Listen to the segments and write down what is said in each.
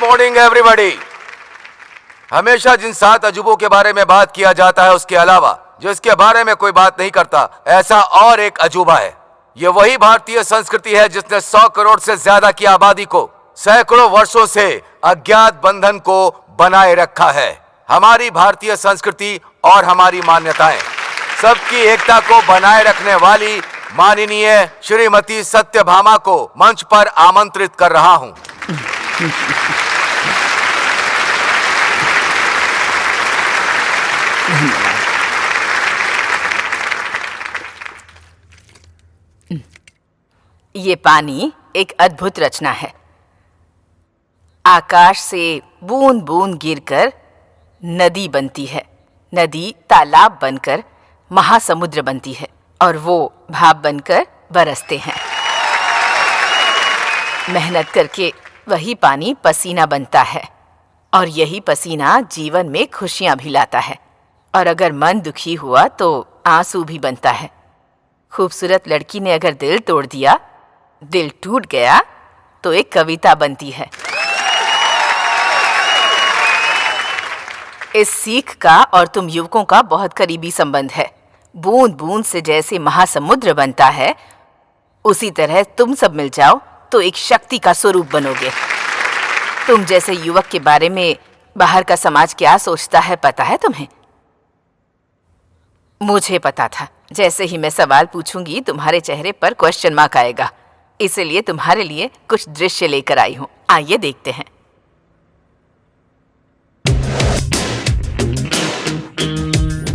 Morning everybody. हमेशा जिन 7 अजूबों के बारे में बात किया जाता है उसके अलावा जिसके बारे में कोई बात नहीं करता, ऐसा और एक अजूबा है। ये वही भारतीय संस्कृति है जिसने 100 करोड़ से ज्यादा की आबादी को सैकड़ों वर्षों से अज्ञात बंधन को बनाए रखा है। हमारी भारतीय संस्कृति और हमारी मान्यताएं, सबकी एकता को बनाए रखने वाली माननीय श्रीमती सत्यभामा को मंच पर आमंत्रित कर रहा हूं। ये पानी एक अद्भुत रचना है। आकाश से बूंद बूंद गिरकर नदी बनती है, नदी तालाब बनकर महासमुद्र बनती है और वो भाप बनकर बरसते हैं। मेहनत करके वही पानी पसीना बनता है और यही पसीना जीवन में खुशियां भी लाता है। और अगर मन दुखी हुआ तो आंसू भी बनता है। खूबसूरत लड़की ने अगर दिल तोड़ दिया, दिल टूट गया तो एक कविता बनती है। इस सीख का और तुम युवकों का बहुत करीबी संबंध है। बूंद बूंद से जैसे महासमुद्र बनता है, उसी तरह तुम सब मिल जाओ तो एक शक्ति का स्वरूप बनोगे। तुम जैसे युवक के बारे में बाहर का समाज क्या सोचता है पता है तुम्हें? मुझे पता था। जैसे ही मैं सवाल पूछूंगी तुम्हारे चेहरे पर क्वेश्चन मार्क आएगा, इसलिए तुम्हारे लिए कुछ दृश्य लेकर आई हूं। आइए देखते हैं।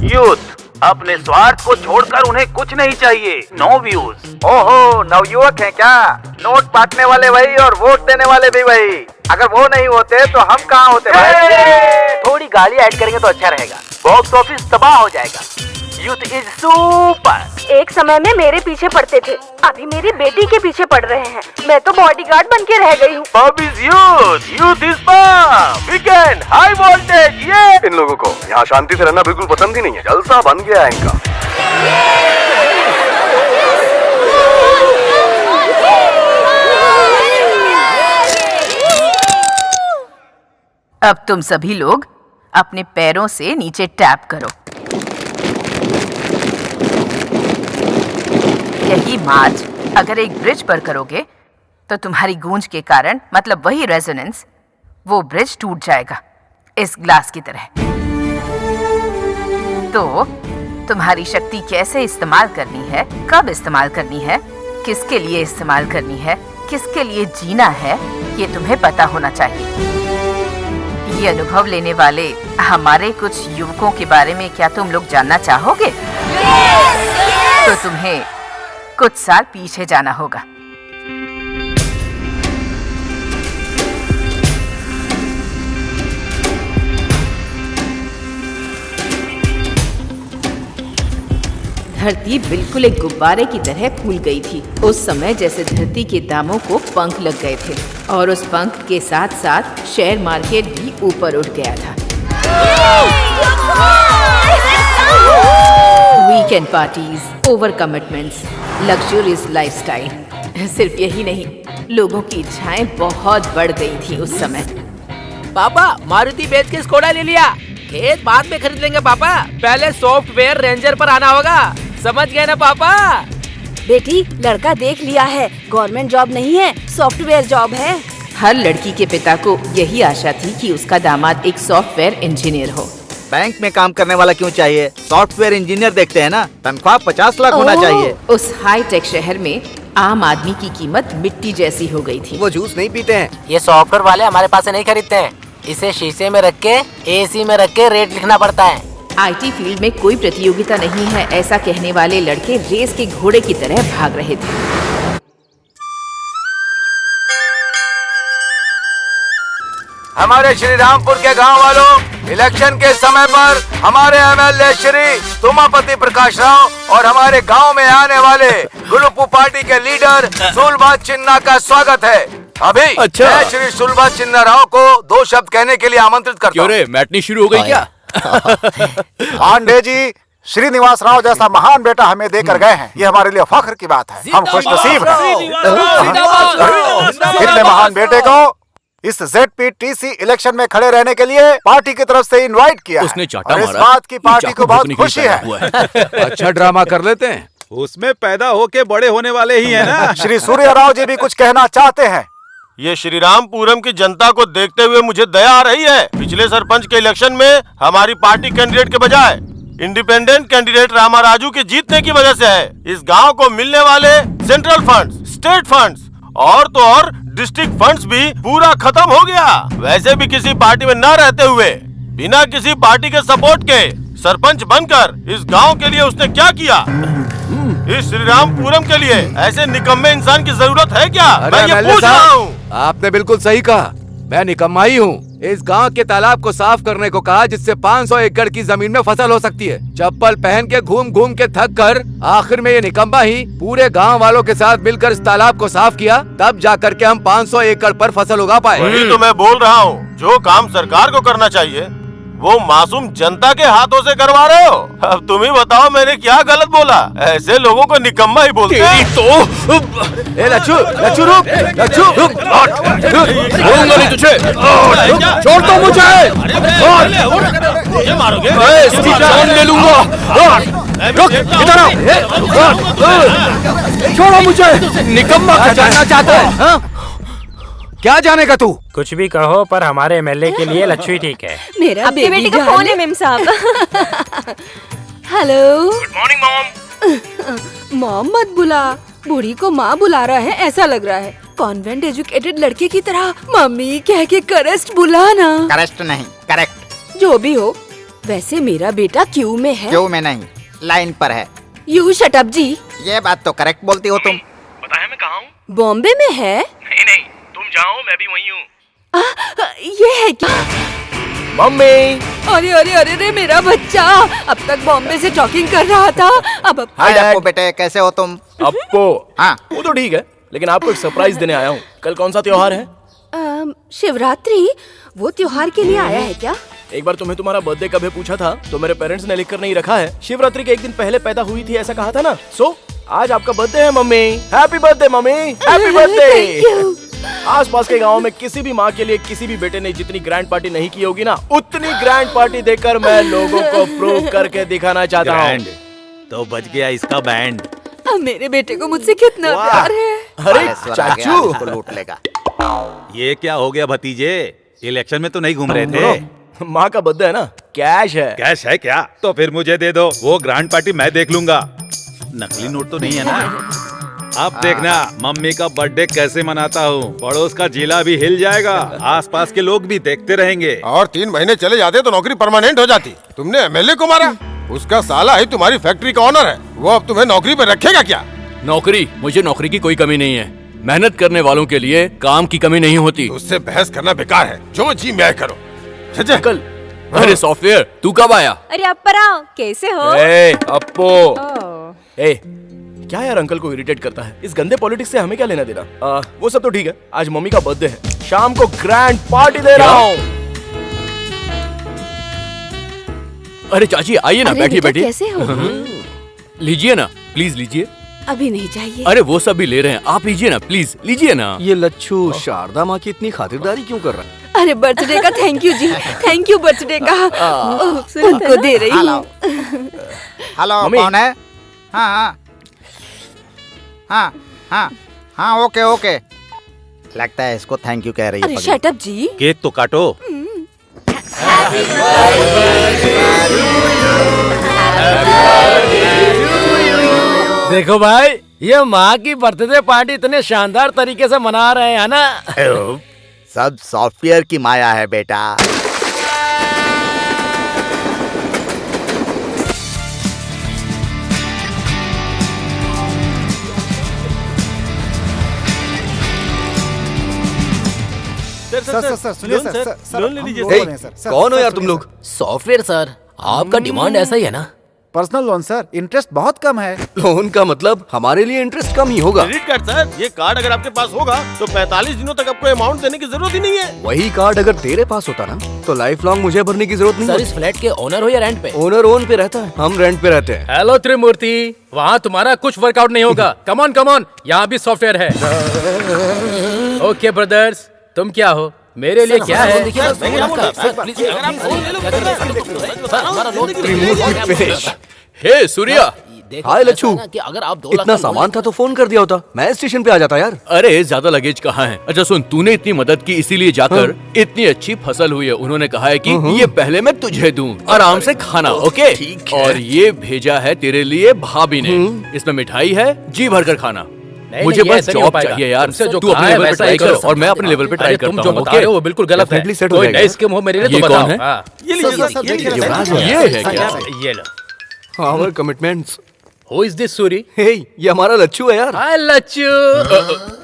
यूथ अपने स्वार्थ को छोड़कर उन्हें कुछ नहीं चाहिए। No views. ओहो, नवयुवक हैं क्या? नोट बांटने वाले वही और वोट देने वाले भी वही। अगर वो नहीं होते तो हम कहाँ होते भाई? थोड़ी गाली ऐड करेंगे तो अच्छा रहेगा। बॉक्स ऑफिस तबाह हो जाएगा। Youth is super. एक समय में मेरे पीछे पड़ते थे, अभी मेरी बेटी के पीछे पड़ रहे हैं। मैं तो बॉडीगार्ड बन के रह गई हूँ। Pub is youth, youth is pub. Weekend high voltage. ये इन लोगों को यहाँ शांति से रहना बिल्कुल पसंद ही नहीं है। जलसा बन गया है इनका। अब तुम सभी लोग अपने पैरों से नीचे टैप करो। यही मार्च अगर एक ब्रिज पर करोगे तो तुम्हारी गूंज के कारण, मतलब वही रेजोनेंस, वो ब्रिज टूट जाएगा इस ग्लास की तरह। तो तुम्हारी शक्ति कैसे इस्तेमाल करनी है, कब इस्तेमाल करनी है, किसके लिए इस्तेमाल करनी है, किसके लिए जीना है, ये तुम्हें पता होना चाहिए। ये अनुभव लेने वाले हमारे कुछ युवकों के बारे में क्या तुम लोग जानना चाहोगे? तो तुम्हें कुछ साल पीछे जाना होगा। धरती बिल्कुल एक गुब्बारे की तरह फूल गई थी उस समय, जैसे धरती के दामों को पंख लग गए थे और उस पंख के साथ साथ शेयर मार्केट भी ऊपर उठ गया था। Weekend parties, over commitments, luxurious lifestyle. सिर्फ यही नहीं, लोगों की इच्छाएं बहुत बढ़ गई थी उस समय। पापा, मारुति बेच के स्कोडा ले लिया। खेत बाद में खरीद लेंगे पापा, पहले सॉफ्टवेयर रेंजर पर आना होगा। समझ गए ना पापा? बेटी, लड़का देख लिया है, गवर्नमेंट जॉब नहीं है, सॉफ्टवेयर जॉब है। हर लड़की के पिता को यही आशा थी कि उसका दामाद एक सॉफ्टवेयर इंजीनियर हो। बैंक में काम करने वाला क्यों चाहिए? सॉफ्टवेयर इंजीनियर देखते हैं ना, तनख्वाह 50 लाख होना चाहिए। उस हाई टेक शहर में आम आदमी की कीमत मिट्टी जैसी हो गई थी। वो जूस नहीं पीते हैं। ये सॉफ्टवेयर वाले हमारे पास से नहीं खरीदते हैं। इसे शीशे में रख के, एसी में रख के रेट लिखना पड़ता है। आईटी फील्ड में कोई प्रतियोगिता नहीं है, ऐसा कहने वाले लड़के रेस के घोड़े की तरह भाग रहे थे। हमारे श्री रामपुर के गांव वालों, इलेक्शन के समय पर हमारे एमएलए श्री तुमापति प्रकाश राव और हमारे गांव में आने वाले गुरुपु पार्टी के लीडर सुलभा चिन्ना का स्वागत है। अभी अच्छा। मैं श्री सुलभा चिन्ना राव को 2 शब्द कहने के लिए आमंत्रित करता हूँ। क्यों रे, मैटनी शुरू हो गई क्या? पांडे जी, श्रीनिवास राव जैसा महान बेटा हमें देकर गए हैं, ये हमारे लिए फख्र की बात है। हम खुशनसीब हैं। इतने महान बेटे को इस ZPTC इलेक्शन में खड़े रहने के लिए पार्टी की तरफ से इनवाइट किया उसने है चाटा और इस मारा। बात की ये पार्टी चाकू को बहुत भोंकने के लिए खुशी पैदा है। हुआ है। अच्छा ड्रामा कर लेते हैं। उसमें पैदा होके बड़े होने वाले ही है ना। श्री सूर्य राव जी भी कुछ कहना चाहते हैं। ये श्रीरामपुरम की जनता को देखते हुए मुझे दया आ रही है। पिछले सरपंच के इलेक्शन में हमारी पार्टी कैंडिडेट के बजाय इंडिपेंडेंट कैंडिडेट रामा राजू के जीतने की वजह से है। इस गांव को मिलने वाले सेंट्रल फंड्स, स्टेट फंड्स और तो और डिस्ट्रिक्ट फंड्स भी पूरा खत्म हो गया। वैसे भी किसी पार्टी में न रहते हुए बिना किसी पार्टी के सपोर्ट के सरपंच बनकर इस गांव के लिए उसने क्या किया? इस श्रीरामपुरम के लिए ऐसे निकम्मे इंसान की जरूरत है क्या? मैं ये पूछ रहा हूँ। आपने बिल्कुल सही कहा, मैं निकम्मा ही हूँ। इस गांव के तालाब को साफ करने को कहा जिससे 500 एकड़ की जमीन में फसल हो सकती है। चप्पल पहन के घूम घूम के थक कर आखिर में ये निकम्मा ही पूरे गांव वालों के साथ मिलकर इस तालाब को साफ किया, तब जाकर के हम 500 एकड़ पर फसल उगा पाए। वही तो मैं बोल रहा हूँ, जो काम सरकार को करना चाहिए वो मासूम जनता के हाथों से करवा रहे हो। अब तुम ही बताओ मैंने क्या गलत बोला? ऐसे लोगों को निकम्मा ही बोलते हैं। ए लच्छू, लच्छू रुक, लच्छू रुक, छोड़ूंगा नहीं तुझे, छोड़ दो मुझे, मुझे मारोगे? इसकी जान ले लूंगा। रुक, इधर आओ, छोड़ो मुझे। निकम्मा क्या जानना चाहता है? हाँ? क्या जानेगा तू? कुछ भी कहो पर हमारे एमएलए के लिए लच्छू ही ठीक है। मेरा आपके बेटे का फोन है मेम साहब। Hello. Good morning mom. Mom मत बुला, बूढ़ी को माँ बुला रहा है ऐसा लग रहा है। कॉन्वेंट एजुकेटेड लड़के की तरह मम्मी कह के करेक्ट बुलाना। करेक्ट नहीं, करेक्ट। जो भी हो, वैसे मेरा बेटा क्यू में है। क्यों में नहीं, लाइन पर है। यू शट अप जी। ये बात तो करेक्ट बोलती हो तुम। बताया मैं कहाँ हूँ? बॉम्बे में है। नहीं नहीं, तुम जाओ, मैं भी वहीं हूँ। ये है क्या? मम्मी। अरे अरे अरे अरे मेरा बच्चा अब तक बॉम्बे से टॉकिंग कर रहा था, अब हाय अप्पू बेटे, कैसे हो तुम? अप्पो। हाँ, वो तो ठीक है, लेकिन आपको एक सरप्राइज देने आया हूँ। कल कौन सा त्योहार है? शिवरात्रि। वो त्योहार के लिए आया है क्या? एक बार तुम्हें तुम्हारा बर्थडे कब है पूछा था तो मेरे पेरेंट्स ने लिख कर नहीं रखा है। शिवरात्रि के एक दिन पहले पैदा हुई थी ऐसा कहा था ना। सो आज आपका बर्थडे है mummy. Happy birthday mummy, happy birthday. आसपास के गांव में किसी भी माँ के लिए किसी भी बेटे ने जितनी ग्रैंड पार्टी नहीं की होगी ना, उतनी ग्रैंड पार्टी देकर मैं लोगों को प्रूव करके दिखाना चाहता हूँ। तो बच गया इसका बैंड। अब मेरे बेटे को मुझसे कितना प्यार है। अरे चाचू, इसको लूट लेगा। ये क्या हो गया भतीजे? इलेक्शन में तो नहीं घूम रहे थे। माँ का बर्थडे है ना, कैश है। कैश है क्या? तो फिर मुझे दे दो, वो ग्रैंड पार्टी मैं देख लूंगा। नकली नोट तो नहीं है ना? अब देखना मम्मी का बर्थडे कैसे मनाता हूँ। पड़ोस का जिला भी हिल जाएगा, आसपास के लोग भी देखते रहेंगे। और 3 महीने चले जाते तो नौकरी परमानेंट हो जाती। तुमने एमएलए को मारा, उसका साला ही तुम्हारी फैक्ट्री का ऑनर है। वो अब तुम्हें नौकरी पर रखेगा क्या? नौकरी, मुझे नौकरी की कोई कमी नहीं है। मेहनत करने वालों के लिए काम की कमी नहीं होती। उससे बहस करना बेकार है, जो जी मैं करो। कल अरे सॉफ्टवेयर, तू कब आया? अरे अप्पराव, कैसे हो? ए अप्पो। ए क्या यार अंकल को इरिटेट करता है? इस गंदे पॉलिटिक्स से हमें क्या लेना देना? वो सब तो ठीक है, आज मम्मी का बर्थडे है, शाम को ग्रैंड पार्टी दे रहा हूँ। अरे चाची आइए ना, बैठिए बैठिए। कैसे हो? लीजिए ना, प्लीज लीजिए। अभी नहीं चाहिए। अरे वो सब भी ले रहे हैं, आप लीजिए ना, प्लीज लीजिए ना। ये लच्छू शारदा माँ की इतनी खातिरदारी क्यों कर रहा है? अरे बर्थडे का थैंक यू जी, थैंक यू बर्थडे का। उनको दे रही हूँ। Hello, mummy. कौन है? हाँ हाँ हाँ हाँ हाँ, ओके ओके। लगता है इसको थैंक यू कह रही है। अरे शट अप जी। केक तो काटो। देखो भाई, ये माँ की बर्थडे पार्टी इतने शानदार तरीके से मना रहे हैं ना। सब सॉफ्टवेयर की माया है बेटा। सर सुनिए सर, लोन ले लीजिए सर। कौन हो यार तुम लोग? सॉफ्टवेयर सर, आपका डिमांड ऐसा ही है ना? पर्सनल लोन सर, इंटरेस्ट बहुत कम है। लोन का मतलब हमारे लिए इंटरेस्ट कम ही होगा। क्रेडिट कार्ड सर, ये कार्ड अगर आपके पास होगा तो 45 दिनों तक आपको अमाउंट देने की जरूरत ही नहीं है। वही कार्ड अगर तेरे पास होता ना तो लाइफ लॉन्ग मुझे भरने की जरूरत नहीं सर होती। इस फ्लैट के ओनर हो या रेंट पे? ओनर ओन पे रहता है, हम रेंट पे रहते हैं। हेलो त्रिमूर्ति, वहाँ तुम्हारा कुछ वर्कआउट नहीं होगा। कम ऑन, यहाँ भी सॉफ्टवेयर है। ओके ब्रदर्स, तुम क्या हो? मेरे लिए क्या है? हे सूर्या, हाय लच्छू, कि अगर आप 2 इतना सामान था तो फोन कर दिया होता, मैं स्टेशन पे आ जाता यार। अरे ज्यादा लगेज कहाँ है? अच्छा सुन, तूने इतनी मदद की इसीलिए जाकर इतनी अच्छी फसल हुई है। उन्होंने कहा है कि ये पहले मैं तुझे दूं, आराम से खाना, ओके? और ये भेजा है तेरे लिए भाभी ने। इसमें मिठाई है, जी भर कर खाना। मुझे बस जॉब चाहिए यार। तू अपने लेवल पे ट्राई कर और मैं अपने लेवल पे ट्राई करता हूँ। तुम जो बता रहे हो वो बिल्कुल गलत है। कोई नई स्कीम हो मेरे लिए ये तो बताओ। कौन है? हाँ। ये है क्या? ये लो। Our commitments. Who is this Suri? हे, ये हमारा लच्छू है यार। हाय लच्छू।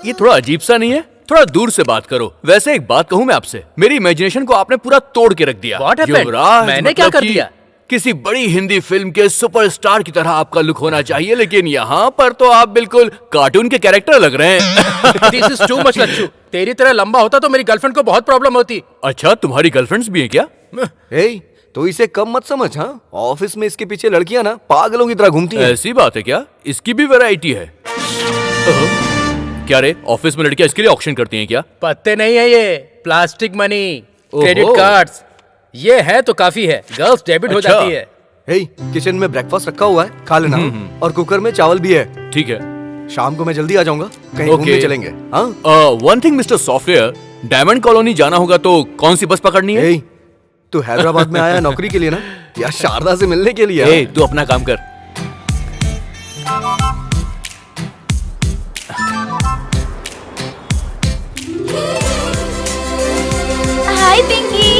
ये थोड़ा अजीब सा नहीं है? थोड़ा दूर से बात करो। वैसे एक बात कहूँ मैं आपसे, मेरी इमेजिनेशन को आपने पूरा तोड़ के रख दिया। What happened? युवराज, मैंने क्या मतलब कर कि दिया? किसी बड़ी हिंदी फिल्म के सुपरस्टार की तरह आपका लुक होना चाहिए, लेकिन यहाँ पर तो आप बिल्कुल कार्टून के कैरेक्टर लग रहे हैं। This is too much Lachhu. तेरी तरह लंबा होता तो मेरी गर्लफ्रेंड को बहुत प्रॉब्लम होती। अच्छा, तुम्हारी गर्लफ्रेंड्स भी हैं क्या? हे, तो इसे कम मत समझ। हाँ, ऑफिस में इसके पीछे लड़कियां ना पागलों की तरह घूमती हैं। ऐसी बात है क्या? इसकी भी वैरायटी है? क्या रे, ऑफिस में लड़कियां इसके लिए ऑक्शन करती हैं क्या? पत्ते नहीं है ये, प्लास्टिक मनी, क्रेडिट कार्ड्स। ये है तो काफी है, गर्ल्स डेबिट हो जाती है। हे, किचन में ब्रेकफास्ट रखा हुआ है, खा लेना। और कुकर में चावल भी है। ठीक है, शाम को मैं जल्दी आ जाऊंगा, कहीं घूमने चलेंगे। हाँ, one thing mister software, diamond colony जाना होगा तो कौन सी बस पकड़नी है? तू हैदराबाद में आया नौकरी के लिए ना, या शारदा से मिलने के लिए? ए, तू अपना काम कर। हाय पिंकी,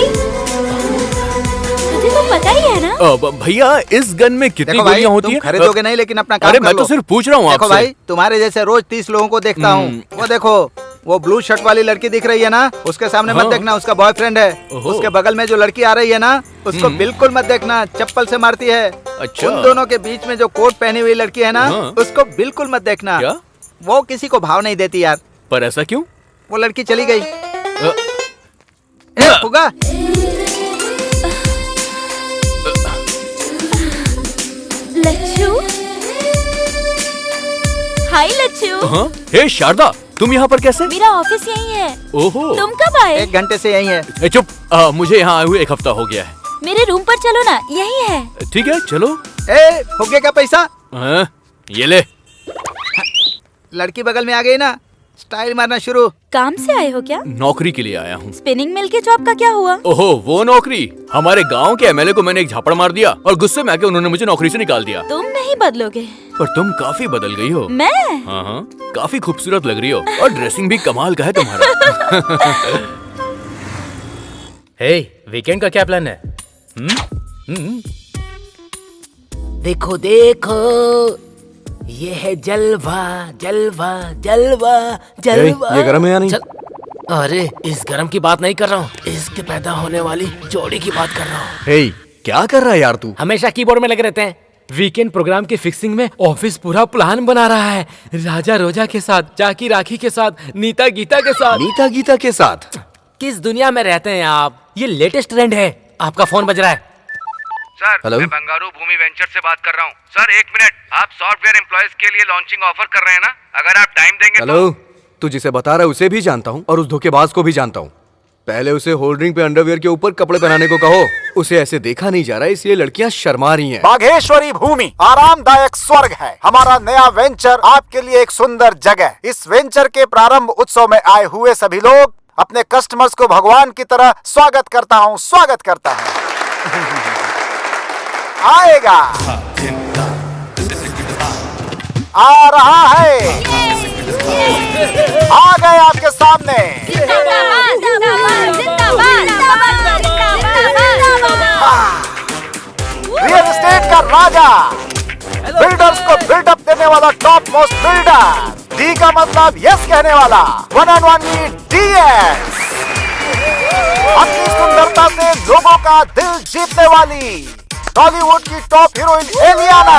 तुझे तो पता ही है ना। भैया, इस गन में कितनी गोलियां होती हैं? खरीदोगे नहीं, लेकिन अपना काम अरे कर मैं लो। तो सिर्फ पूछ रहा हूँ देखो आपसे। भाई, तुम्हारे जैसे रोज 30 लोगों को देखता हूँ। वो देखो, वो ब्लू शर्ट वाली लड़की दिख रही है ना, उसके सामने मत देखना, उसका बॉयफ्रेंड है। उसके बगल में जो लड़की आ रही है ना, उसको बिल्कुल मत देखना, चप्पल से मारती है। अच्छा। उन दोनों के बीच में जो कोट पहनी हुई लड़की है ना, उसको बिल्कुल मत देखना। क्या? वो किसी को भाव नहीं देती यार। पर ऐसा क्यों? वो लड़की चली गई। फुगा, लच्छू, हाय लच्छू। हाँ? हे शारदा, तुम यहाँ पर कैसे? मेरा ऑफिस यही है। ओहो। तुम कब आए? 1 घंटे से यही है। ए, चुप, मुझे यहाँ आए हुए 1 हफ्ता हो गया है। मेरे रूम पर चलो ना, यही है। ठीक है, चलो। ए, फुगे का पैसा। हाँ, ये ले। लड़की बगल में आ गई ना, स्टाइल मारना शुरू। काम से आए हो क्या? नौकरी के लिए आया हूँ। स्पिनिंग मिल के जॉब का क्या हुआ? ओहो, वो नौकरी। हमारे गांव के एमएलए को मैंने एक झापड़ मार दिया और गुस्से में आके उन्होंने मुझे नौकरी से निकाल दिया। तुम नहीं बदलोगे। पर तुम काफी बदल गई हो। मैं? हाँ हाँ, काफी खूबसूरत लग रही हो और ड्रेसिंग भी कमाल का है तुम्हारा। हे, वीकेंड का क्या प्लान है? देखो देखो, ये है जलवा जलवा जलवा जलवा। ये गरम है या नहीं? अरे, इस गरम की बात नहीं कर रहा हूँ, इसके पैदा होने वाली जोड़ी की बात कर रहा हूँ। हे, क्या कर रहा है यार तू? हमेशा कीबोर्ड में लगे रहते हैं। वीकेंड प्रोग्राम की फिक्सिंग में ऑफिस पूरा प्लान बना रहा है। राजा रोजा के साथ, जाकी राखी के साथ, नीता गीता के साथ। नीता गीता के साथ? किस दुनिया में रहते हैं आप? ये लेटेस्ट ट्रेंड है। आपका फोन बज रहा है। Sir, hello? मैं बंगारू भूमि वेंचर से बात कर रहा हूँ। सर 1 मिनट, आप सॉफ्टवेयर एम्प्लॉयज के लिए लॉन्चिंग ऑफर कर रहे हैं ना? अगर आप टाइम देंगे हेलो, तू जिसे बता रहा है उसे भी जानता हूँ और उस धोखेबाज को भी जानता हूँ। पहले उसे होल्डरिंग पे अंडरवियर के ऊपर कपड़े पहनाने को कहो। उसे ऐसे देखा नहीं जा रहा, इसलिए लड़कियां शर्मा रही हैं। बाघेश्वरी भूमि आरामदायक स्वर्ग है। हमारा नया वेंचर आपके लिए एक सुंदर जगह। इस वेंचर के प्रारंभ उत्सव में आए हुए सभी लोग अपने कस्टमर्स को भगवान की तरह स्वागत करता हूँ। आएगा, आ रहा है, आ गए आपके सामने। रियल एस्टेट का राजा, बिल्डर्स को बिल्डअप देने वाला टॉप मोस्ट बिल्डर। डी का मतलब यस कहने वाला, 1 and only DS। अपनी सुंदरता से लोगों का दिल जीतने वाली टॉलीवुड की टॉप हीरोइन एलियाना।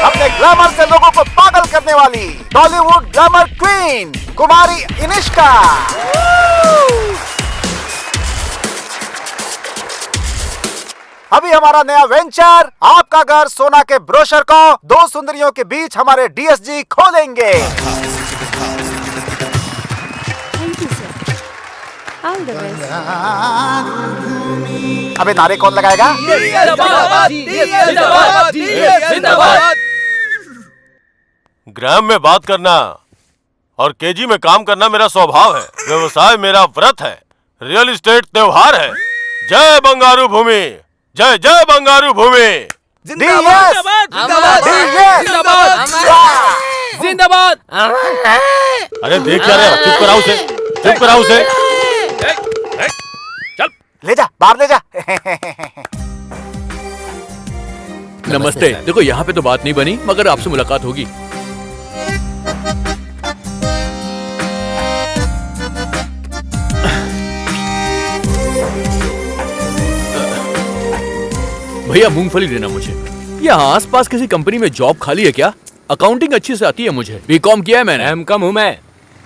अपने ग्लैमर से लोगों को पागल करने वाली टॉलीवुड ग्लैमर क्वीन कुमारी इनिष्का। अभी हमारा नया वेंचर आपका घर सोना के ब्रोशर को 2 सुंदरियों के बीच हमारे DSG खोलेंगे। All the best. अबे नारे कौन लगाएगा? ग्राम में बात करना और केजी में काम करना मेरा स्वभाव है। व्यवसाय मेरा व्रत है। रियल एस्टेट त्योहार है। जय बंगारू भूमि, जय जय बंगारू भूमि। जिंदाबाद। अरे देख क्या रहे हो? चुप कराओ उसे, चुप कराओ उसे। चल ले जा, बाहर ले जा। नमस्ते। देखो यहाँ पे तो बात नहीं बनी, मगर आपसे मुलाकात होगी। भैया मूंगफली देना मुझे। यहाँ आसपास किसी कंपनी में जॉब खाली है क्या? अकाउंटिंग अच्छी से आती है मुझे। बीकॉम किया है मैंने। एम.कॉम हूँ मैं।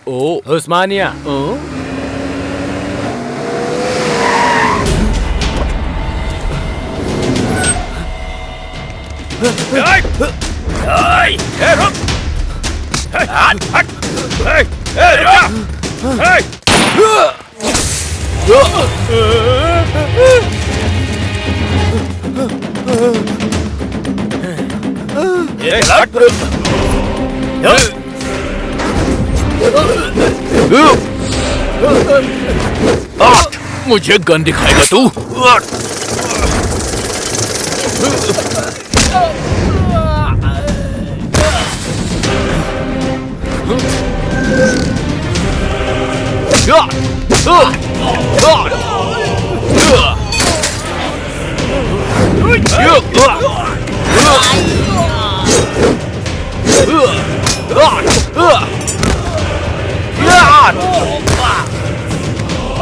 ओ उस्मानिया। मुझे गन दिखाएगा तू?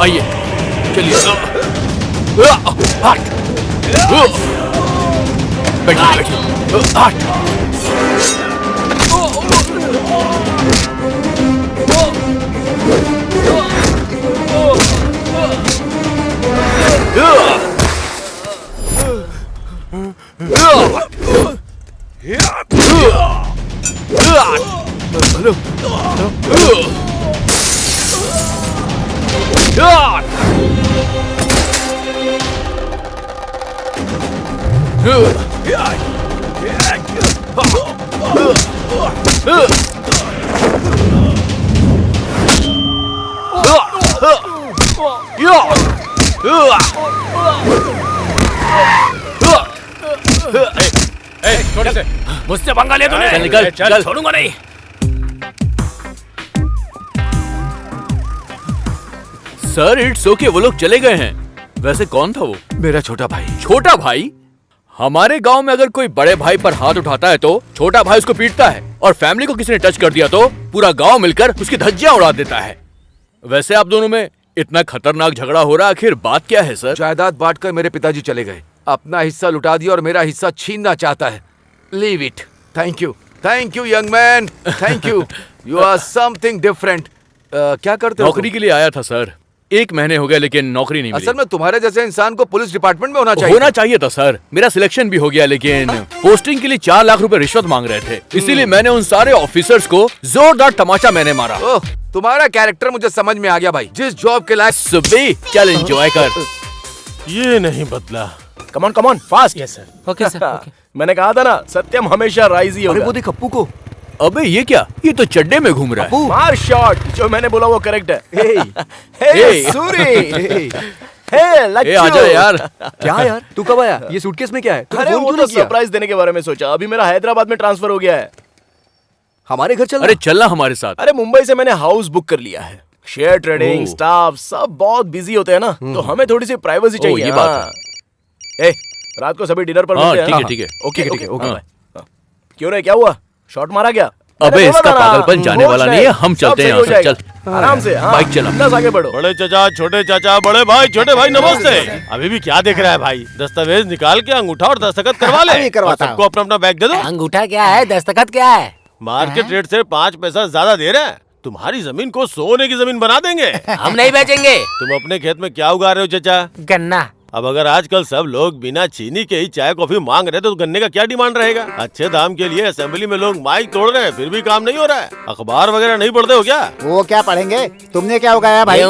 आइए चलिए। बैठिए छोटे से मुझसे पंगा लिया तूने। चल निकल, चल। छोड़ूंगा नहीं। सर इट्स ओके, वो लोग चले गए हैं। वैसे कौन था वो? मेरा छोटा भाई। छोटा भाई? हमारे गांव में अगर कोई बड़े भाई पर हाथ उठाता है तो छोटा भाई उसको पीटता है, और फैमिली को किसी ने टच कर दिया तो पूरा गांव मिलकर उसकी धज्जियां उड़ा देता है। वैसे आप दोनों में इतना खतरनाक झगड़ा हो रहा, आखिर बात क्या है सर? जायदाद बांटकर मेरे पिताजी चले गए। अपना हिस्सा लुटा दिया और मेरा हिस्सा छीनना चाहता है। Leave it. Thank you young man, thank you. You are something different. क्या करते हो? नौकरी के लिए आया था सर। 1 महीने हो गए लेकिन नौकरी नहीं मिली। असल में तुम्हारे जैसे इंसान को पुलिस डिपार्टमेंट में होना चाहिए था सर। मेरा सिलेक्शन भी हो गया, लेकिन पोस्टिंग के लिए 4 लाख रुपए रिश्वत मांग रहे थे। इसीलिए मैंने उन सारे ऑफिसर्स को जोरदार तमाचा मैंने मारा। ओह, तुम्हारा कैरेक्टर मुझे समझ में आ गया भाई। जिस जॉब के लायक सुबह चल एंजॉय कर। ये नहीं बदला। Come on fast. Yes sir. Okay sir. Okay. मैंने कहा था ना, सत्यम हमेशा राइज ही होगा। वो देख अप्पू को। अबे ये क्या? ये तो चड्डे में घूम रहा है। मार शॉट। जो मैंने बोला वो करेक्ट है। हे सूरी। ए आजा यार। क्या यार, तू कब आया? ये सूटकेस में क्या है? अरे वो तो सरप्राइज देने के बारे में सोचा। अभी मेरा हैदराबाद में ट्रांसफर हो गया है। हमारे घर चल। अरे चलना हमारे साथ। अरे मुंबई से मैंने हाउस बुक कर लिया है। शेयर ट्रेडिंग स्टाफ सब बहुत बिजी होते हैं ना, तो हमें थोड़ी सी प्राइवेसी चाहिए। ये बात है। रात को सभी डिनर पर मिलते हैं। ठीक है। ओके। क्यों रे, क्या हुआ? शॉट मारा क्या? अबे इसका पागलपन जाने वाला नहीं है। हम चलते हैं यहाँ से। चल आराम से। बाइक चला। बस आगे बढ़ो। बड़े चाचा, छोटे चाचा, बड़े भाई, छोटे भाई, नमस्ते। अभी भी क्या देख रहा है भाई? दस्तावेज निकाल के अंगूठा और दस्तखत करवा ले। और सबको अपना अपना बैग दे दो। अंगूठा क्या है, दस्तखत क्या है? मार्केट रेट से 5 पैसा ज्यादा दे रहे हैं। तुम्हारी जमीन को सोने की जमीन बना देंगे। हम नहीं बेचेंगे। तुम अपने खेत में क्या उगा रहे हो चाचा? गन्ना। अब अगर आजकल सब लोग बिना चीनी के ही चाय कॉफी मांग रहे तो गन्ने का क्या डिमांड रहेगा? अच्छे दाम के लिए असेंबली में लोग माइक तोड़ रहे हैं, फिर भी काम नहीं हो रहा है। अखबार वगैरह नहीं पढ़ते हो क्या? वो क्या पढ़ेंगे? तुमने क्या उगाया भाई?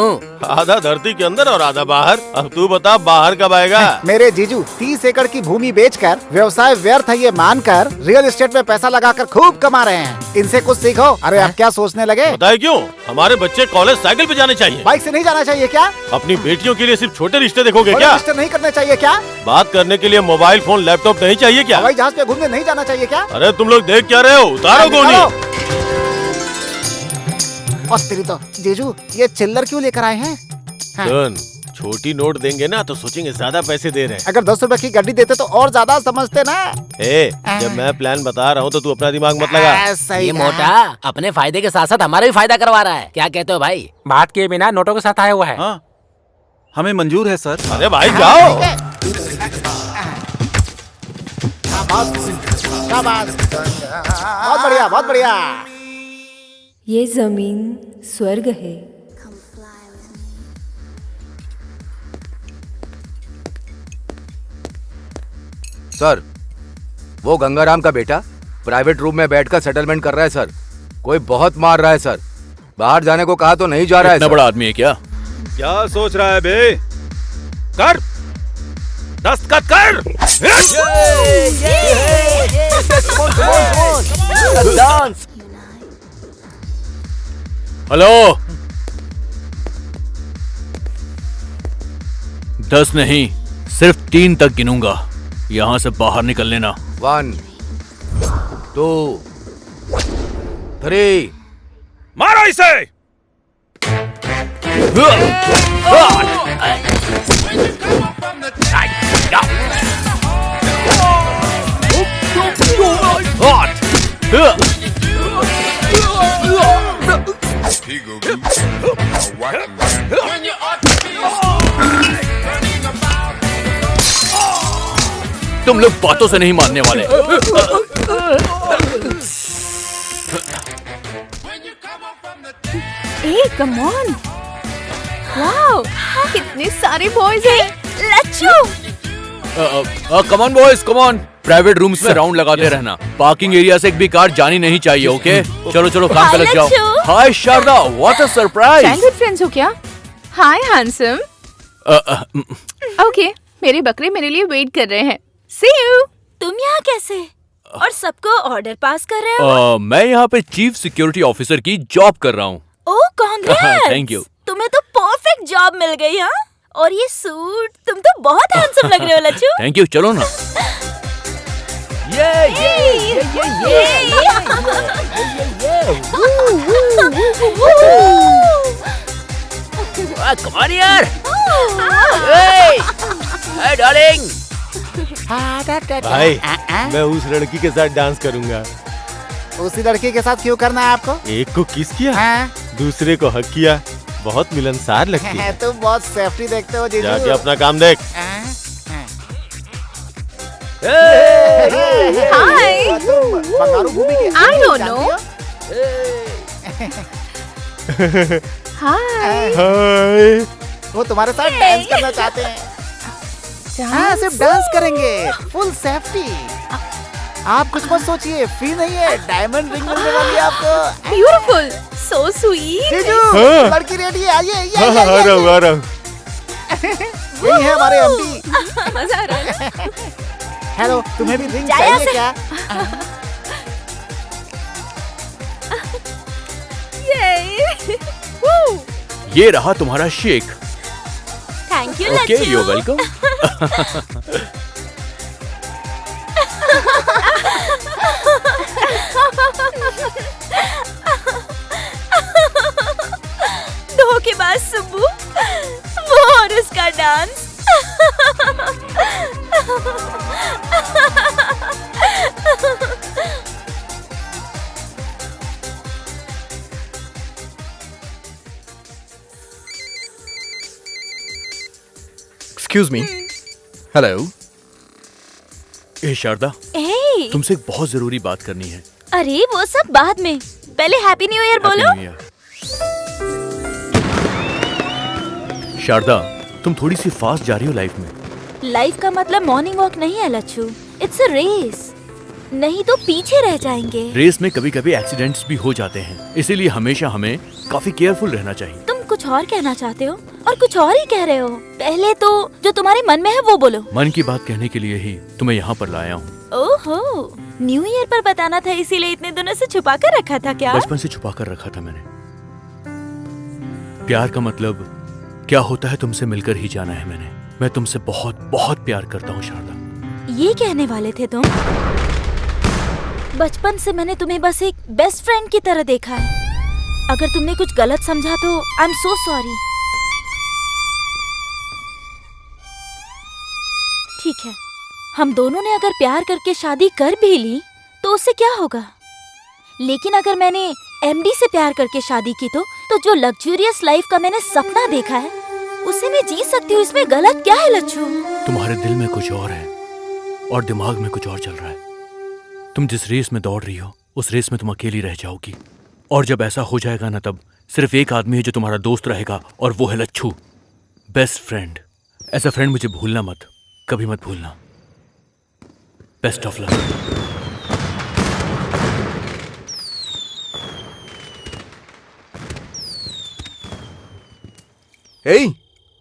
आधा धरती के अंदर और आधा बाहर। अब तू बता बाहर कब आएगा? मेरे जीजू 30 एकड़ की भूमि बेचकर व्यवसाय व्यर्थ है ये मानकर रियल एस्टेट में पैसा लगाकर खूब कमा रहे हैं। इनसे कुछ सीखो। अरे आप क्या सोचने लगे? बताए क्यों? हमारे बच्चे कॉलेज साइकिल पे जाने चाहिए। बाइक से नहीं जाना चाहिए क्या? अपनी बेटियों के लिए सिर्फ छोटे रिश्ते देखोगे क्या? रिश्ते नहीं करने चाहिए क्या? बात करने के लिए मोबाइल फोन लैपटॉप नहीं चाहिए क्या? हवाई जहाज पे घूमने नहीं जाना चाहिए क्या? अरे तुम लोग देख क्या रहे हो? उतारो गोनी। और तेरी तो जीजू ये चिल्लर क्यों लेकर आए हैं? सुन, छोटी नोट देंगे ना तो सोचेंगे ज्यादा पैसे दे रहे हैं। अगर 10 रुपए की गड्डी देते तो और ज्यादा समझते ना। जब मैं प्लान बता रहा हूँ तो तू अपना दिमाग मत लगा। ये मोटा अपने फायदे के साथ साथ हमारा भी फायदा करवा रहा है। क्या कहते हो भाई? बात किए बिना नोटों के साथ आया हुआ है। हाँ, हमें मंजूर है सर। अरे भाई जाओ। बहुत बढ़िया, बहुत बढ़िया। ये जमीन स्वर्ग है। सर, वो गंगाराम का बेटा प्राइवेट रूम में बैठकर सेटलमेंट कर रहा है सर। कोई बहुत मार रहा है सर। बाहर जाने को कहा तो नहीं जा रहा है। इतना बड़ा आदमी है क्या? क्या सोच रहा है बे? कर, दस्तखत कर। हेलो, 10 नहीं, सिर्फ 3 तक गिनूंगा। यहाँ से बाहर निकल लेना। 1 2 3। मारो इसे। तुम लोग बातों से नहीं मानने वाले। कम ऑन, वाओ, कितने सारे बॉयज हैं। Lachhu, come on boys, come on. Private rooms में राउंड लगाते रहना। पार्किंग एरिया से एक भी कार जानी नहीं चाहिए। ओके, चलो चलो काम पे लग जाओ। Hi Sharda, what a surprise. Childhood friends हो क्या? हाय हैंडसम। ओके, मेरे बकरे मेरे लिए वेट कर रहे हैं। सी यू। तुम यहाँ कैसे? और सबको ऑर्डर पास कर रहे हो? मैं यहाँ पे चीफ सिक्योरिटी ऑफिसर की जॉब कर रहा हूँ। ओह कांग्रेट्स। Thank you. तुम्हें तो परफेक्ट जॉब मिल गई। हाँ, और ये सूट, तुम तो बहुत हैंडसम लग रहे हो लच्छू। थैंक यू, चलो ना। कम ऑन यार। हे डार्लिंग। भाई, मैं उस लड़की के साथ डांस करूंगा। उसी लड़की के साथ क्यों करना है आपको? एक को किस किया, दूसरे को हक किया। बहुत मिलनसार लगती है। तुम बहुत सेफ्टी देखते हो जीजू। जाके अपना काम देख। हाय, बंगारू भूमि के आई डोंट नो। हाय, हाय। वो तुम्हारे साथ डांस करना चाहते हैं। हाँ, सिर्फ डांस करेंगे, फुल सेफ्टी। आप कुछ मत सोचिए, फी नहीं है, डायमंड रिंग मिलने वाली है आपको। Beautiful, so sweet. जीजू, लड़की रेडी है, आइए। आ रहा हूँ। यही है हमारे एमपी। मजा आ रहा है। हेलो, तुम्हें भी रिंग चाहिए क्या? ये रहा तुम्हारा shake. Thank you okay, you welcome. धोखेबाज सुब्बू, वो और उसका डांस। Excuse me. हेलो। ए शारदा, ए, तुमसे एक बहुत जरूरी बात करनी है। अरे वो सब बाद में, पहले हैप्पी न्यू ईयर बोलो। Happy New Year। शारदा, तुम थोड़ी सी फास्ट जा रही हो लाइफ में। लाइफ का मतलब मॉर्निंग वॉक नहीं है लच्छू, इट्स अ रेस, नहीं तो पीछे रह जाएंगे। रेस में कभी कभी एक्सीडेंट्स भी हो जाते हैं, इसीलिए हमेशा हमें काफी केयरफुल रहना चाहिए। तुम कुछ और कहना चाहते हो और कुछ और ही कह रहे हो। पहले तो जो तुम्हारे मन में है वो बोलो। मन की बात कहने के लिए ही तुम्हें यहाँ पर लाया हूँ। ओहो, न्यू ईयर पर बताना था, इसीलिए इतने दिनों से छुपा कर रखा था क्या? बचपन से छुपा कर रखा था मैंने। प्यार का मतलब क्या होता है तुमसे मिलकर ही जाना है मैंने। मैं तुमसे बहुत बहुत प्यार करता हूँ शारदा। ये कहने वाले थे तुम? बचपन से मैंने तुम्हें बस एक बेस्ट फ्रेंड की तरह देखा है। अगर तुमने कुछ गलत समझा तो आई एम सो सॉरी। ठीक है, हम दोनों ने अगर प्यार करके शादी कर भी ली तो उससे क्या होगा? लेकिन अगर मैंने एमडी से प्यार करके शादी की तो जो लग्जूरियस लाइफ का मैंने सपना देखा है उसे मैं जी सकती हूँ। इसमें गलत क्या है लच्छू? तुम्हारे दिल में कुछ और है और दिमाग में कुछ और चल रहा है। तुम जिस रेस में दौड़ रही हो उस रेस में तुम अकेली रह जाओगी, और जब ऐसा हो जाएगा ना तब सिर्फ एक आदमी है जो तुम्हारा दोस्त रहेगा, और वो है लच्छू, बेस्ट फ्रेंड। ऐसा फ्रेंड मुझे भूलना मत, कभी मत भूलना। Best of luck.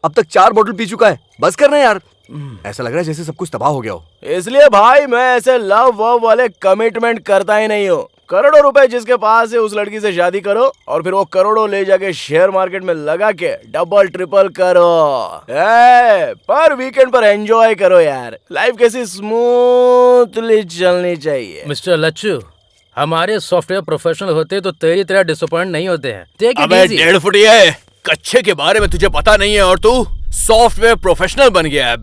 अब तक 4 बोतल पी चुका है, बस करना यार। ऐसा लग रहा है जैसे सब कुछ तबाह हो गया हो। इसलिए भाई मैं ऐसे लव वव वाले कमिटमेंट करता ही नहीं हूँ। करोड़ों रुपए जिसके पास है उस लड़की से शादी करो और फिर वो करोड़ों ले जाके शेयर मार्केट में लगा के डबल ट्रिपल करो। पर वीकेंड पर एंजॉय करो यार। लाइफ कैसी स्मूथली चलनी चाहिए। मिस्टर लच्छू, हमारे सॉफ्टवेयर प्रोफेशनल होते तो तेरी तरह डिसअपॉइंट नहीं होते हैं। टेक इट अबे इजी। 1.5 फुट है, कच्चे के बारे में तुझे पता नहीं है और तू सॉफ्टवेयर प्रोफेशनल बन गया है।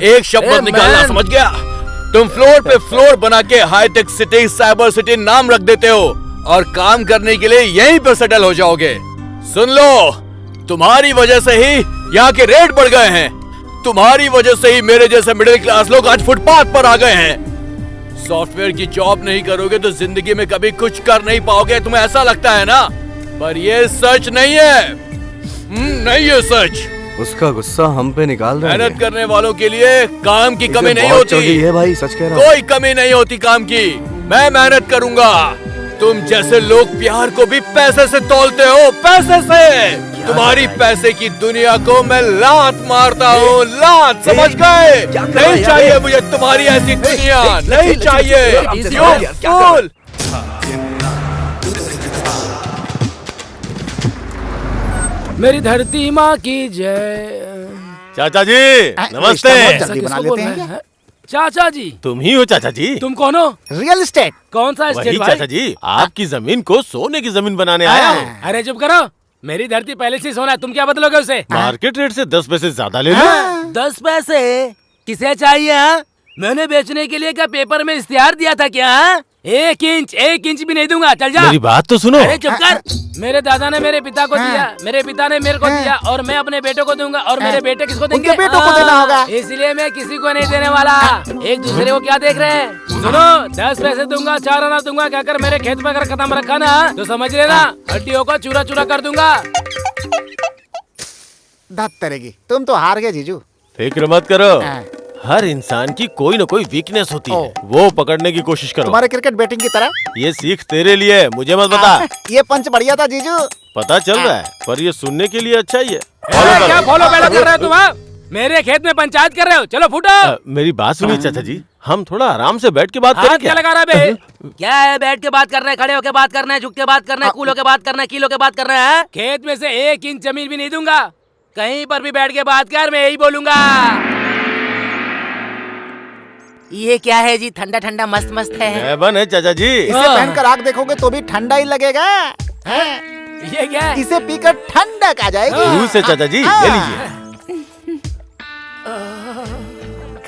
एक शब्द मत निकालना, समझ गया? तुम फ्लोर पे फ्लोर बना के हाईटेक सिटी, साइबर सिटी नाम रख देते हो और काम करने के लिए यहीं पर सेटल हो जाओगे। सुन लो, तुम्हारी वजह से ही यहाँ के रेट बढ़ गए हैं। तुम्हारी वजह से ही मेरे जैसे मिडिल क्लास लोग आज फुटपाथ पर आ गए हैं। सॉफ्टवेयर की जॉब नहीं करोगे तो जिंदगी में कभी कुछ कर नहीं पाओगे, तुम्हें ऐसा लगता है ना? पर ये सच नहीं है। नहीं है सच। उसका गुस्सा हम पे निकाल रहा है। मेहनत करने वालों के लिए काम की कमी नहीं बहुत चल होती रही है भाई, सच कह रहा हूं। कोई कमी नहीं होती काम की। मैं मेहनत करूंगा। तुम जैसे लोग प्यार को भी पैसे से तोलते हो, पैसे से। तुम्हारी पैसे की दुनिया को मैं लात मारता हूँ, लात, समझ गए? नहीं चाहिए मुझे तुम्हारी ऐसी दुनिया, नहीं चाहिए। मेरी धरती माँ की जय। चाचा जी नमस्ते। जल्दी बना लेते हैं। चाचा जी तुम ही हो चाचा जी? तुम कौन हो? Real estate. कौन सा वही एस्टेट भाई? चाचा जी, आपकी जमीन को सोने की जमीन बनाने आया हूँ। अरे चुप करो, मेरी धरती पहले से सोना है, तुम क्या बदलोगे उसे? मार्केट रेट से 10 पैसे ज्यादा ले लो। 10 पैसे किसे चाहिए? मैंने बेचने के लिए क्या पेपर में इश्तिहार दिया था क्या? 1 इंच भी नहीं दूंगा, चल जा। मेरी बात तो सुनो। अरे चुप कर। मेरे दादा ने मेरे पिता को दिया, मेरे पिता ने मेरे को दिया, और मैं अपने बेटों को दूंगा, और मेरे बेटे किसको देंगे? उनके बेटों को देना होगा। इसलिए मैं किसी को नहीं देने वाला। एक दूसरे को क्या देख रहे हैं? सुनो, 10 पैसे दूंगा, 4 आना दूंगा, कहकर मेरे खेत पे अगर कदम रखा ना तो समझ लेना हड्डियों को चूरा चूरा कर दूंगा। धत तरेगी, तुम तो हार गए जीजू। फिक्र मत करो, हर इंसान की कोई न कोई वीकनेस होती है, वो पकड़ने की कोशिश करो। तुम्हारे क्रिकेट बैटिंग की तरह। ये सीख तेरे लिए, मुझे मत बता। ये पंच बढ़िया था जीजू। पता चल रहा है, पर ये सुनने के लिए अच्छा ही है। क्या फॉलो बैलो कर रहे हो तुम? मेरे खेत में पंचायत कर रहे हो? चलो फूटो। मेरी बात सुनिए चाचा जी, हम थोड़ा आराम से बैठ के बात हाथ करें क्या लगा रहा है बे? क्या है, बैठ के बात करना है, खड़े होके बात करना है, झुक के बात करना है, कूल होके बात करना है, कील होके बात करना है? खेत में से 1 इंच जमीन भी नहीं दूंगा। कहीं पर भी बैठ के बात कर, मैं यही बोलूंगा। ये क्या है जी? ठंडा ठंडा मस्त मस्त है। बन है चाचा जी। इसे पहनकर आग देखोगे तो भी ठंडा ही लगेगा। ये क्या है? इसे पीकर ठंडक आ जाएगी। जूस है चाचा जी, ले लीजिए।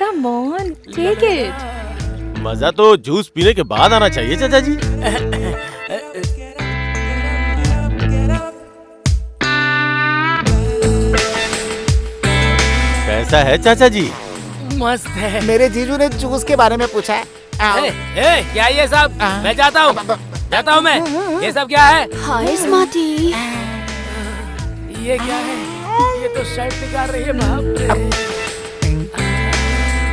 Come on, take it. मजा तो जूस पीने के बाद आना चाहिए चाचा जी। कैसा है चाचा जी? मस्त है। मेरे जीजू ने जूस के बारे में पूछा है। क्या ये सब? मैं जाता हूँ मैं। ये सब क्या है? हाय स्मार्टी। ये क्या है? ये तो शर्ट निकाल रही है। बाप रे।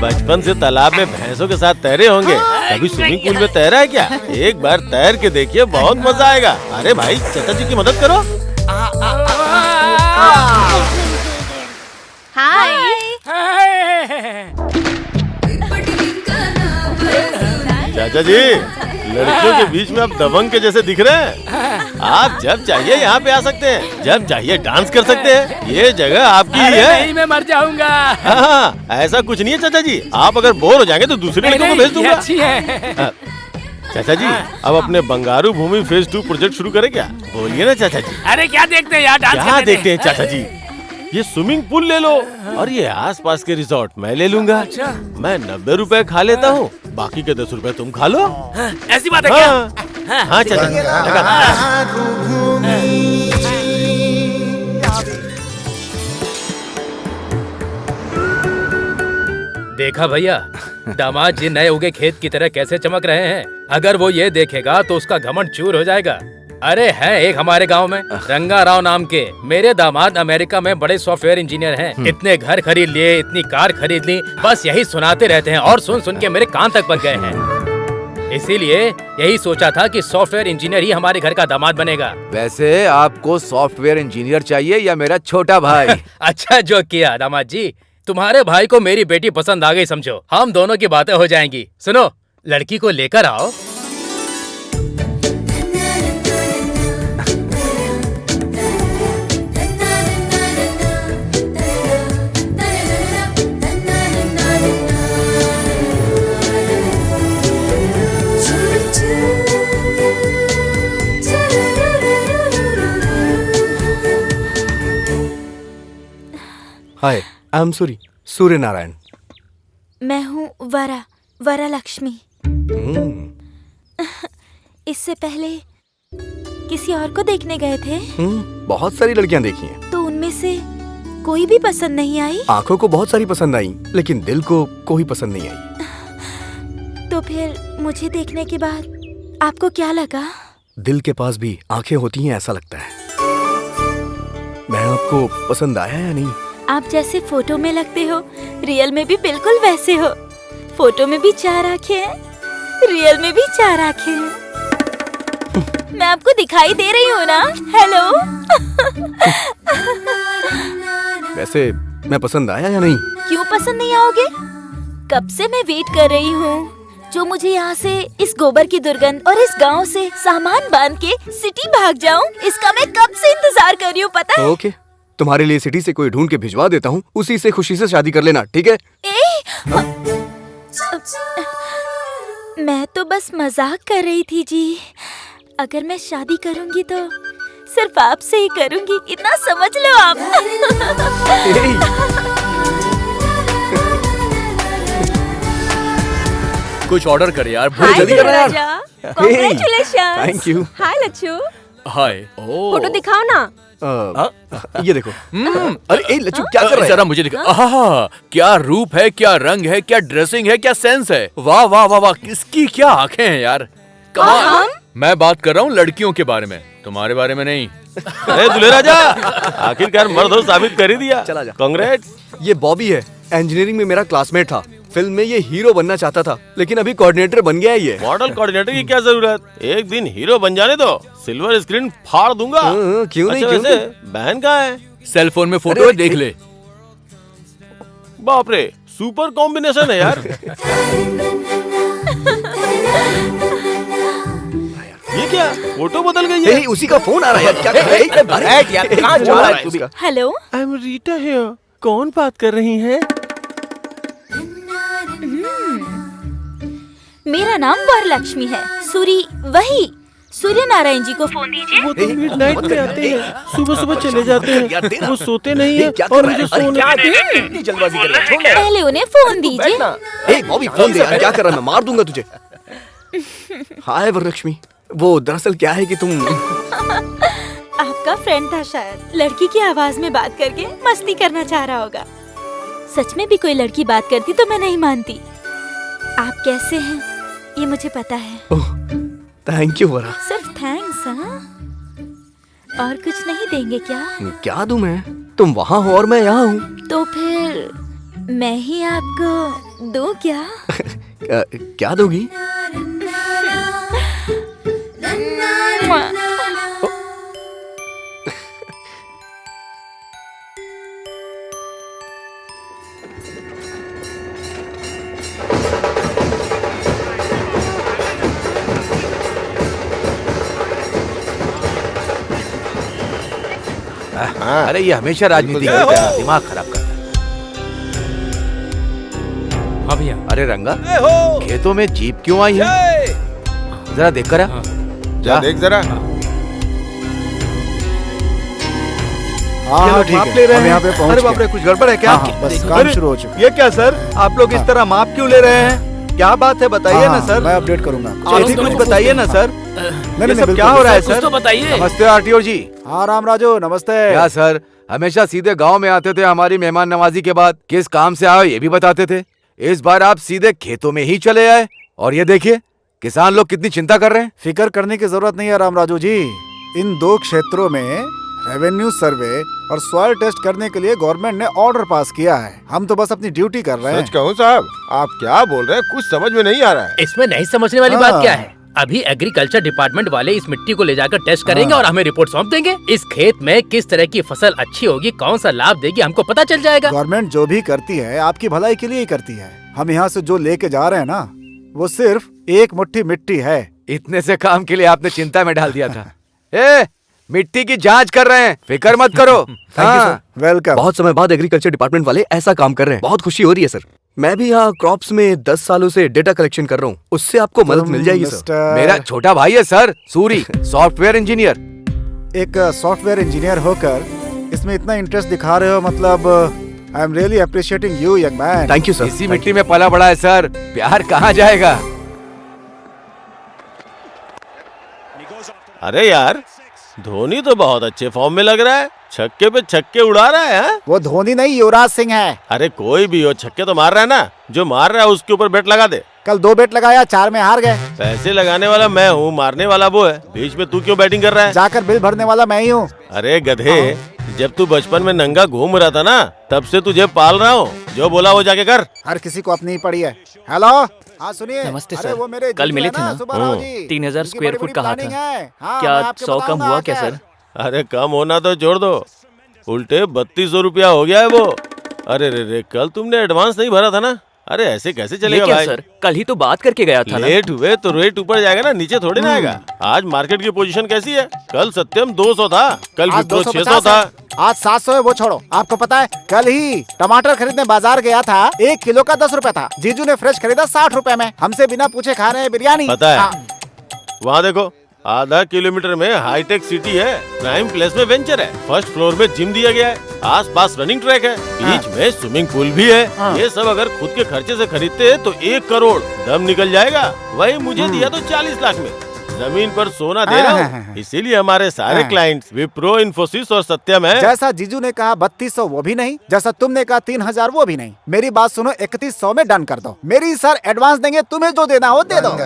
बचपन से तालाब में भैंसों के साथ तैरे होंगे, कभी स्विमिंग पूल में तैरा है क्या? एक बार तैर के देखिए, बहुत मजा आएगा। अरे भाई, चाचा जी की मदद करो। हाय। चाचा जी, लड़कियों के बीच में आप दबंग के जैसे दिख रहे हैं। आप जब चाहिए यहाँ पे आ सकते हैं, जब चाहिए डांस कर सकते हैं। ये जगह आपकी ही है। नहीं, मैं मर जाऊंगा। हाँ, ऐसा कुछ नहीं है चाचा जी। आप अगर बोर हो जाएंगे तो दूसरे लड़कों को भेज दूंगा। अच्छी है। चाचा जी, अब अपने बंगारू भूमि फेज 2 प्रोजेक्ट शुरू करें क्या? बोलिए ना चाचा जी। अरे क्या देखते हैं यार, डांस क्या देखते हैं चाचा जी? ये स्विमिंग पूल ले लो और ये आसपास के रिजॉर्ट मैं ले लूंगा। मैं 90 रुपए खा लेता हूँ, बाकी के 10 रुपए तुम खा लो। ऐसी बात है क्या? हाँ चाचा जी, देखा भैया, दामाद जी नए उगे खेत की तरह कैसे चमक रहे हैं। अगर वो ये देखेगा तो उसका घमंड चूर हो जाएगा। अरे है एक हमारे गांव में रंगा राव नाम के, मेरे दामाद अमेरिका में बड़े सॉफ्टवेयर इंजीनियर हैं। इतने घर खरीद लिए, इतनी कार खरीद ली, बस यही सुनाते रहते हैं और सुन सुन के मेरे कान तक पक गए हैं। इसीलिए यही सोचा था कि सॉफ्टवेयर इंजीनियर ही हमारे घर का दामाद बनेगा। वैसे आपको सॉफ्टवेयर इंजीनियर चाहिए या मेरा छोटा भाई? अच्छा जो किया दामाद जी, तुम्हारे भाई को मेरी बेटी पसंद आ गई समझो, हम दोनों की बातें हो जाएंगी। सुनो, लड़की को लेकर आओ। हाय, आई एम सूर्य नारायण। मैं हूँ वरा लक्ष्मी। इससे पहले किसी और को देखने गए थे? बहुत सारी लड़कियाँ देखी हैं। तो उनमें से कोई भी पसंद नहीं आई? आंखों को बहुत सारी पसंद आई, लेकिन दिल को कोई पसंद नहीं आई। तो फिर मुझे देखने के बाद आपको क्या लगा? दिल के पास भी आंखें होती हैं ऐसा लगता है। मैं आपको पसंद आया या नहीं? आप जैसे फोटो में लगते हो, रियल में भी बिल्कुल वैसे हो। फोटो में भी 4 आंखें हैं, रियल में भी 4 आंखें हैं। मैं आपको दिखाई दे रही हूँ ना? हेलो। वैसे मैं पसंद आया या नहीं? क्यों पसंद नहीं आओगे? कब से मैं वेट कर रही हूँ। जो मुझे यहाँ से इस गोबर की दुर्गंध और इस गांव से सामान बांध के सिटी भाग जाऊँ, इसका मैं कब से इंतजार कर रही हूँ, पता है? ओके, तुम्हारे लिए सिटी से कोई ढूंढ के भिजवा देता हूँ, उसी से खुशी से शादी कर लेना, ठीक है? मैं तो बस मजाक कर रही थी जी। अगर मैं शादी करूंगी तो सिर्फ आपसे ही करूंगी, इतना समझ लो आप। कुछ ऑर्डर कर यार, हाय जल्दी कर यार। Congratulation. Thank you. Hi Lachhu, hi. Photo दिखाओ ना। ये देखो। अरे ए लच्छू, क्या कर रहा है? जरा मुझे दिखा। आहा, क्या रूप है, क्या रंग है, क्या ड्रेसिंग है, क्या सेंस है। वाह वाह वाह वाह, किसकी क्या आंखें हैं यार, कमाल। मैं बात कर रहा हूँ लड़कियों के बारे में, तुम्हारे बारे में नहीं। अरे दुल्हे राजा, आखिरकार मर्द हो साबित कर ही दिया। चला जा। कांग्रेट्स। ये बॉबी है, इंजीनियरिंग में मेरा क्लासमेट था। फिल्म में ये हीरो बनना चाहता था, लेकिन अभी कोऑर्डिनेटर बन गया है ये। मॉडल कोऑर्डिनेटर की क्या जरूरत? एक दिन हीरो बन जाने दो, सिल्वर स्क्रीन फाड़ दूंगा। क्यों नहीं, अच्छा, क्यों वैसे नहीं? बहन कहाँ है? सेल फोन में फोटो है, देख ले। बाप रे, सुपर कॉम्बिनेशन है यार। ये क्या, फोटो बदल गई है? उसी का फोन आ रहा है यार, क्या कर रहा है? बैठ यार, कहाँ जा रहा है तू भी? Hello, I am Rita here. कौन बात कर रही है? मेरा नाम वरलक्ष्मी है। सूर्य नारायण जी को फोन दीजिए। वो तो मिडनाइट में आते हैं, सुबह सुबह चले जाते हैं, वो सोते नहीं है और मुझे सोने इतनी जल्दबाजी कर रहा है? पहले उन्हें फोन दीजिए। बॉबी फोन दे यार, क्या कर रहा है? मैं मार दूंगा तुझे। हाय वरलक्ष्मी, वो दरअसल क्या है कि तुम आपका फ्रेंड था शायद, लड़की की आवाज में बात करके मस्ती करना चाह रहा होगा। सच में भी कोई लड़की बात करती तो मैं नहीं मानती। आप कैसे हैं ये मुझे पता है। थैंक यू वरा। सिर्फ थैंक्स? हाँ, और कुछ नहीं देंगे क्या? क्या दूं मैं? तुम वहाँ हो और मैं यहाँ हूँ। तो फिर मैं ही आपको दूं क्या? क्या दोगी? अरे ये हमेशा राजनीति करता है, दिमाग खराब करता है। हाँ भैया। अरे रंगा, खेतों में जीप क्यों आई है? जरा देख कर आ। जा देख जरा। हाँ ठीक माप है, ले रहे हम हैं। यहाँ पे पहुँच अरे गए। बाप रे, कुछ गड़बड़ है क्या? बस काम अरे, शुरू हो चुका है। ये क्या सर, आप लोग इस तरह माप क्यों ले रहे हैं? क्या बात है, बताइए ना सर। मैं अपडेट करूंगा। आप ही कुछ बताइए ना सर। ये सब क्या हो रहा है सर? बताइए। नमस्ते आरटीओ जी। हाँ राम राजू, नमस्ते। क्या सर, हमेशा सीधे गांव में आते थे हमारी मेहमान नवाजी के बाद, किस काम से आए ये भी बताते थे। इस बार आप सीधे खेतों में ही चले आए और ये देखिए किसान लोग कितनी चिंता कर रहे हैं। फिक्र करने की जरूरत नहीं है राम राजू जी। इन 2 क्षेत्रों में रेवेन्यू सर्वे और सॉइल टेस्ट करने के लिए गवर्नमेंट ने ऑर्डर पास किया है। हम तो बस अपनी ड्यूटी कर रहे हैं। सच कहूँ साहब, आप क्या बोल रहे हैं, कुछ समझ में नहीं आ रहा है। इसमें नहीं समझने वाली बात क्या है? अभी एग्रीकल्चर डिपार्टमेंट वाले इस मिट्टी को ले जाकर टेस्ट करेंगे और हमें रिपोर्ट सौंप देंगे। इस खेत में किस तरह की फसल अच्छी होगी, कौन सा लाभ देगी, हमको पता चल जाएगा। गवर्नमेंट जो भी करती है आपकी भलाई के लिए ही करती है। हम यहाँ से जो लेके जा रहे हैं ना, वो सिर्फ 1 मुट्ठी मिट्टी है। इतने से काम के लिए आपने चिंता में डाल दिया था। ए, मिट्टी की जांच कर रहे हैं, फिक्र मत करो। हाँ। वेलकम। बहुत समय बाद एग्रीकल्चर डिपार्टमेंट वाले ऐसा काम कर रहे हैं, बहुत खुशी हो रही है सर। मैं भी यहाँ क्रॉप्स में 10 सालों से डेटा कलेक्शन कर रहा हूँ, उससे आपको मदद मिल जाएगी सर। मेरा छोटा भाई है सर, सूरी, सॉफ्टवेयर इंजीनियर। एक सॉफ्टवेयर इंजीनियर होकर इसमें इतना इंटरेस्ट दिखा रहे हो, मतलब I am really appreciating you young man. Thank you sir. इसी मिट्टी में पला बड़ा है सर, प्यार कहाँ जाएगा। अरे यार, धोनी तो बहुत अच्छे फॉर्म में लग रहा है, छक्के पे छक्के उड़ा रहा है। हाँ? वो धोनी नहीं, युवराज सिंह है। अरे कोई भी हो, छक्के तो मार रहा है ना। जो मार रहा है उसके ऊपर बेट लगा दे। कल 2 बेट लगाया, 4 में हार गए। पैसे लगाने वाला मैं हूँ, मारने वाला वो है। बीच में तू क्यों बैटिंग कर रहा है? जाकर बिल भरने वाला मैं ही हूँ। अरे गधे, जब तू बचपन में नंगा घूम रहा था ना, तब से तुझे पाल रहा हूँ। जो बोला वो जाके कर। हर किसी को अपनी ही पड़ी है। हेलो, हाँ सुनिए। नमस्ते अरे सर, वो मेरे कल मिले थे ना? सुब्बाराव जी। 3000 उनकी स्क्वायर बड़ी फुट कहा प्लानिंग था। है। हाँ, क्या मैं आपको 100 कम बताऊंगा हुआ आके। क्या सर? अरे कम होना तो छोड़ दो, उल्टे 3200 रुपया हो गया है वो। अरे रे, कल तुमने एडवांस नहीं भरा था ना? अरे ऐसे कैसे चलेगा क्या भाई? सर, कल ही तो बात करके गया था ना। लेट हुए तो रेट ऊपर जाएगा ना, नीचे थोड़ी ना आएगा। आज मार्केट की पोजीशन कैसी है? कल सत्यम 200 था, कल आज विप्रो 600 250 था। है। आज 700 है, वो छोड़ो। आपको पता है, कल ही टमाटर खरीदने बाजार गया था, 1 किलो का 10 रुपए था। जीजू ने फ्रेश खरीदा 60 रुपए में। हमसे बिना पूछे खा रहे हैं बिरयानी। पता है। हाँ। वहाँ देखो, आधा किलोमीटर में हाईटेक सिटी है, प्राइम प्लेस में वेंचर है, फर्स्ट फ्लोर में जिम दिया गया है, आसपास रनिंग ट्रैक है, बीच में स्विमिंग पूल भी है। ये सब अगर खुद के खर्चे से खरीदते तो 1 करोड़ दम निकल जाएगा। वही मुझे दिया तो 40 लाख में। जमीन पर सोना दे रहा हूँ, इसीलिए हमारे सारे क्लाइंट्स विप्रो, इन्फोसिस और सत्यम है। जैसा जीजू ने कहा 3200 वो भी नहीं, जैसा तुमने कहा 3000 वो भी नहीं। मेरी बात सुनो, 3100 में डन कर दो। मेरी सर एडवांस देंगे, तुम्हें जो देना हो दे दो।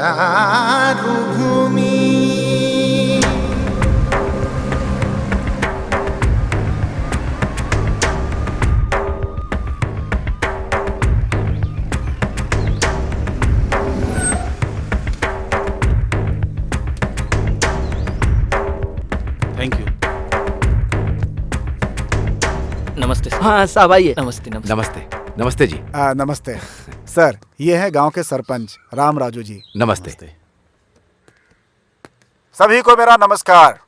Thank you. नमस्ते सर। हाँ साहब आइए। नमस्ते नमस्ते। नमस्ते। नमस्ते जी। नमस्ते सर, ये है गांव के सरपंच राम राजू जी। नमस्ते। सभी को मेरा नमस्कार।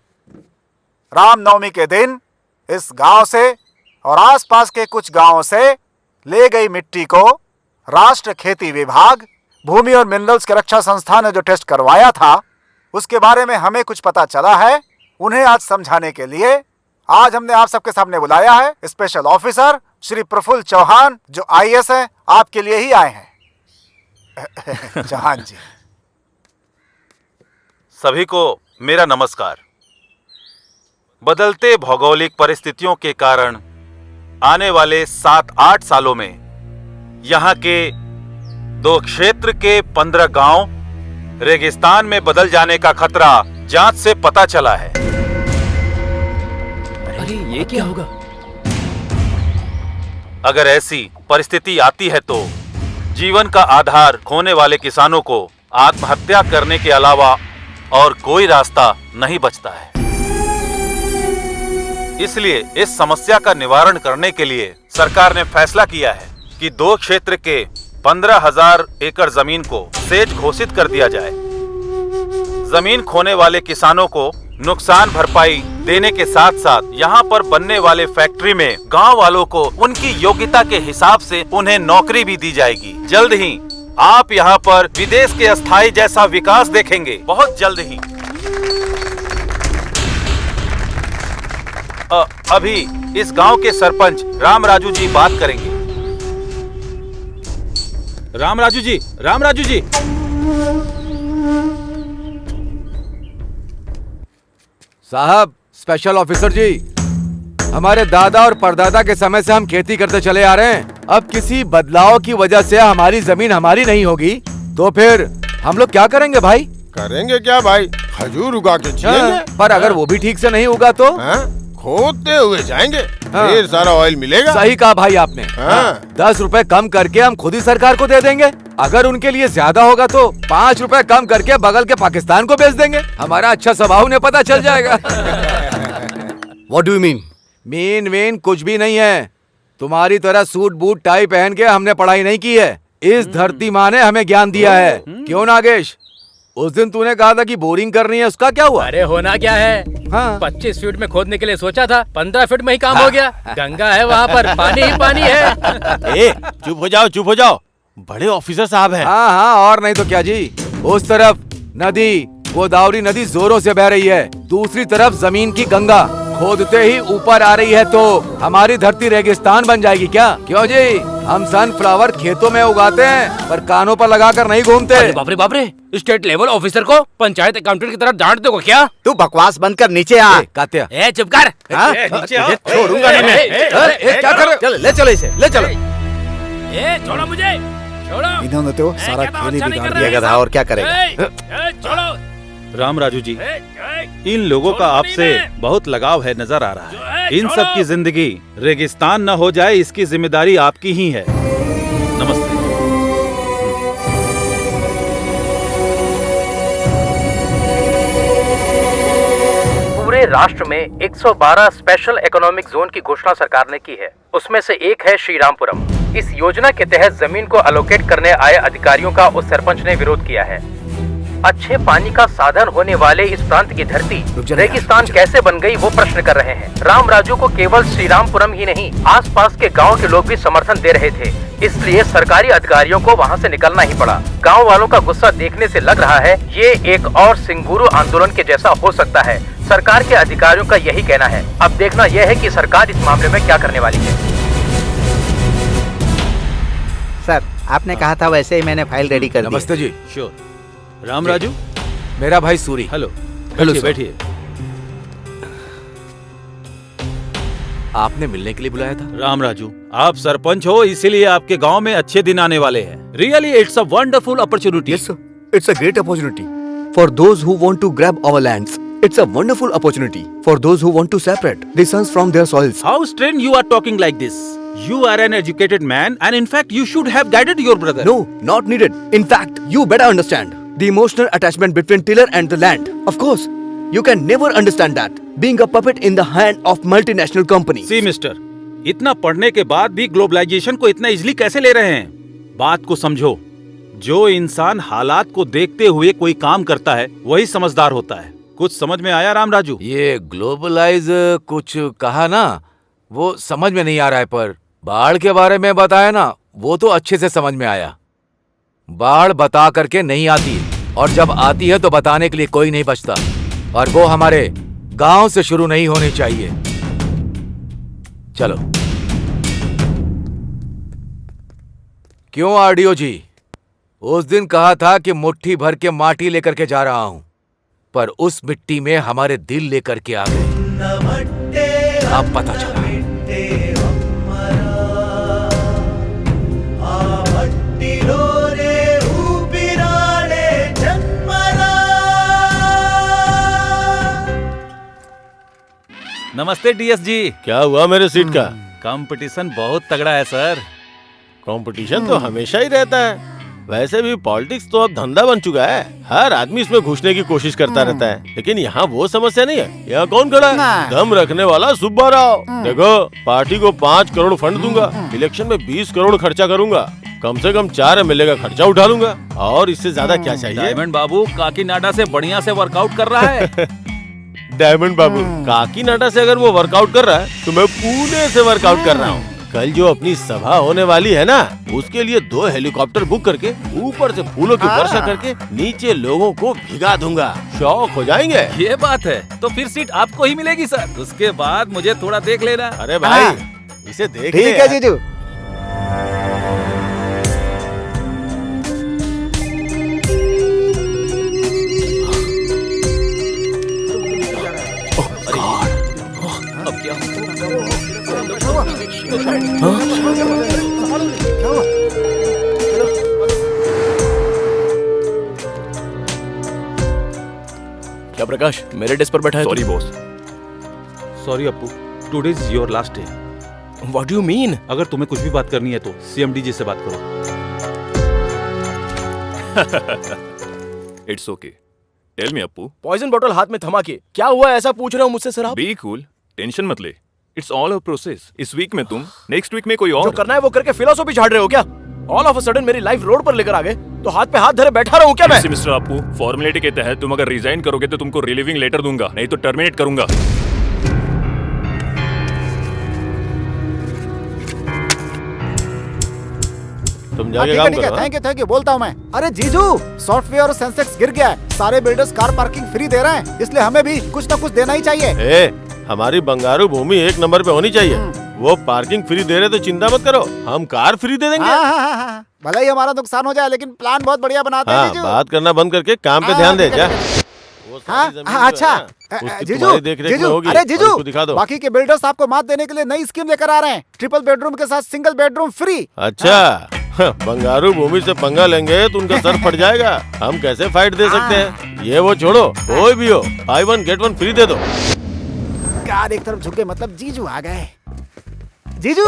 रामनवमी के दिन इस गांव से और आसपास के कुछ गांवों से ले गई मिट्टी को राष्ट्र खेती विभाग, भूमि और मिनरल्स के रक्षा संस्थान ने जो टेस्ट करवाया था, उसके बारे में हमें कुछ पता चला है। उन्हें आज समझाने के लिए आज हमने आप सबके सामने बुलाया है। स्पेशल ऑफिसर श्री प्रफुल्ल चौहान, जो IAS है, आपके लिए ही आए हैं। चौहान जी। सभी को मेरा नमस्कार। बदलते भौगोलिक परिस्थितियों के कारण आने वाले 7-8 सालों में यहाँ के 2 क्षेत्र के 15 गांव रेगिस्तान में बदल जाने का खतरा जांच से पता चला है। अरे ये क्या होगा? अगर ऐसी परिस्थिति आती है तो जीवन का आधार खोने वाले किसानों को आत्महत्या करने के अलावा और कोई रास्ता नहीं बचता है। इसलिए इस समस्या का निवारण करने के लिए सरकार ने फैसला किया है कि 2 क्षेत्र के 15,000 एकड़ जमीन को सेज घोषित कर दिया जाए। जमीन खोने वाले किसानों को नुकसान भरपाई देने के साथ साथ यहाँ पर बनने वाले फैक्ट्री में गांव वालों को उनकी योग्यता के हिसाब से उन्हें नौकरी भी दी जाएगी। जल्द ही आप यहाँ पर विदेश के अस्थायी जैसा विकास देखेंगे, बहुत जल्द ही। अभी इस गांव के सरपंच राम राजू जी बात करेंगे। राम राजू जी साहब, स्पेशल ऑफिसर जी, हमारे दादा और परदादा के समय से हम खेती करते चले आ रहे हैं। अब किसी बदलाव की वजह से हमारी जमीन हमारी नहीं होगी तो फिर हम लोग क्या करेंगे भाई? करेंगे क्या भाई? खजूर उगा के जिएंगे। पर अगर वो भी ठीक से नहीं उगा तो खोदते हुए जाएंगे, ढेर सारा ऑयल मिलेगा। सही कहा भाई आपने। 10 रुपए कम करके हम खुद ही सरकार को दे देंगे। अगर उनके लिए ज्यादा होगा तो 5 रुपए कम करके बगल के पाकिस्तान को बेच देंगे। हमारा अच्छा स्वभाव उन्हें पता चल जाएगा। What do you mean? Mean कुछ भी नहीं है। तुम्हारी तरह सूट बूट टाई पहन के हमने पढ़ाई नहीं की है। इस धरती माँ ने हमें ज्ञान दिया है। क्यों नागेश? उस दिन तूने कहा था कि बोरिंग करनी है, उसका क्या हुआ? अरे होना क्या है, 25 फीट में खोदने के लिए सोचा था, 15 फीट में ही काम हो गया। गंगा है वहाँ पर, पानी ही पानी है। चुप हो जाओ, बड़े ऑफिसर साहब हैं। हाँ, और नहीं तो क्या जी। उस तरफ नदी, गोदावरी नदी जोरों से बह रही है, दूसरी तरफ जमीन की गंगा खोदते ही ऊपर आ रही है तो हमारी धरती रेगिस्तान बन जाएगी क्या? क्यों जी? हम सनफ्लावर खेतों में उगाते हैं पर कानों पर लगाकर नहीं घूमते। बाप रे, स्टेट लेवल ऑफिसर को पंचायत अकाउंटेंट की तरह डांट दोगे क्या? तू बकवास बंद कर, नीचे आ। कात्या, चुप कर। छोड़ूंगा नहीं मैं। क्या कर? चल ले चलो इसे, ले चलो। छोड़ो मुझे, छोड़ो। इन्होंने तो सारा खेल ही बिगाड़ दिया था, और क्या करेगा? छोड़ो। राम राजू जी, इन लोगों का आपसे बहुत लगाव है, नजर आ रहा है। इन सब की जिंदगी रेगिस्तान न हो जाए, इसकी जिम्मेदारी आपकी ही है। नमस्ते। पूरे राष्ट्र में 112 स्पेशल इकोनॉमिक जोन की घोषणा सरकार ने की है। उसमें से एक है श्रीरामपुरम। इस योजना के तहत जमीन को अलोकेट करने आए अधिकारियों का उस सरपंच ने विरोध किया है। अच्छे पानी का साधन होने वाले इस प्रांत की धरती रेगिस्तान कैसे बन गई, वो प्रश्न कर रहे हैं। राम राजू को केवल श्रीरामपुरम ही नहीं, आसपास के गांव के लोग भी समर्थन दे रहे थे। इसलिए सरकारी अधिकारियों को वहां से निकलना ही पड़ा। गांव वालों का गुस्सा देखने से लग रहा है ये एक और सिंगुरु आंदोलन के जैसा हो सकता है। सरकार के अधिकारियों का यही कहना है। अब देखना यह है कि सरकार इस मामले में क्या करने वाली है। सर, आपने कहा था वैसे ही मैंने फाइल रेडी कर दी। नमस्ते जी। श्योर। राम राजू, मेरा भाई सूरी। हेलो। बैठिए। आपने मिलने के लिए बुलाया था? राम राजू, आप सरपंच हो, इसीलिए आपके गांव में अच्छे दिन आने वाले हैं। Really it's a wonderful opportunity. Yes, sir. It's a great opportunity for those who want to grab our lands. It's a wonderful opportunity for those who want to separate the sons from their soils. How strange you are talking like this. You are an educated man, and in fact, you should have guided your brother. No, not needed. In fact, you better understand the emotional attachment between tiller and the land. Of course, you can never understand that being a puppet in the hand of multinational companies. See, mister, इतना पढ़ने के बाद भी globalisation को इतना easily कैसे ले रहे हैं? बात को समझो। जो इंसान हालात को देखते हुए कोई काम करता है वही समझदार होता है। कुछ समझ में आया राम राजू? ये ग्लोबलाइज कुछ कहा ना, वो समझ में नहीं आ रहा है, पर बाढ़ के बारे में बताया ना, वो तो अच्छे से समझ में आया। बाढ़ बता करके नहीं आती, और जब आती है तो बताने के लिए कोई नहीं बचता, और वो हमारे गांव से शुरू नहीं होनी चाहिए। चलो। क्यों आरडीओ जी, उस दिन कहा था कि मुट्ठी भर के माटी लेकर के जा रहा हूं, पर उस मिट्टी में हमारे दिल लेकर के आ गए। अब पता चला। नमस्ते डीएस जी। क्या हुआ मेरे सीट का? कंपटीशन बहुत तगड़ा है सर। कंपटीशन तो हमेशा ही रहता है। वैसे भी पॉलिटिक्स तो अब धंधा बन चुका है, हर आदमी इसमें घुसने की कोशिश करता रहता है। लेकिन यहाँ वो समस्या नहीं है। यहाँ कौन खड़ा है? दम रखने वाला सुब्बा राव। देखो, पार्टी को 5 करोड़ फंड दूंगा, इलेक्शन में 20 करोड़ खर्चा करूंगा, कम से कम 4 MLA का खर्चा उठा लूंगा, और इससे ज्यादा क्या चाहिए? डायमंड बाबू काकीनाडा से बढ़िया से वर्कआउट कर रहा है। डायमंड बाबू काकीनाडा से अगर वो वर्कआउट कर रहा है तो मैं पुणे से वर्कआउट कर रहा हूँ। कल जो अपनी सभा होने वाली है ना, उसके लिए 2 हेलीकॉप्टर बुक करके ऊपर से फूलों की वर्षा करके नीचे लोगों को भिगा दूंगा। शौक हो जाएंगे। ये बात है, तो फिर सीट आपको ही मिलेगी सर। उसके बाद मुझे थोड़ा देख लेना। अरे भाई, इसे देख ठीक है जीजू। अब क्या? क्या प्रकाश मेरे डेस्क पर बैठा है? Sorry boss. Sorry Appu, today is your last day. What do you mean? अगर तुम्हें कुछ भी बात करनी है तो CMD जी से बात करो। It's okay, tell me Appu. Poison बोतल हाथ में थमा के क्या हुआ ऐसा पूछ रहे हो मुझसे सर आप? बी कूल, टेंशन मत ले। It's all a process. इस वीक में तुम, नेक्स्ट वीक में कोई और। जो करना है वो करके फिलोसॉफी झाड़ रहे हो क्या? ऑल ऑफ अ सडन मेरी लाइफ रोड पर लेकर आ गए तो हाथ पे हाथ धरे बैठा रहूं क्या मैं? मिस्टर अप्पू, फॉर्मेलिटी के तहत तुम अगर रिजाइन करोगे तो तुमको रिलीविंग लेटर दूंगा, नहीं तो टर्मिनेट करूंगा। तुम जाके काम करो। थैंक यू बोलता हूँ मैं। अरे जीजू, सॉफ्टवेयर और सेंसेक्स गिर गया है, सारे बिल्डर्स कार पार्किंग फ्री दे रहे हैं, इसलिए हमें भी कुछ ना कुछ देना ही चाहिए। हमारी बंगारू भूमि 1 नंबर पे होनी चाहिए। वो पार्किंग फ्री दे रहे तो चिंता मत करो, हम कार फ्री दे देंगे। भले ही हमारा नुकसान हो जाए, लेकिन प्लान बहुत बढ़िया बनाते हैं जीजू। बात करना बंद करके काम पे ध्यान दे जा। अच्छा जीजू, अरे जीजू, दिखा दो। बाकी के बिल्डर्स आपको मात देने के लिए नई स्कीम लेकर आ रहे हैं, ट्रिपल बेडरूम के साथ सिंगल बेडरूम फ्री। अच्छा, बंगारू भूमि से पंगा लेंगे तो उनका सर फट जाएगा। हम कैसे फाइट दे सकते हैं? ये वो छोड़ो, कोई भी हो, buy 1 get 1 फ्री दे दो। कार एक तरफ झुके मतलब जीजू आ गए। जीजू,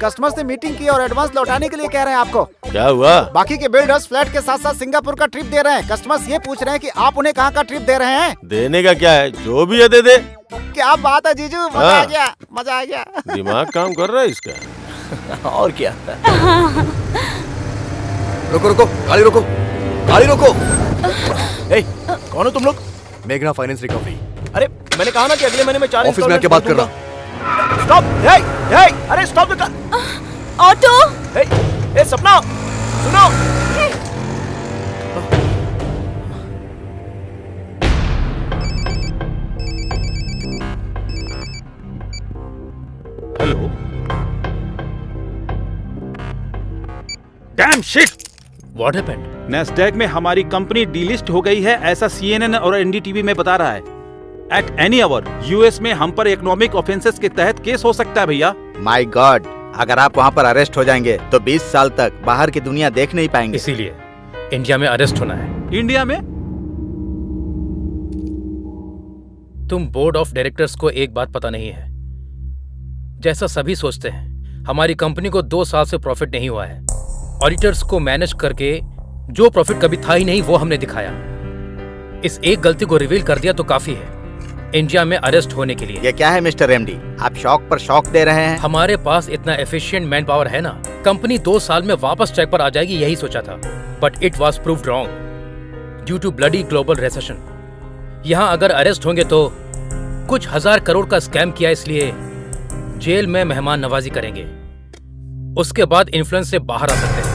कस्टमर से मीटिंग की और एडवांस लौटाने के लिए कह रहे हैं आपको। क्या हुआ? बाकी के बिल्डर्स फ्लैट के साथ साथ सिंगापुर का ट्रिप दे रहे हैं। कस्टमर्स ये पूछ रहे हैं कि आप उन्हें कहाँ का ट्रिप दे रहे हैं? देने का क्या है, जो भी है दे दे। क्या बात है जीजू, मजा आ गया, मजा आ गया। दिमाग काम कर रहा है इसका। और क्या? रुको रुको, गाड़ी रोको, गाड़ी रोको। ए, कौन हो तुम लोग? मेघना फाइनेंस रिकवरी। अरे मैंने कहा ना कि अगले महीने में 4 ऑफिस में आके बात कर रहा। स्टॉप! अरे स्टॉप! ऑटो! ए सपना, सुनो! Hello. Dam shit! What happened? Nasdaq में हमारी कंपनी डीलिस्ट हो गई है, ऐसा CNN और NDTV में बता रहा है। एट एनी आवर US में हम पर इकोनॉमिक ऑफेंसेस के तहत केस हो सकता है भैया। माय गॉड, अगर आप वहाँ पर अरेस्ट हो जाएंगे तो 20 साल तक बाहर की दुनिया देख नहीं पाएंगे। इसीलिए इंडिया में अरेस्ट होना है। इंडिया में? तुम बोर्ड ऑफ डायरेक्टर्स को एक बात पता नहीं है, जैसा सभी सोचते हैं हमारी कंपनी को 2 साल से प्रॉफिट नहीं हुआ है। ऑडिटर्स को मैनेज करके जो प्रॉफिट कभी था ही नहीं वो हमने दिखाया। इस एक गलती को रिवील कर दिया तो काफी है इंडिया में अरेस्ट होने के लिए। ये क्या है मिस्टर MD, आप शौक पर शौक दे रहे हैं? हमारे पास इतना एफिशिएंट मैन पावर है ना, कंपनी 2 साल में वापस ट्रैक पर आ जाएगी यही सोचा था, but it was proved wrong due to bloody global recession. यहाँ अगर अरेस्ट होंगे तो कुछ 1000 करोड़ का स्कैम किया इसलिए जेल में मेहमान नवाजी करेंगे, उसके बाद इन्फ्लुएंस से बाहर आ सकते हैं।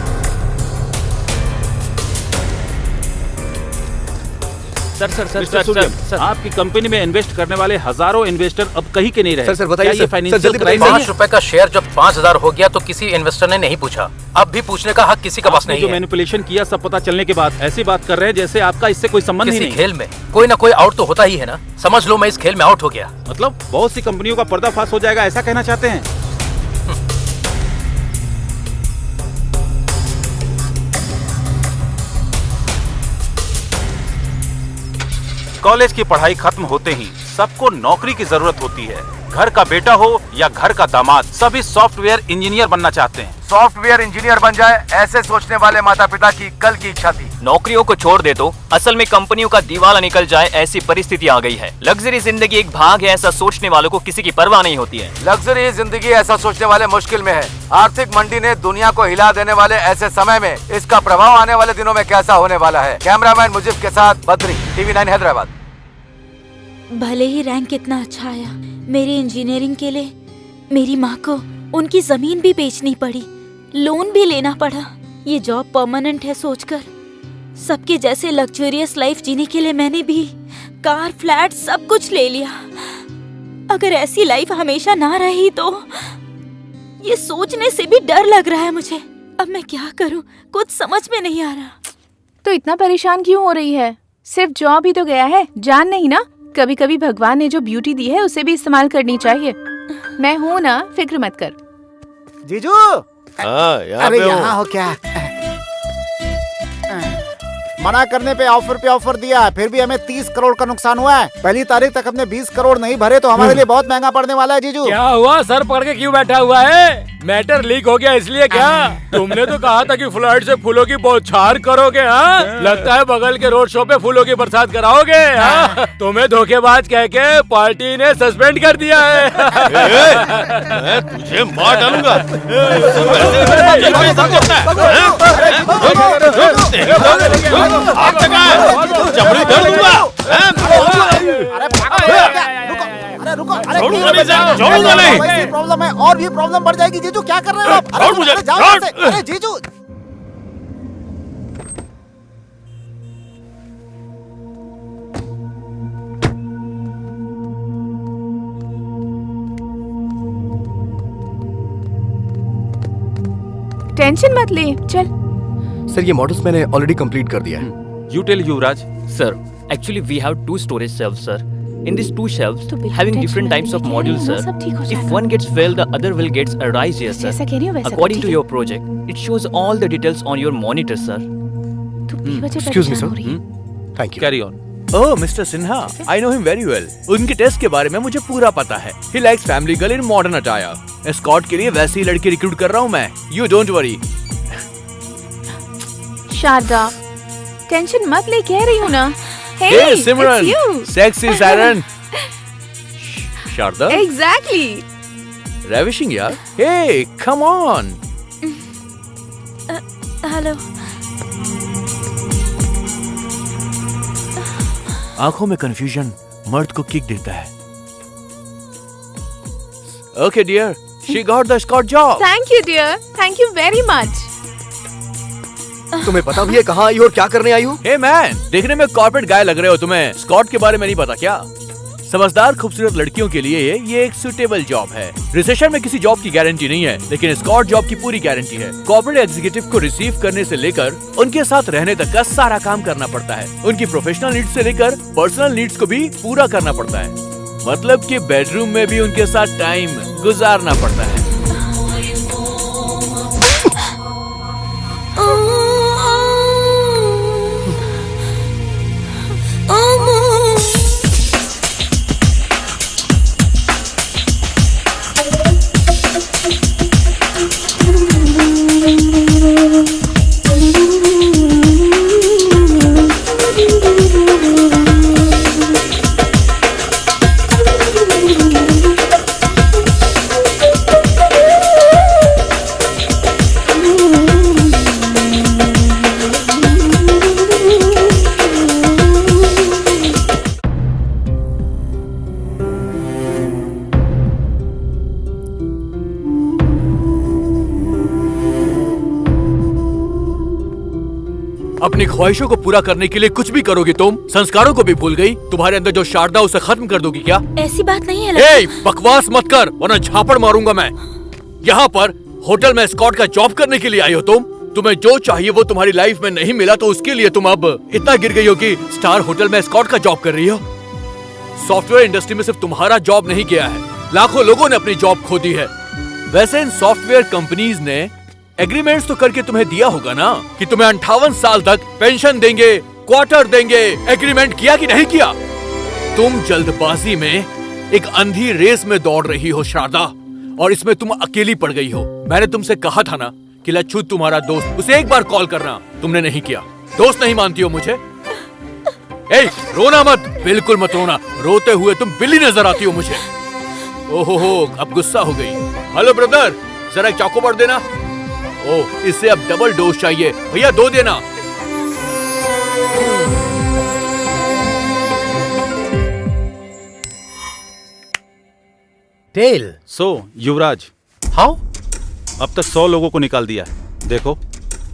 सर, आपकी कंपनी में इन्वेस्ट करने वाले हजारों इन्वेस्टर अब कहीं के नहीं रहे। सर बताइए, क्या ये फाइनेंशियल क्राइम 5 रुपए का शेयर जब 5000 हो गया तो किसी इन्वेस्टर ने नहीं पूछा, अब भी पूछने का हक किसी का पास नहीं जो है। मैनिपुलेशन किया सब पता चलने के बाद ऐसी बात कर रहे हैं जैसे आपका इससे कोई संबंध ही किसी नहीं। खेल में कोई ना कोई आउट तो होता ही है ना, समझ लो मैं इस खेल में आउट हो गया। मतलब बहुत सी कंपनियों का पर्दाफाश हो जाएगा ऐसा कहना चाहते हैं? कॉलेज की पढ़ाई खत्म होते ही सबको नौकरी की जरूरत होती है। घर का बेटा हो या घर का दामाद, सभी सॉफ्टवेयर इंजीनियर बनना चाहते हैं। सॉफ्टवेयर इंजीनियर बन जाए, ऐसे सोचने वाले माता पिता की कल की इच्छा थी। नौकरियों को छोड़ दे तो असल में कंपनियों का दिवाला निकल जाए, ऐसी परिस्थिति आ गई है। लग्जरी जिंदगी एक भाग है, ऐसा सोचने वालों को किसी की परवाह नहीं होती है। लग्जरी जिंदगी ऐसा सोचने वाले मुश्किल में है। आर्थिक मंडी ने दुनिया को हिला देने वाले ऐसे समय में इसका प्रभाव आने वाले दिनों में कैसा होने वाला है। कैमरामैन मुजीब के साथ बद्री, TV9 हैदराबाद। भले ही रैंक कितना अच्छा आया, मेरी इंजीनियरिंग के लिए मेरी माँ को उनकी जमीन भी बेचनी पड़ी, लोन भी लेना पड़ा। ये जॉब परमानेंट है सोचकर सबके जैसे लग्जरियस लाइफ जीने के लिए मैंने भी कार, फ्लैट सब कुछ ले लिया। अगर ऐसी लाइफ हमेशा ना रही तो ये सोचने से भी डर लग रहा है मुझे। अब मैं क्या करूं, कुछ समझ में नहीं आ रहा। तो इतना परेशान क्यों हो रही है? सिर्फ जॉब ही तो गया है, जान नहीं ना। कभी कभी भगवान ने जो ब्यूटी दी है उसे भी इस्तेमाल करनी चाहिए। मैं हूँ ना, फिक्र मत कर। जीजू, यहाँ अरे पे हूँ। यहाँ हो क्या? मना करने पे ऑफर दिया, फिर भी हमें 30 करोड़ का नुकसान हुआ है। पहली तारीख तक हमने 20 करोड़ नहीं भरे तो हमारे लिए बहुत महंगा पड़ने वाला है जीजू। क्या हुआ, सर पकड़ के क्यों बैठा हुआ है? मैटर लीक हो गया इसलिए क्या? तुमने तो कहा था कि फ्लाइट से फूलों की बौछार करोगे। हाँ, लगता है बगल के रोड शो पे फूलों की बरसात कराओगे। हाँ? तुम्हें धोखेबाज कह के पार्टी ने सस्पेंड कर दिया है। मैं तुझे मार डालूंगा। चमड़ी धर दूंगा। अरे रुको, अरे छोड़ूंगा नहीं सर, छोड़ूंगा नहीं। वैसी प्रॉब्लम है और भी प्रॉब्लम बढ़ जाएगी जीजू। क्या कर रहे हो आप? छोड़ मुझे, अरे जाओ छोड़। यहाँ से। अरे जीजू, टेंशन मत ले, चल। सर ये मॉडल्स मैंने ऑलरेडी कंप्लीट कर दिया है। You tell Yuvraj. Sir, actually we have 2 storage shelves, sir. In these 2 shelves, तो बिल्कुल having tension different मत types of ले, modules, वो सब ठीक हो sir. If जाएगा। one gets failed, the other will get arise here, sir. जैसा कह रही हो वैसा According ठीक to है। your project, it shows all the details on your monitor, sir. तू बेवजह Excuse me, परेशान sir. हो रही है। Thank you. Carry on. Oh mister Sinha, I know him very well. उनके टेस्ट के बारे में मुझे पूरा पता है। He likes family girl in modern attire. Escort के लिए वैसी ही लड़की रिक्रूट कर रहा हूँ मैं। You don't worry. Sharda, tension मत ले, कह रही हूँ ना। Hey, hey Simran, it's you. Sexy siren. Sharda, Exactly. Ravishing यार। Hey, come on. हेलो। आंखों में कंफ्यूजन मर्द को किक देता है। Okay dear, she got the escort job. Thank you, dear. Thank you very much. तुम्हें पता भी है कहाँ आई हो और क्या करने आई हो? हे मैन, देखने में कॉर्पोरेट गाय लग रहे हो तुम्हें। स्कॉट के बारे में नहीं पता क्या? समझदार खूबसूरत लड़कियों के लिए ये एक सुटेबल जॉब है। रिसेशन में किसी जॉब की गारंटी नहीं है, लेकिन स्कॉट जॉब की पूरी गारंटी है। कॉर्पोरेट एग्जीक्यूटिव को रिसीव करने से लेकर उनके साथ रहने तक का सारा काम करना पड़ता है। उनकी प्रोफेशनल नीड्स से लेकर पर्सनल नीड्स को भी पूरा करना पड़ता है। मतलब कि बेडरूम में भी उनके साथ टाइम गुजारना पड़ता है। अपनी ख्वाहिशों को पूरा करने के लिए कुछ भी करोगी तुम। संस्कारों को भी भूल गई। तुम्हारे अंदर जो शारदा उसे खत्म कर दोगी क्या? ऐसी बात नहीं है। ए, बकवास मत कर वरना झापड़ मारूंगा मैं। यहाँ पर होटल में स्कॉट का जॉब करने के लिए आई हो तुम। तुम्हें जो चाहिए वो तुम्हारी लाइफ में नहीं मिला तो उसके लिए तुम अब इतना गिर गई हो कि स्टार होटल में स्कॉट का जॉब कर रही हो। सॉफ्टवेयर इंडस्ट्री में सिर्फ तुम्हारा जॉब नहीं गया है, लाखों लोगों ने अपनी जॉब खो दी है। वैसे इन सॉफ्टवेयर कंपनीज ने एग्रीमेंट्स तो करके तुम्हें दिया होगा ना कि तुम्हें 58 साल तक पेंशन देंगे, क्वार्टर देंगे। एग्रीमेंट किया कि नहीं किया? तुम जल्दबाजी में एक अंधी रेस में दौड़ रही हो शारदा, और इसमें तुम अकेली पड़ गई हो। मैंने तुमसे कहा था ना कि लच्छू तुम्हारा दोस्त, उसे एक बार कॉल करना, तुमने नहीं किया। दोस्त नहीं मानती हो मुझे? ए, रोना मत, बिल्कुल मत रोना। रोते हुए तुम बिल्ली नजर आती हो मुझे। ओहो, अब गुस्सा हो गई। हेलो ब्रदर, जरा एक चॉकोबार देना। ओह, इसे अब डबल डोज चाहिए। भैया 2 देना। टेल। So Yuvraj, how? अब तक 100 लोगों को निकाल दिया। देखो।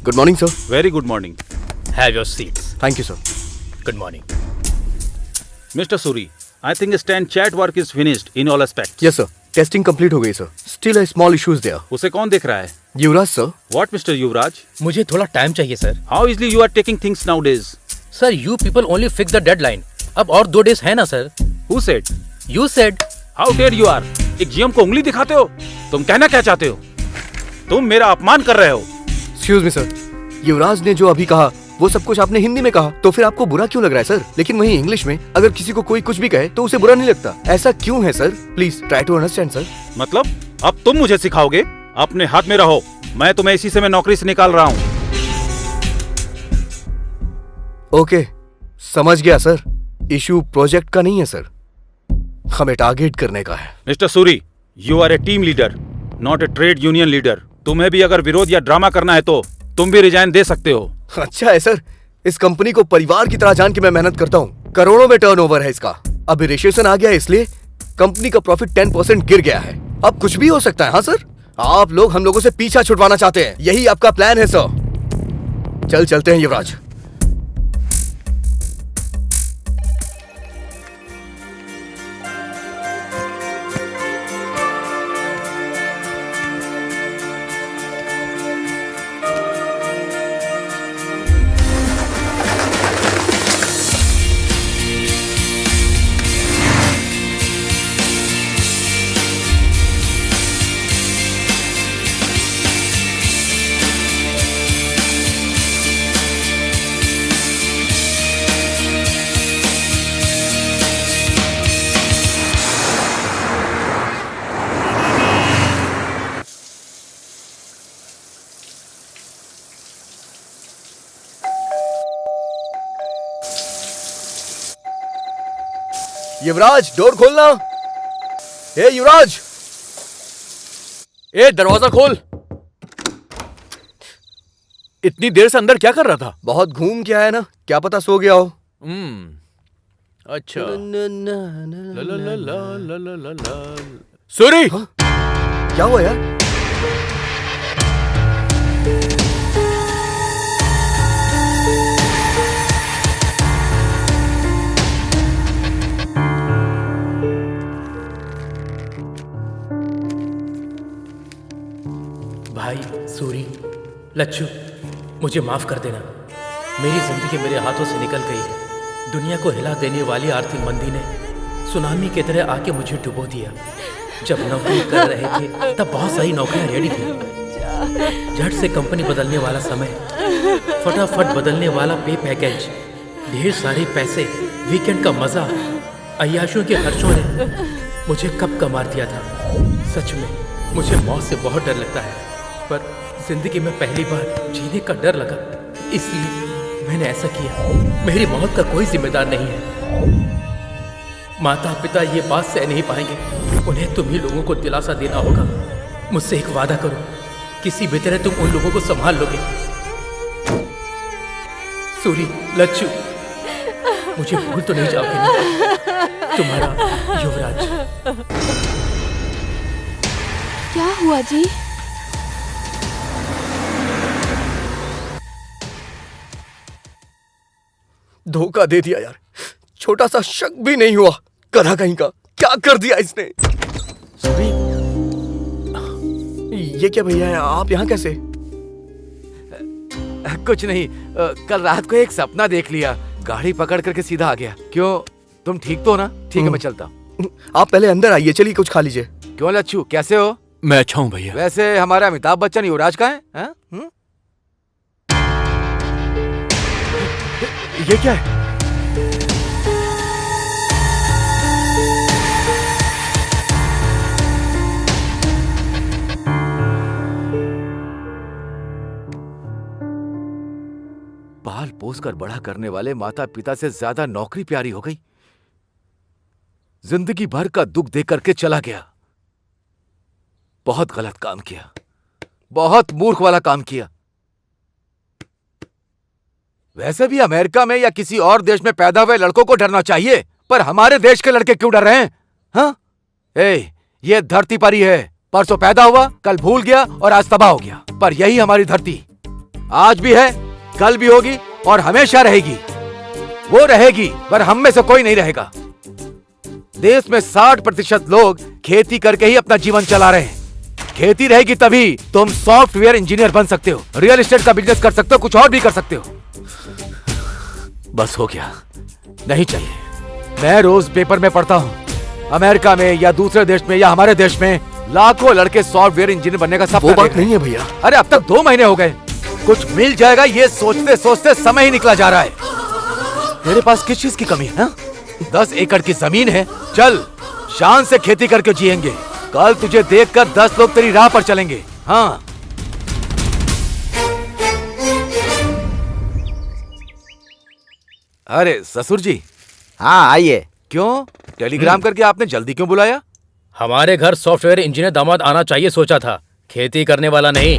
Good morning sir. Very good morning. Have your seats. Thank you sir. Good morning. Mister Suri, I think stand chat work is finished in all aspects. Yes sir. Testing complete हो गई sir. Still a small issues there. उसे कौन देख रहा है? युवराज sir. What Mr. युवराज? मुझे थोड़ा time चाहिए sir. How easily you are taking things nowadays? Sir, you people only fix the deadline. अब और 2 days है ना sir? Who said? You said. How dare you are? एक जीएम को उंगली दिखाते हो? तुम कहना क्या चाहते हो? तुम मेरा अपमान कर रहे हो। Excuse me sir. युवराज ने जो अभी कहा वो सब कुछ आपने हिंदी में कहा, तो फिर आपको बुरा क्यों लग रहा है सर? लेकिन वहीं इंग्लिश में अगर किसी को कोई कुछ भी कहे तो उसे बुरा नहीं लगता। ऐसा क्यों है sir? Please try to understand sir. मतलब अब तुम मुझे सिखाओगे? अपने हाथ में रहो। मैं तुम्हें इसी से मैं नौकरी से निकाल रहा हूँ। ओके, समझ गया सर। इशू प्रोजेक्ट का नहीं है सर, हमें टारगेट करने का है। Mister Suri, you are a team leader, not a trade union leader. तुम्हें भी अगर विरोध या ड्रामा करना है तो तुम भी रिजाइन दे सकते हो। अच्छा है सर, इस कंपनी को परिवार की तरह जान के मैं मेहनत करता हूँ। करोड़ों में टर्नओवर है इसका। अभी रिसेशन आ गया इसलिए कंपनी का प्रॉफिट 10% गिर गया है। अब कुछ भी हो सकता है। हाँ सर, आप लोग हम लोगों से पीछा छुड़वाना चाहते हैं, यही आपका प्लान है सर। चलते हैं युवराज। युवराज, डोर खोलना। ए युवराज, ए दरवाजा खोल। इतनी देर से अंदर क्या कर रहा था? बहुत घूम के आया ना, क्या पता सो गया हो। अच्छा। सूरी, क्या हुआ यार? भाई सूरी, लच्छू, मुझे माफ कर देना। मेरी जिंदगी मेरे हाथों से निकल गई है। दुनिया को हिला देने वाली आर्थिक मंदी ने सुनामी की तरह आके मुझे डुबो दिया। जब नौकरी कर रहे थे तब बहुत सारी नौकरियां रेडी थी। झट से कंपनी बदलने वाला समय, फटाफट बदलने वाला पे पैकेज, ढेर सारे पैसे, वीकेंड का मजा, अय्याशों के खर्चों ने मुझे कब का मार दिया था। सच में मुझे मौत से बहुत डर लगता है, पर जिंदगी में पहली बार जीने का डर लगा, इसलिए मैंने ऐसा किया। मेरी मौत का कोई जिम्मेदार नहीं है। माता पिता ये बात सह नहीं पाएंगे। उन्हें तुम ही लोगों को दिलासा देना होगा। मुझसे एक वादा करो, किसी भी तरह तुम उन लोगों को संभाल लोगे। सूरी, लच्छू, मुझे भूल तो नहीं जाओगे ना? तुम्हारा युवराज। क्या हुआ जी? धोखा दे दिया यार, छोटा सा शक भी नहीं हुआ। गधा कहीं का, क्या कर दिया इसने? सूरी, ये क्या भैया है, आप यहाँ कैसे? कुछ नहीं, कल रात को एक सपना देख लिया, गाड़ी पकड़ करके सीधा आ गया। क्यों, तुम ठीक तो हो ना? ठीक है, मैं चलता हूँ। आप पहले अंदर आइए, चलिए कुछ खा लीजिए। क्यों लच्छू, कैसे हो? मैं अच्छा हूँ भैया। वैसे हमारा अमिताभ बच्चन युवराज का है? ये क्या है? पोस कर बड़ा करने वाले माता पिता से ज्यादा नौकरी प्यारी हो गई। जिंदगी भर का दुख दे करके चला गया। बहुत गलत काम किया, बहुत मूर्ख वाला काम किया। वैसे भी अमेरिका में या किसी और देश में पैदा हुए लड़कों को डरना चाहिए, पर हमारे देश के लड़के क्यों डर रहे हैं? हाँ? ये धरती पर ही है। परसों पैदा हुआ, कल भूल गया और आज तबाह हो गया। पर यही हमारी धरती आज भी है, कल भी होगी और हमेशा रहेगी। वो रहेगी, पर हम में से कोई नहीं रहेगा। देश में 60% लोग खेती करके ही अपना जीवन चला रहे हैं। खेती रहेगी तभी तुम सॉफ्टवेयर इंजीनियर बन सकते हो, रियल एस्टेट का बिजनेस कर सकते हो, कुछ और भी कर सकते हो। बस हो गया, नहीं चाहिए। मैं रोज पेपर में पढ़ता हूँ, अमेरिका में या दूसरे देश में या हमारे देश में लाखों लड़के सॉफ्टवेयर इंजीनियर बनने का सपना। वो बात नहीं है भैया। अरे अब तक 2 महीने हो गए, कुछ मिल जाएगा ये सोचते सोचते समय ही निकला जा रहा है। मेरे पास किस चीज की कमी है? 10 एकड़ की जमीन है, चल शान से खेती करके जिएंगे। कल तुझे देखकर 10 लोग तेरी राह पर चलेंगे। हाँ, अरे ससुर जी। हाँ आइए। क्यों टेलीग्राम करके आपने जल्दी क्यों बुलाया? हमारे घर सॉफ्टवेयर इंजीनियर दामाद आना चाहिए सोचा था, खेती करने वाला नहीं।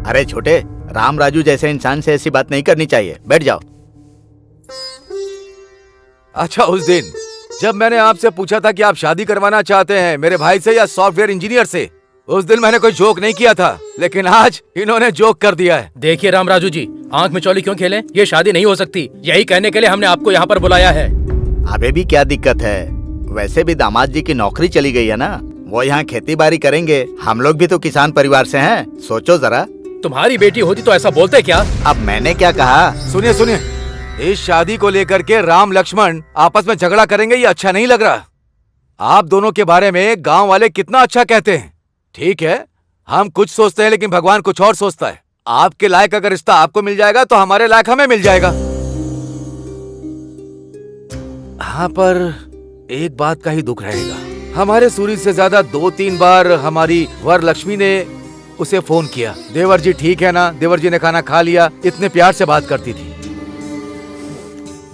अरे छोटे, राम राजू जैसे इंसान से ऐसी बात नहीं करनी चाहिए। बैठ जाओ। अच्छा, उस दिन जब मैंने आपसे पूछा था कि आप शादी करवाना चाहते हैं मेरे भाई से या सॉफ्टवेयर इंजीनियर से, उस दिन मैंने कोई जोक नहीं किया था, लेकिन आज इन्होंने जोक कर दिया है। देखिए राम राजू जी, आंख में चौली क्यों खेलें? ये शादी नहीं हो सकती। यही कहने के लिए हमने आपको यहाँ पर बुलाया है। अबे भी क्या दिक्कत है? वैसे भी दामाद जी की नौकरी चली गई है ना, वो यहाँ खेती बाड़ी करेंगे। हम लोग भी तो किसान परिवार से हैं, सोचो जरा। तुम्हारी बेटी होती तो ऐसा बोलते क्या? अब मैंने क्या कहा? सुनिए सुनिए, इस शादी को लेकर के राम लक्ष्मण आपस में झगड़ा करेंगे, ये अच्छा नहीं लग रहा। आप दोनों के बारे में गांव वाले कितना अच्छा कहते हैं। ठीक है, हम कुछ सोचते हैं लेकिन भगवान कुछ और सोचता है। आपके लायक अगर रिश्ता आपको मिल जाएगा तो हमारे लायक हमें मिल जाएगा। हाँ, पर एक बात का ही दुख रहेगा। हमारे सूरी से ज्यादा 2-3 बार हमारी वर लक्ष्मी ने उसे फोन किया, देवर जी ठीक है ना, देवर जी ने खाना खा लिया, इतने प्यार से बात करती थी।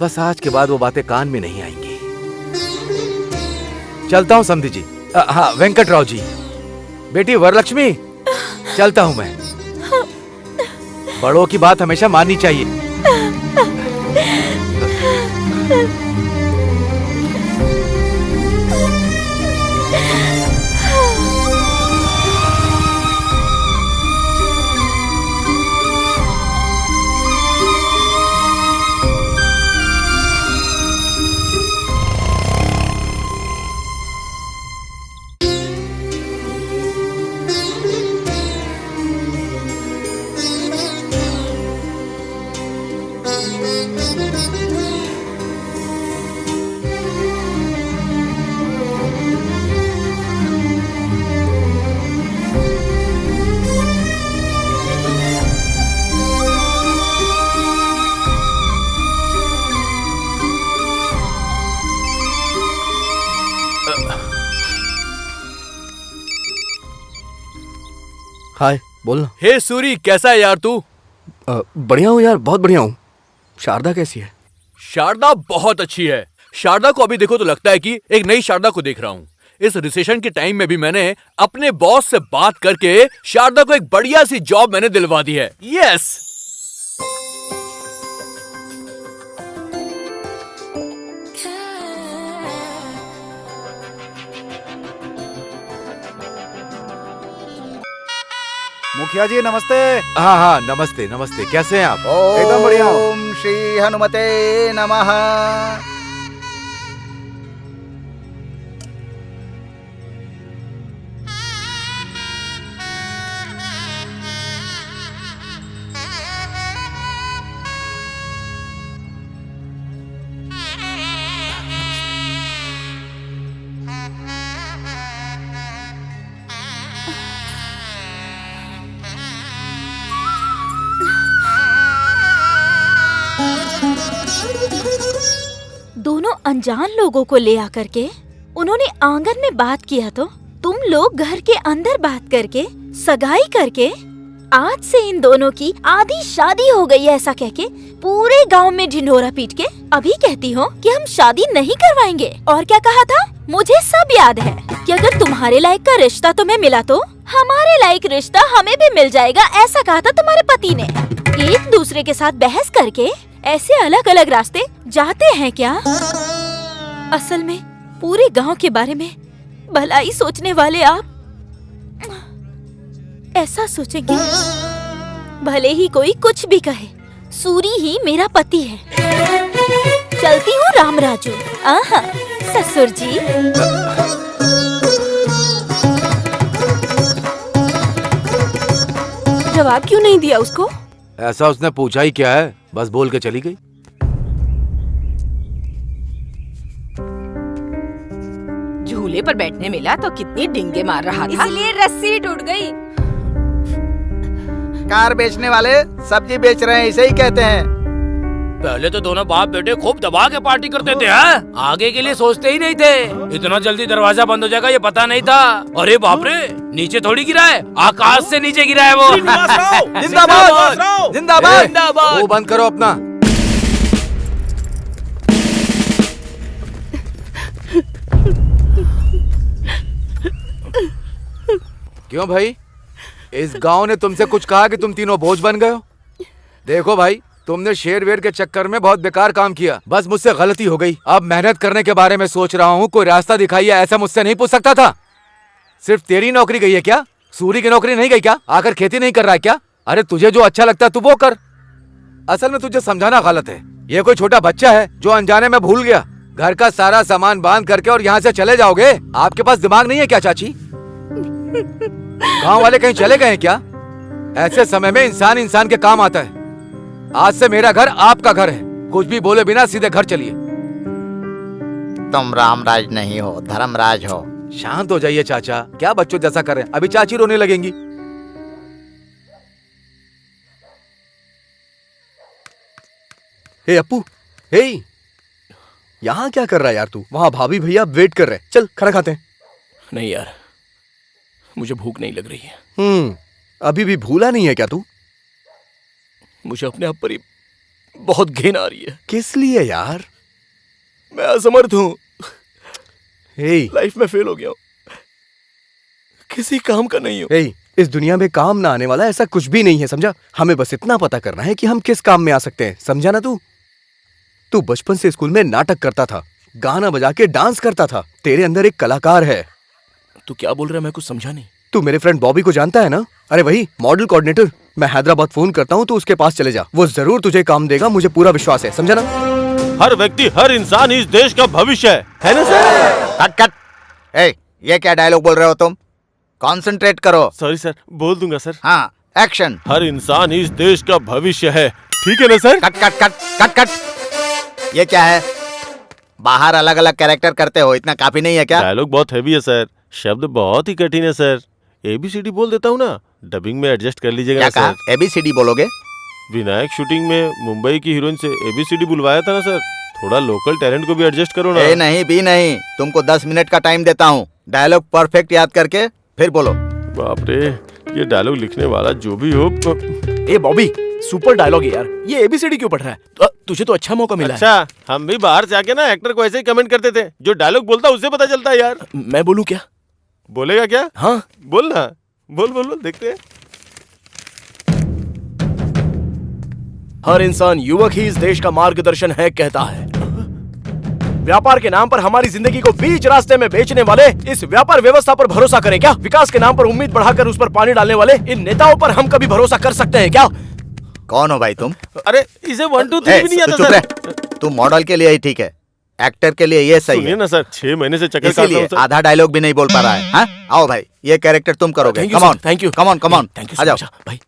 बस आज के बाद वो बातें कान में नहीं आएंगी। चलता हूँ समधी जी। हाँ वेंकटराव जी, बेटी वरलक्ष्मी, चलता हूँ मैं। बड़ों की बात हमेशा माननी चाहिए। हाय, बोलना। हे सूरी, कैसा है यार तू? बढ़िया हूँ यार, बहुत बढ़िया हूँ। शारदा कैसी है? शारदा बहुत अच्छी है। शारदा को अभी देखो तो लगता है कि एक नई शारदा को देख रहा हूँ। इस रिसेशन के टाइम में भी मैंने अपने बॉस से बात करके शारदा को एक बढ़िया सी जॉब मैंने दिलवा दी है। यस। मुखिया जी नमस्ते। हाँ हाँ नमस्ते नमस्ते, कैसे हैं आप? एकदम बढ़िया हूँ। ओम श्री हनुमते नमः। दोनों अनजान लोगों को ले आकर के उन्होंने आंगन में बात किया तो तुम लोग घर के अंदर बात करके सगाई करके आज से इन दोनों की आधी शादी हो गई है ऐसा कह के पूरे गांव में ढिंढोरा पीट के अभी कहती हो कि हम शादी नहीं करवाएंगे। और क्या कहा था? मुझे सब याद है कि अगर तुम्हारे लायक का रिश्ता तुम्हें मिला तो हमारे लायक रिश्ता हमें भी मिल जाएगा, ऐसा कहा था तुम्हारे पति ने। एक दूसरे के साथ बहस करके ऐसे अलग अलग रास्ते जाते हैं क्या? असल में पूरे गांव के बारे में भलाई सोचने वाले आप ऐसा सोचेंगे भले ही कोई कुछ भी कहे, सूरी ही मेरा पति है। चलती हूँ रामराजू। आहा ससुर जी। जवाब क्यों नहीं दिया उसको? ऐसा उसने पूछा ही क्या है, बस बोल के चली गई। झूले पर बैठने मिला तो कितनी डिंगे मार रहा था, इसलिए रस्सी टूट गई। कार बेचने वाले सब्जी बेच रहे हैं, इसे ही कहते हैं। पहले तो दोनों बाप बेटे खूब दबा के पार्टी करते थे, हैं? आगे के लिए सोचते ही नहीं थे। इतना जल्दी दरवाजा बंद हो जाएगा ये पता नहीं था। अरे बाप रे, नीचे थोड़ी गिरा है, आकाश से नीचे गिरा है वो। जिंदाबाद जिंदाबाद जिंदाबाद। वो बंद करो अपना। क्यों भाई, इस गांव ने तुमसे कुछ कहा कि तुम तीनों बोझ बन गए हो? देखो भाई, तुमने शेर वेर के चक्कर में बहुत बेकार काम किया, बस मुझसे गलती हो गई। अब मेहनत करने के बारे में सोच रहा हूँ, कोई रास्ता दिखाइए, ऐसा मुझसे नहीं पूछ सकता था। सिर्फ तेरी नौकरी गई है क्या? सूरी की नौकरी नहीं गई क्या? आकर खेती नहीं कर रहा है क्या? अरे तुझे जो अच्छा लगता है तू वो कर। असल में तुझे समझाना गलत है। ये कोई छोटा बच्चा है जो अनजाने में भूल गया। घर का सारा सामान बांध करके और यहाँ से चले जाओगे? आपके पास दिमाग नहीं है क्या चाची? गांव वाले कहीं चले गए हैं क्या? ऐसे समय में इंसान इंसान के काम आता है। आज से मेरा घर आपका घर है, कुछ भी बोले बिना सीधे घर चलिए। तुम रामराज नहीं हो, धर्मराज हो। शांत हो जाइए चाचा, क्या बच्चों जैसा करें, अभी चाची रोने लगेंगी। हे अप्पू, हे यहाँ क्या कर रहा है यार तू? वहाँ भाभी भैया वेट कर रहे हैं, चल खाना खाते हैं। नहीं यार, मुझे भूख नहीं लग रही है। अभी भी भूला नहीं है क्या तू? मुझे अपने आप पर ही बहुत घिन आ रही है। किस लिए यार? मैं असमर्थ हूँ, हे लाइफ में फेल हो गया हूँ, किसी काम का नहीं हूँ। हे, इस दुनिया में काम ना आने वाला ऐसा कुछ भी नहीं है, समझा? हमें बस इतना पता करना है कि हम किस काम में आ सकते हैं, समझा ना तू? तू बचपन से स्कूल में नाटक करता था, गाना बजा के डांस करता था, तेरे अंदर एक कलाकार है। तू क्या बोल रहा है? मैं कुछ समझा नहीं। तू मेरे फ्रेंड बॉबी को जानता है ना? अरे वही मॉडल कोऑर्डिनेटर। मैं हैदराबाद फोन करता हूँ, तो उसके पास चले जा, वो जरूर तुझे काम देगा, मुझे पूरा विश्वास है, समझा ना? हर व्यक्ति, हर इंसान इस देश का भविष्य है ना सर? Cut cut. ए, ये क्या डायलॉग बोल रहे हो तुम? कंसंट्रेट करो। सॉरी सर, बोल दूंगा सर। हाँ, एक्शन। हर इंसान इस देश का भविष्य है, ठीक है ना sir? Cut cut cut cut cut. ये क्या है? बाहर अलग अलग कैरेक्टर करते हो, इतना काफी नहीं है क्या? डायलॉग बहुत हैवी है सर, शब्द बहुत ही कठिन है सर। ABCD बोल देता हूँ ना, डबिंग में एडजस्ट कर लीजिएगा। क्या कहा? ABCD बोलोगे? विनायक शूटिंग में मुंबई की हीरोइन से ABCD बुलवाया था ना सर, थोड़ा लोकल टैलेंट को भी एडजस्ट करो ना। ए नहीं भी नहीं, तुमको 10 मिनट का टाइम देता हूँ, डायलॉग परफेक्ट याद करके फिर बोलो। बाप रे, ये डायलॉग लिखने वाला जो भी हो। ए बॉबी, सुपर डायलॉग है यार, ये ABCD क्यों पढ़ रहा है? तुझे तो अच्छा मौका मिला। अच्छा, हम भी बाहर से आके ना एक्टर को ऐसे ही कमेंट करते थे, जो डायलॉग बोलता उससे पता चलता है यार। मैं बोलूं क्या? बोलेगा क्या? हाँ बोल ना, बोल बोल बोल, देखते हैं। हर इंसान युवक ही इस देश का मार्गदर्शन है कहता है। व्यापार के नाम पर हमारी जिंदगी को बीच रास्ते में बेचने वाले इस व्यापार व्यवस्था पर भरोसा करें क्या? विकास के नाम पर उम्मीद बढ़ाकर उस पर पानी डालने वाले इन नेताओं पर हम कभी भरोसा कर सकते हैं क्या? कौन हो भाई तुम? अरे इसे 1 2 3 भी नहीं आता सर। तू मॉडल के लिए ही ठीक है, एक्टर के लिए ये सही है ना सर। 6 महीने से चक्कर काट रहा हूं सर, आधा डायलॉग भी नहीं बोल पा रहा है। हाँ? आओ भाई, ये कैरेक्टर तुम करोगे। Come on, thank you, come on, come on, आ जाओ भाई।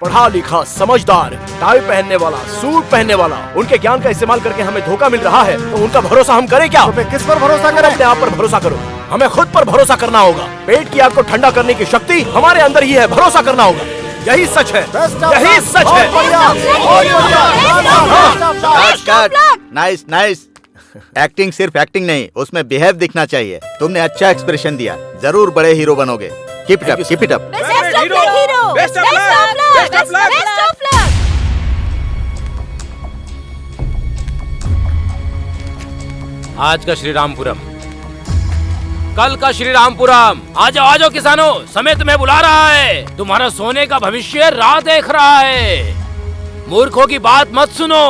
पढ़ा लिखा, समझदार, टाई पहनने वाला, सूट पहनने वाला, उनके ज्ञान का इस्तेमाल करके हमें धोखा मिल रहा है, तो उनका भरोसा हम करें क्या? तो किस पर भरोसा करें? अपने आप पर भरोसा करो। हमें खुद पर भरोसा करना होगा। पेट की आग को ठंडा करने की शक्ति हमारे अंदर ही है, भरोसा करना होगा। यही सच है, यही सच है। Nice nice. एक्टिंग सिर्फ एक्टिंग नहीं, उसमें बिहेव दिखना चाहिए। तुमने अच्छा एक्सप्रेशन दिया, जरूर बड़े हीरो बनोगे। Keep it up, keep it up. Best of luck, best of luck. आज का श्री रामपुरम, कल का श्री रामपुरम। आ जाओ किसानों, समय तुम्हें बुला रहा है। तुम्हारा सोने का भविष्य राह देख रहा है। मूर्खों की बात मत सुनो,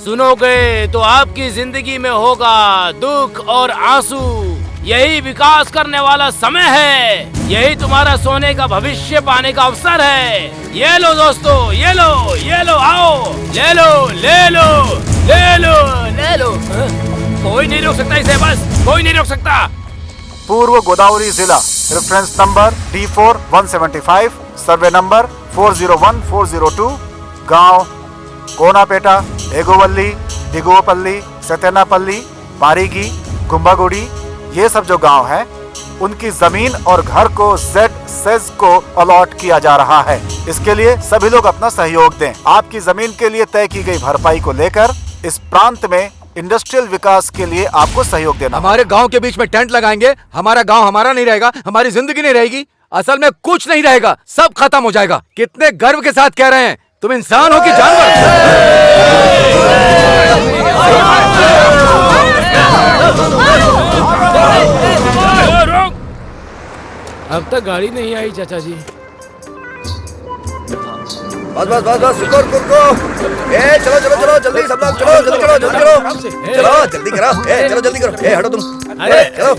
सुनोगे तो आपकी जिंदगी में होगा दुख और आंसू। यही विकास करने वाला समय है, यही तुम्हारा सोने का भविष्य पाने का अवसर है। ये लो दोस्तों, ये लो, आओ, ले लो। कोई नहीं रोक सकता इसे, बस कोई नहीं रोक सकता। पूर्व गोदावरी जिला, reference number D4175, survey number 401402, गांव कोनापेटा, एगोवल्ली, दिगोपल्ली, सतेनापल्ली, पारीगी, गुम्बागुड़ी, ये सब जो गांव हैं, उनकी जमीन और घर को ZSEZ को अलॉट किया जा रहा है। इसके लिए सभी लोग अपना सहयोग दें। आपकी जमीन के लिए तय की गई भरपाई को लेकर इस प्रांत में इंडस्ट्रियल विकास के लिए आपको सहयोग देना। हमारे गांव के बीच में टेंट लगाएंगे, हमारा गांव हमारा नहीं रहेगा, हमारी जिंदगी नहीं रहेगी। असल में कुछ नहीं रहेगा, सब खत्म हो जाएगा। कितने गर्व के साथ कह रहे हैं, तुम इंसान हो कि जानवर? अब तक गाड़ी नहीं आई चाचा जी। बस रुको। ए चलो जल्दी सब लोग चलो, जल्दी करो जल्दी करो। ए हटो तुम, अरे चलो,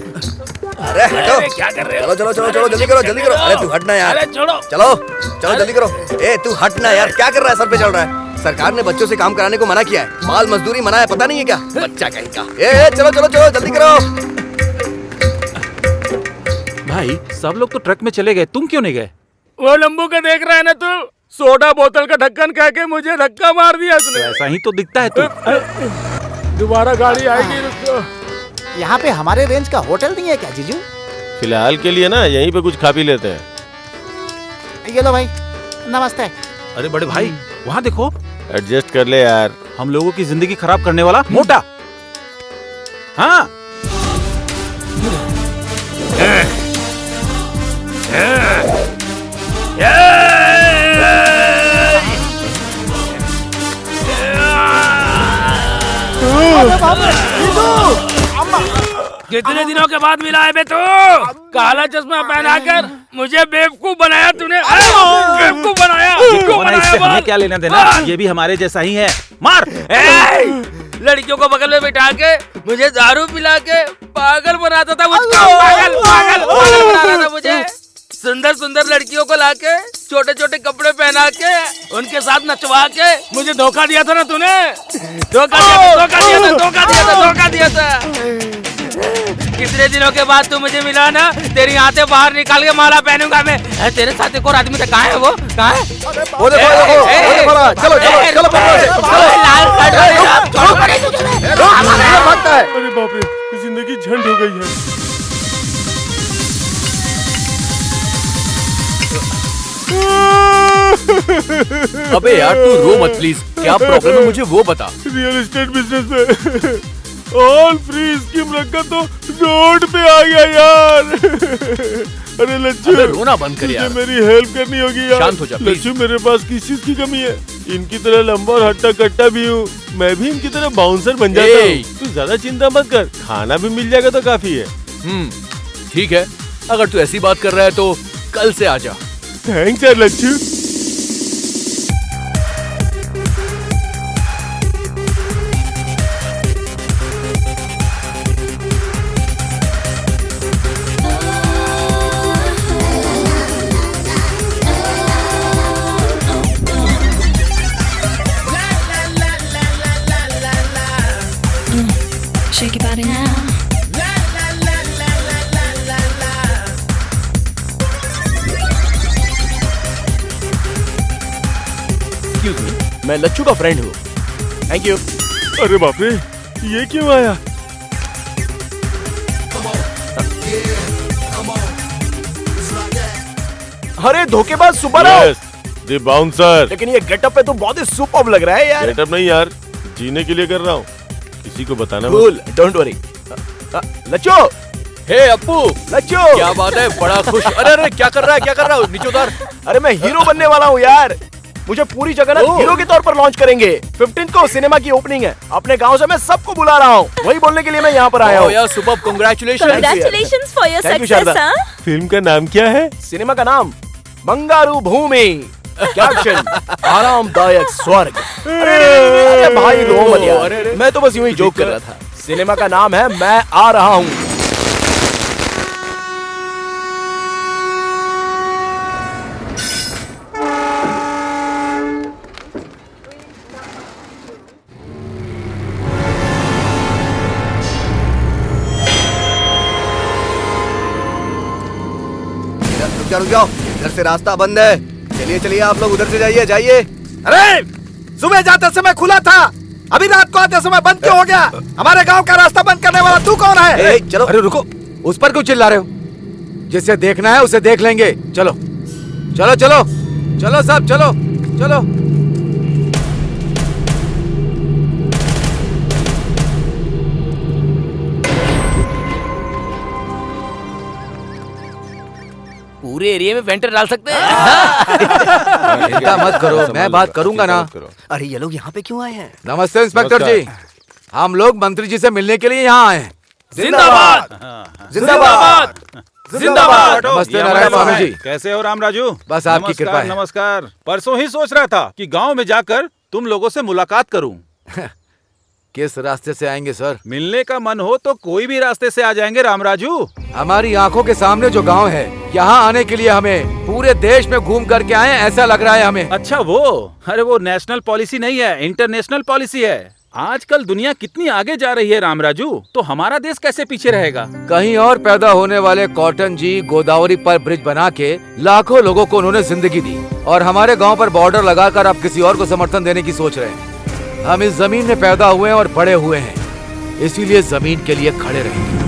अरे हटो, क्या कर रहे हो? चलो जल्दी करो। अरे तू हटना यार, अरे छोड़ो। चलो जल्दी करो। ए तू हटना यार, क्या कर रहा है? सर पे चढ़ रहा है। सरकार ने बच्चों से काम कराने को मना किया है, बाल मजदूरी मना है, पता नहीं है क्या? बच्चा कहीं का। ए चलो जल्दी करो। भाई सब लोग तो ट्रक में चले गए, तुम क्यों नहीं गए? वो लंबू का देख रहा है ना तू? सोडा बोतल का ढक्कन कह के मुझे धक्का मार दिया उसने। ऐसा ही तो दिखता है तू। दोबारा गाड़ी आएगी, रुको। यहाँ पे हमारे रेंज का होटल नहीं है क्या जीजू? फिलहाल के लिए ना यहीं पे कुछ खा पी लेते हैं। ये लो भाई, नमस्ते। अरे बड़े भाई वहाँ देखो, एडजस्ट कर ले यार। हम लोगों की जिंदगी खराब करने वाला मोटा। हाँ कितने दिनों के बाद मिला है बे तू? काला चश्मा पहना कर मुझे बेवकूफ बनाया तूने। बेवकूफ बनाया। इससे हमें क्या लेना देना? ये भी हमारे जैसा ही है। मार। लड़कियों को बगल में बिठा के मुझे दारू पिला के पागल बनाता था मुझको। पागल बना रहा था मुझे। सुंदर लड़कियों को लाके छोटे छोटे कपड़े पहना के उनके साथ नचवा के मुझे धोखा दिया था ना तूने। धोखा दिया था। कितने दिनों के बाद तू मुझे मिला ना, तेरी आंखें बाहर निकाल के माला पहनूंगा मैं। तेरे साथ एक और आदमी था, कहाँ है वो? कहाँ है? वो देखो, चलो अरे बाप रे, जिंदगी झंड हो गई है। अबे यार तू रो मत प्लीज, क्या प्रॉब्लम है मुझे वो बता। रियल एस्टेट बिजनेस में ऑल फ्री स्कीम रखा तो रोड पे आ गया यार। अरे लच्छू, रोना बंद कर यार, मेरी हेल्प करनी होगी यार। शांत हो जा प्लीज। लच्छू, मेरे पास किस चीज की कमी है? इनकी तरह लंबा और हट्टा कट्टा भी हूँ, मैं भी इनकी तरह बाउंसर बन जाता हूँ। तू ज्यादा चिंता मत कर, खाना भी मिल जाएगा तो काफी है। ठीक है, अगर तू ऐसी बात कर रहा है तो कल से आ जा। थैंक्स यार Lachhu. Shake your body now. Excuse me, मैं लच्छू का फ्रेंड हूँ। Thank you. अरे बाप रे, ये क्यों आया? अरे धोखेबाज सुब्बाराव। Yes, the bouncer। लेकिन ये गेटअप पे तो बहुत ही सुपर्ब लग रहा है यार। गेटअप नहीं यार, जीने के लिए कर रहा हूँ, किसी को बताना मत। Cool, don't worry. Lachhu, hey Appu, Lachhu, क्या बात है, बड़ा खुश। अरे अरे क्या कर रहा है नीचे उतार। अरे मैं हीरो बनने वाला हूँ यार। मुझे पूरी जगह ना हीरो के तौर पर लॉन्च करेंगे। 15 को सिनेमा की ओपनिंग है। अपने गांव से मैं सबको बुला रहा हूँ, वही बोलने के लिए मैं यहाँ पर आया हूँ। यार super, Congratulations for your Thank you, success, Sharda. हाँ? फिल्म का नाम क्या है? सिनेमा का नाम बंगारू भूमि। कैप्शन आरामदायक स्वर्ग। अरे भाई रो मत यार, मैं तो बस यूं ही जोक कर रहा था। सिनेमा का नाम है मैं आ रहा हूँ। रुक जाओ, इधर से रास्ता बंद है। चलिए चलिए, आप लोग उधर से जाइए जाइए। अरे सुबह जाते समय खुला था, अभी रात को आते समय बंद क्यों हो गया? हमारे गांव का रास्ता बंद करने वाला तू कौन है? चलो। अरे रुको, उस पर क्यों चिल्ला रहे हो? जिसे देखना है उसे देख लेंगे। चलो चलो चलो चलो सब चलो चलो। पूरे एरिया में वेंटर डाल सकते हैं। चिंता मत करो, मैं बात करूंगा ना। अरे ये लोग यहाँ पे क्यों आए हैं? नमस्ते इंस्पेक्टर जी, हम लोग मंत्री जी से मिलने के लिए यहाँ आए हैं। जिंदाबाद जिंदाबाद जिंदाबाद। नमस्ते नारायण स्वामी जी। कैसे हो राम राजू? बस आपकी कृपा है। नमस्कार। परसों ही सोच रहा था कि गांव में जाकर तुम लोगों से मुलाकात करूं। किस रास्ते से आएंगे सर? मिलने का मन हो तो कोई भी रास्ते से आ जाएंगे राम राजू। हमारी आंखों के सामने जो गांव है, यहाँ आने के लिए हमें पूरे देश में घूम करके आए ऐसा लग रहा है हमें। अच्छा वो, अरे वो नेशनल पॉलिसी नहीं है, इंटरनेशनल पॉलिसी है। आजकल दुनिया कितनी आगे जा रही है राम राजू, तो हमारा देश कैसे पीछे रहेगा? कहीं और पैदा होने वाले कॉटन जी गोदावरी पर ब्रिज बना के लाखों लोगों को उन्होंने जिंदगी दी, और हमारे गांव पर बॉर्डर लगाकर अब किसी और को समर्थन देने की सोच रहे हैं। हम इस जमीन में पैदा हुए हैं और बड़े हुए हैं, इसीलिए जमीन के लिए खड़े रहेंगे।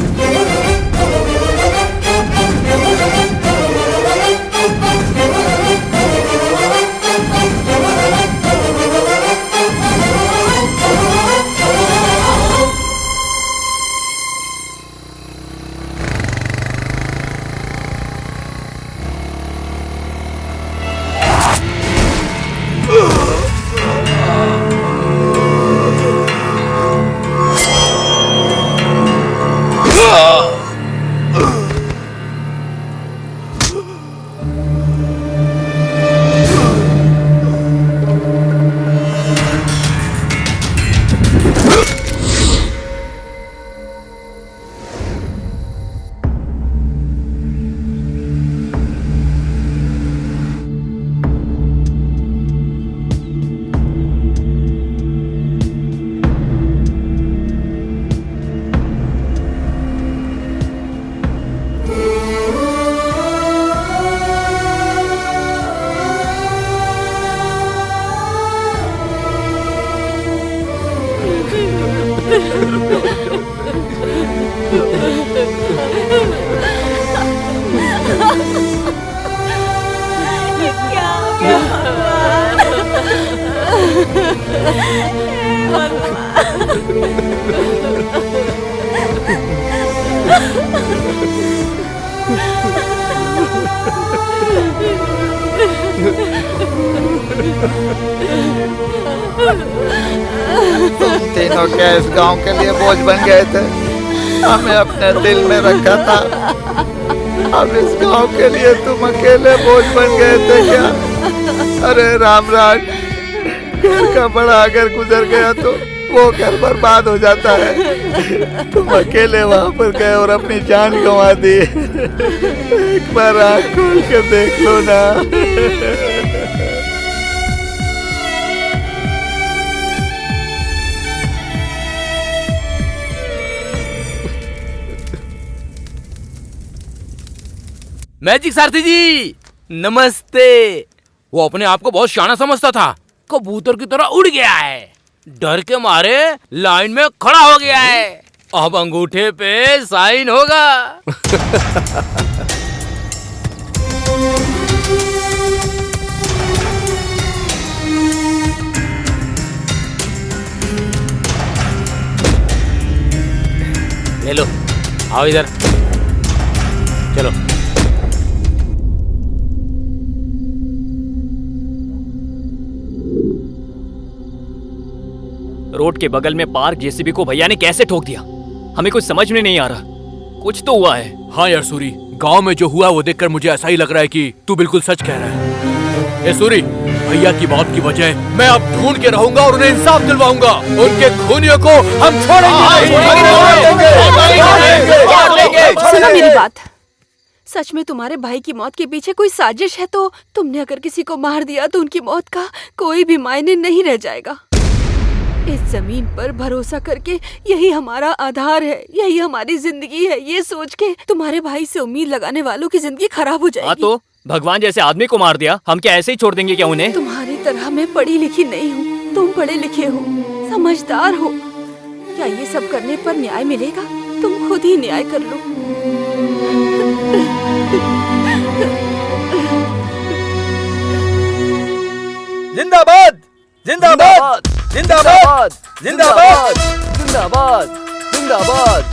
तुम तीनों क्या इस गांव के लिए बोझ बन गए थे? हमें अपने दिल में रखा था, अब इस गांव के लिए तुम अकेले बोझ बन गए थे क्या? अरे रामराज, घर का बड़ा अगर गुजर गया तो वो घर बर्बाद हो जाता है। तुम अकेले वहां पर गए और अपनी जान गंवा दी। एक बार आँख खोल कर देख लो ना। मैजिक सारथी जी नमस्ते। वो अपने आप को बहुत शाना समझता था, कबूतर की तरह उड़ गया है, डर के मारे लाइन में खड़ा हो गया है। अब अंगूठे पे साइन होगा। ले लो, आओ इधर। चलो। रोड के बगल में पार्क जेसीबी को भैया ने कैसे ठोक दिया, हमें कुछ समझ में नहीं आ रहा। कुछ तो हुआ है। हाँ यार सूरी, गांव में जो हुआ वो देखकर मुझे ऐसा ही लग रहा है कि तू बिल्कुल सच कह रहा है। ए सूरी, भैया की मौत की वजह मैं अब ढूंढ के रहूंगा और उन्हें इंसाफ दिलवाऊंगा। उनके खूनियों को हम छोड़ेंगे नहीं। सुनो मेरी बात, सच में तुम्हारे भाई की मौत के पीछे कोई साजिश है तो तुमने अगर किसी को मार दिया तो उनकी मौत का कोई भी मायने नहीं रह जाएगा। इस जमीन पर भरोसा करके यही हमारा आधार है, यही हमारी जिंदगी है। ये सोच के तुम्हारे भाई से उम्मीद लगाने वालों की जिंदगी खराब हो जाएगी। हाँ तो भगवान जैसे आदमी को मार दिया, हम क्या ऐसे ही छोड़ देंगे क्या उन्हें? तुम्हारी तरह मैं पढ़ी लिखी नहीं हूँ, तुम पढ़े लिखे हो, समझदार हो। क्या ये सब करने पर न्याय मिलेगा? तुम खुद ही न्याय कर लो। जिंदाबाद जिंदाबाद जिंदाबाद जिंदाबाद जिंदाबाद जिंदाबाद।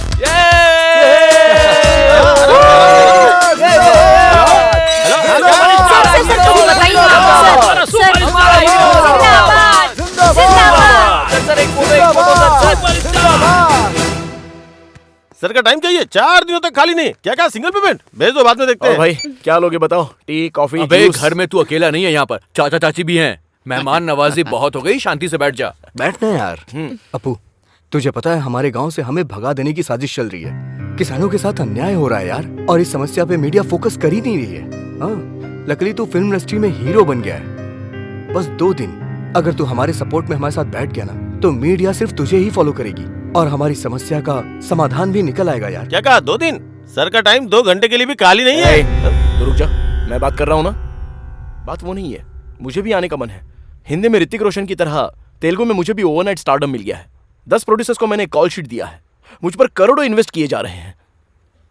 सर का टाइम चाहिए, 4 दिनों तक खाली नहीं। क्या सिंगल पेमेंट भेज दो, बाद में देखते हैं। भाई क्या लोगे बताओ? टी कॉफी अबे जूस? घर में तू अकेला नहीं है, यहाँ पर चाचा चाची भी हैं। मेहमान नवाजी बहुत हो गई, शांति से बैठ जा। बैठना यार। अपू, तुझे पता है हमारे गांव से हमें भगा देने की साजिश चल रही है। किसानों के साथ अन्याय हो रहा है यार, और इस समस्या पे मीडिया फोकस कर ही नहीं रही है। हाँ, लकीली तू फिल्म इंडस्ट्री में हीरो बन गया है। बस 2 दिन अगर तू हमारे सपोर्ट में हमारे साथ बैठ गया ना, तो मीडिया सिर्फ तुझे ही फॉलो करेगी और हमारी समस्या का समाधान भी निकल आएगा यार। क्या कहा 2 दिन? सर का टाइम 2 घंटे के लिए भी खाली नहीं है। तो रुक जा, मैं बात कर रहा हूँ ना। बात वो नहीं है, मुझे भी आने का मन है। हिंदी में ऋतिक रोशन की तरह तेलुगु में मुझे भी ओवरनाइट स्टारडम मिल गया है। 10 प्रोड्यूसर्स को मैंने कॉल शीट दिया है, मुझ पर करोड़ों इन्वेस्ट किए जा रहे हैं।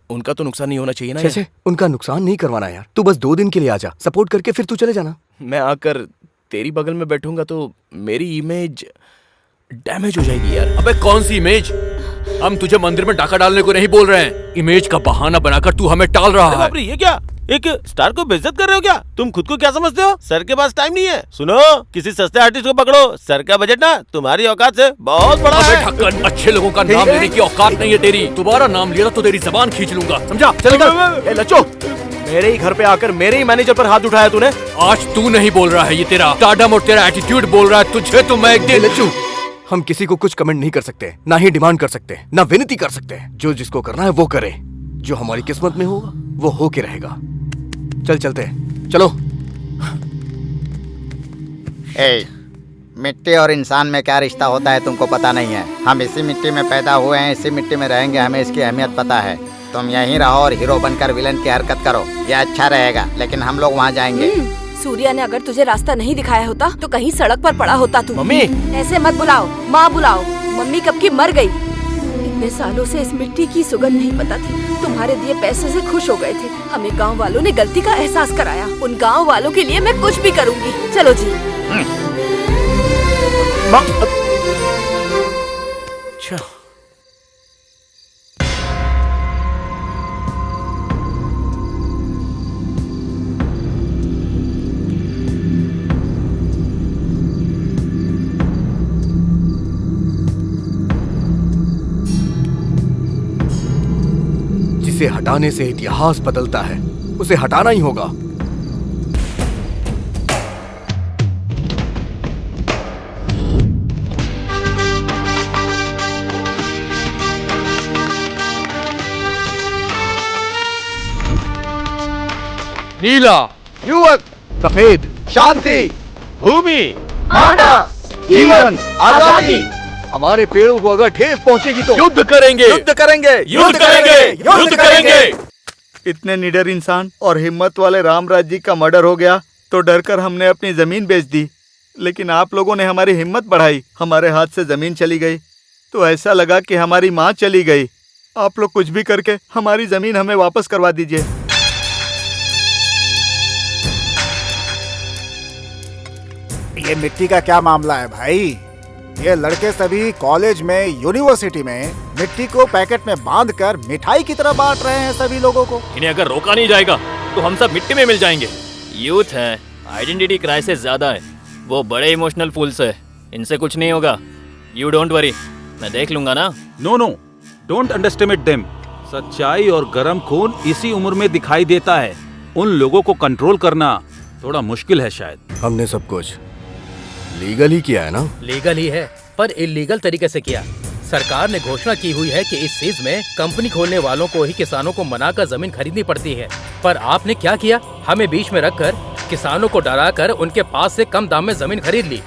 उनका तो नुकसान नहीं होना चाहिए ना? कैसे? उनका नुकसान नहीं करवाना यार। तू बस 2 दिन के लिए आजा, सपोर्ट करके फिर तू चले जाना। मैं आकर तेरी बगल में बैठूंगा तो मेरी इमेज डैमेज हो जाएगी यार। अबे कौन सी इमेज? हम तुझे मंदिर में डाका डालने को नहीं बोल रहे हैं। इमेज का बहाना बनाकर तू हमें टाल रहा है। ये क्या? एक स्टार को बेइज्जत कर रहे हो क्या? तुम खुद को क्या समझते हो? सर के पास टाइम नहीं है। सुनो, किसी सस्ते आर्टिस्ट को पकड़ो। सर का बजट ना तुम्हारी औकात से बहुत बड़ा है। ढक्कन, अच्छे लोगों का नाम लेने की औकात नहीं है तेरी। दोबारा नाम लिया तो तेरी जबान खींच लूंगा, समझा? चल ए लच्चो, मेरे ही घर पे आकर मेरे ही मैनेजर पर हाथ उठाया तूने। आज तू नहीं बोल रहा है, ये तेरा स्टारडम और तेरा एटीट्यूड बोल रहा है। तुझे तो मैं एक दिन। लच्चू, हम किसी को कुछ कमेंट नहीं कर सकते, ना ही डिमांड कर सकते, ना विनती कर सकते। जो जिसको करना है वो करे, जो हमारी किस्मत में होगा वो हो के रहेगा। चल चलते हैं, चलो। मिट्टी और इंसान में क्या रिश्ता होता है तुमको पता नहीं है। हम इसी मिट्टी में पैदा हुए हैं, इसी मिट्टी में रहेंगे, हमें इसकी अहमियत पता है। तुम यहीं रहो और हीरो बनकर विलन की हरकत करो, ये अच्छा रहेगा। लेकिन हम लोग वहाँ जाएंगे। सूर्या ने अगर तुझे रास्ता नहीं दिखाया होता तो कहीं सड़क पर पड़ा होता तू। मम्मी, ऐसे मत बुलाओ, माँ बुलाओ। मम्मी कब की मर गई। इतने सालों से इस मिट्टी की सुगंध नहीं पता थी। तुम्हारे दिए पैसे से खुश हो गए थे। हमें गांव वालों ने गलती का एहसास कराया। उन गांव वालों के लिए मैं कुछ भी करूंगी। चलो जी। अच्छा, जिसे हटाने से इतिहास बदलता है, उसे हटाना ही होगा। नीला, युवक, सफेद, शांति, भूमि, जीवन, आजादी। हमारे पेड़ों को अगर ठेस पहुंचेगी तो युद्ध करेंगे, युद्ध करेंगे, युद्ध करेंगे, युद्ध करेंगे। इतने निडर इंसान और हिम्मत वाले रामराज जी का मर्डर हो गया तो डरकर हमने अपनी जमीन बेच दी। लेकिन आप लोगों ने हमारी हिम्मत बढ़ाई, हमारे हाथ से जमीन चली गई तो ऐसा लगा कि हमारी माँ चली गई। आप लोग कुछ भी करके हमारी जमीन हमें वापस करवा दीजिए। ये मिट्टी का क्या मामला है भाई? ये लड़के सभी कॉलेज में, यूनिवर्सिटी में मिट्टी को पैकेट में बांधकर मिठाई की तरह बांट रहे हैं सभी लोगों को। इन्हें अगर रोका नहीं जाएगा तो हम सब मिट्टी में मिल जाएंगे। यूथ है, आइडेंटिटी क्राइसिस ज्यादा है, वो बड़े इमोशनल फूल्स है, इनसे कुछ नहीं होगा। यू डोंट वरी, मैं देख लूंगा ना। No no, don't underestimate them. सच्चाई और गर्म खून इसी उम्र में दिखाई देता है। उन लोगों को कंट्रोल करना थोड़ा मुश्किल है शायद। हमने सब कुछ लीगल ही किया है ना? लीगल ही है, पर इलीगल तरीके से किया। सरकार ने घोषणा की हुई है कि इस चीज में कंपनी खोलने वालों को ही किसानों को मनाकर जमीन खरीदनी पड़ती है। पर आपने क्या किया? हमें बीच में रखकर किसानों को डराकर उनके पास से कम दाम में जमीन खरीद ली।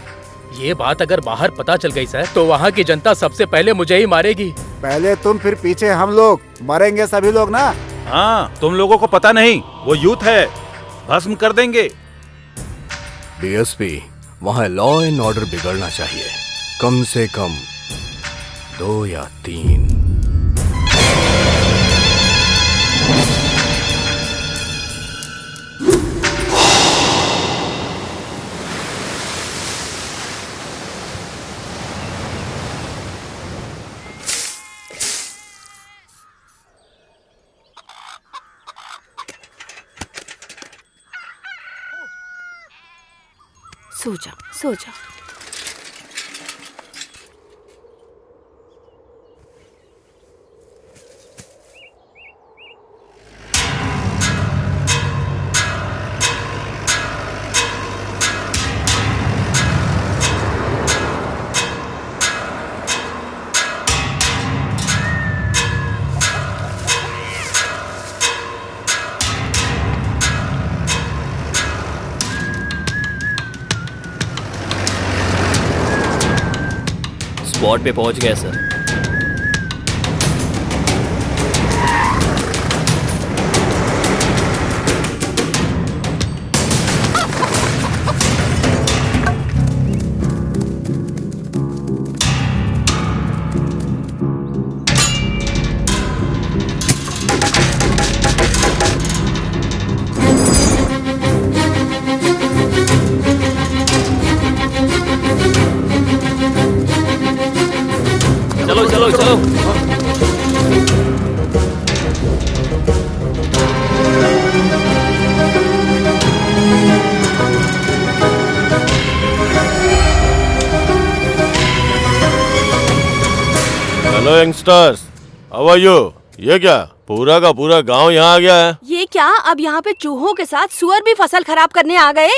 ये बात अगर बाहर पता चल गई सर, तो वहाँ की जनता सबसे पहले मुझे ही मारेगी। पहले तुम, फिर पीछे हम लोग, मरेंगे सभी लोग ना। हाँ, तुम लोगों को पता नहीं, वो यूथ है, भस्म कर देंगे। डीएसपी, वहाँ लॉ एंड ऑर्डर बिगड़ना चाहिए, कम से कम 2 या 3। सो जा, सो जा। स्पॉट पे पहुंच गया सर। चलो चलो चलो। Hello youngsters, how are you? ये क्या पूरा का पूरा गांव यहाँ आ गया है? ये क्या, अब यहाँ पे चूहों के साथ सुअर भी फसल खराब करने आ गए?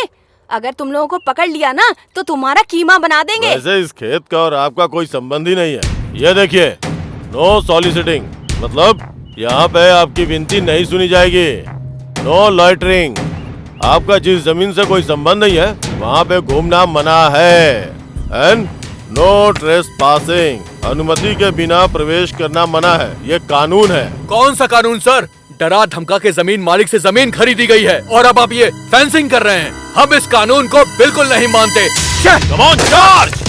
अगर तुम लोगों को पकड़ लिया ना तो तुम्हारा कीमा बना देंगे। वैसे इस खेत का और आपका कोई संबंध ही नहीं है। ये देखिए, नो सॉलिसिटिंग, मतलब यहाँ पे आपकी विनती नहीं सुनी जाएगी। नो लॉइटरिंग, आपका जिस जमीन से कोई संबंध नहीं है वहाँ पे घूमना मना है। एंड नो ट्रेसपासिंग, अनुमति के बिना प्रवेश करना मना है, ये कानून है। कौन सा कानून सर? डरा धमका के जमीन मालिक से जमीन खरीदी गई है और अब आप ये फेंसिंग कर रहे हैं। हम इस कानून को बिल्कुल नहीं मानते। Come on charge!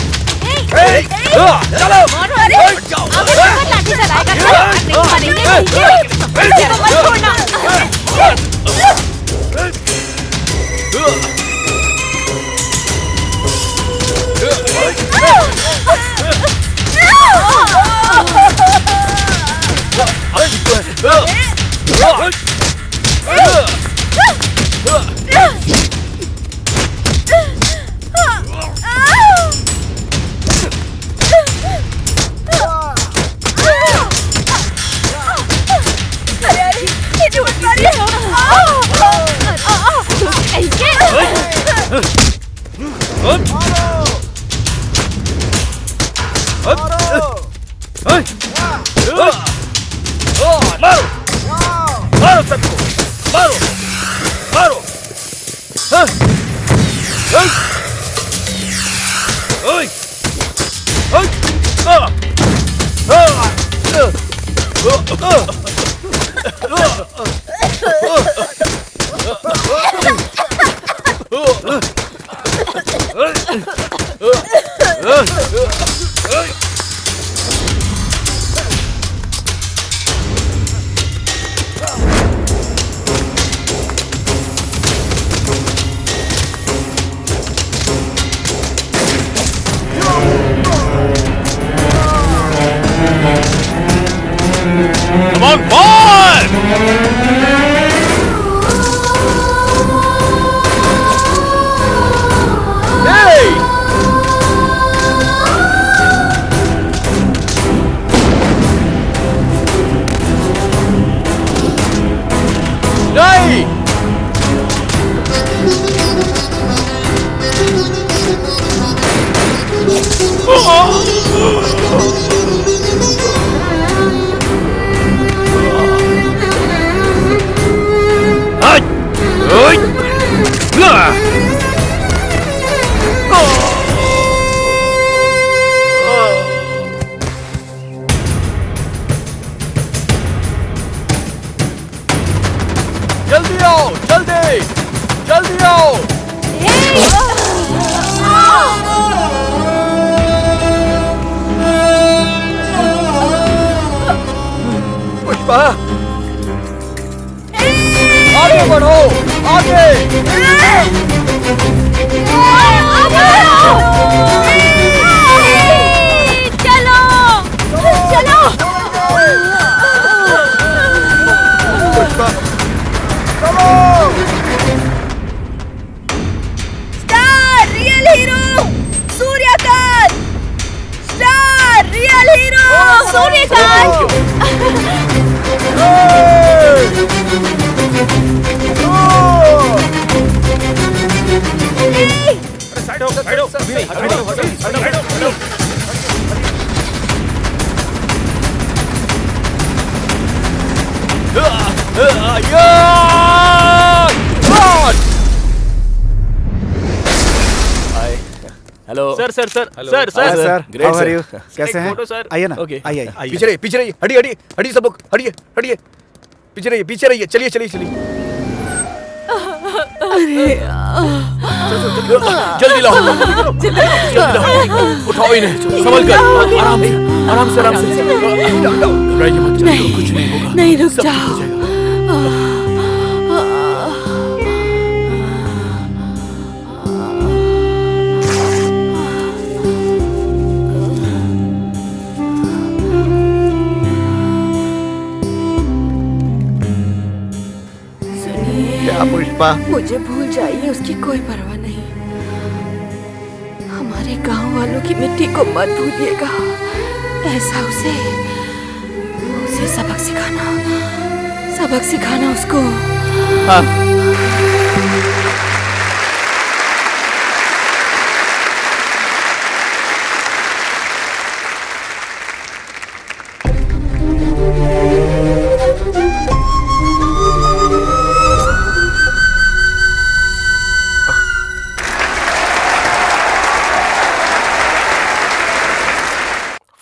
मारो सबको, मारो मारो। Come on, fire! Hey! नहीं! जल्दी आओ, जल्दी, जल्दी आओ। पुष्पा, आगे बढ़ो, आगे। चलो, चलो। पुष्पा, चलो। Star real hero Suryakant. Star real hero Suryakant. Side हो, साइड हो, साइड हो, साइड हो। Hello sir sir sir Hello. Sir Hi, sir sir. Great, How are sir. you? कैसे हैं? Photo sir. आइए ना, Okay. आइए। पीछे रहिए, पीछे रहिए, हटिए, हटिए, हटिए सब लोग, हटिए, हटिए, पीछे रहिए, पीछे रहिए, चलिए, चलिए, चलिए। जल्दी लाओ, जल्दी लाओ, उठाओ इन्हें, संभल कर, आराम से, आराम से, आराम से। घबराइए मत, चलो, कुछ नहीं होगा। नहीं, रुक सब ठीक जाओ। हो जाएगा। क्या पुष्पा? मुझे भूल जाइए, उसकी कोई परवाह नहीं। हमारे गांव वालों की मिट्टी को मत भूलिएगा। ऐसा उसे सबक सिखाना उसको।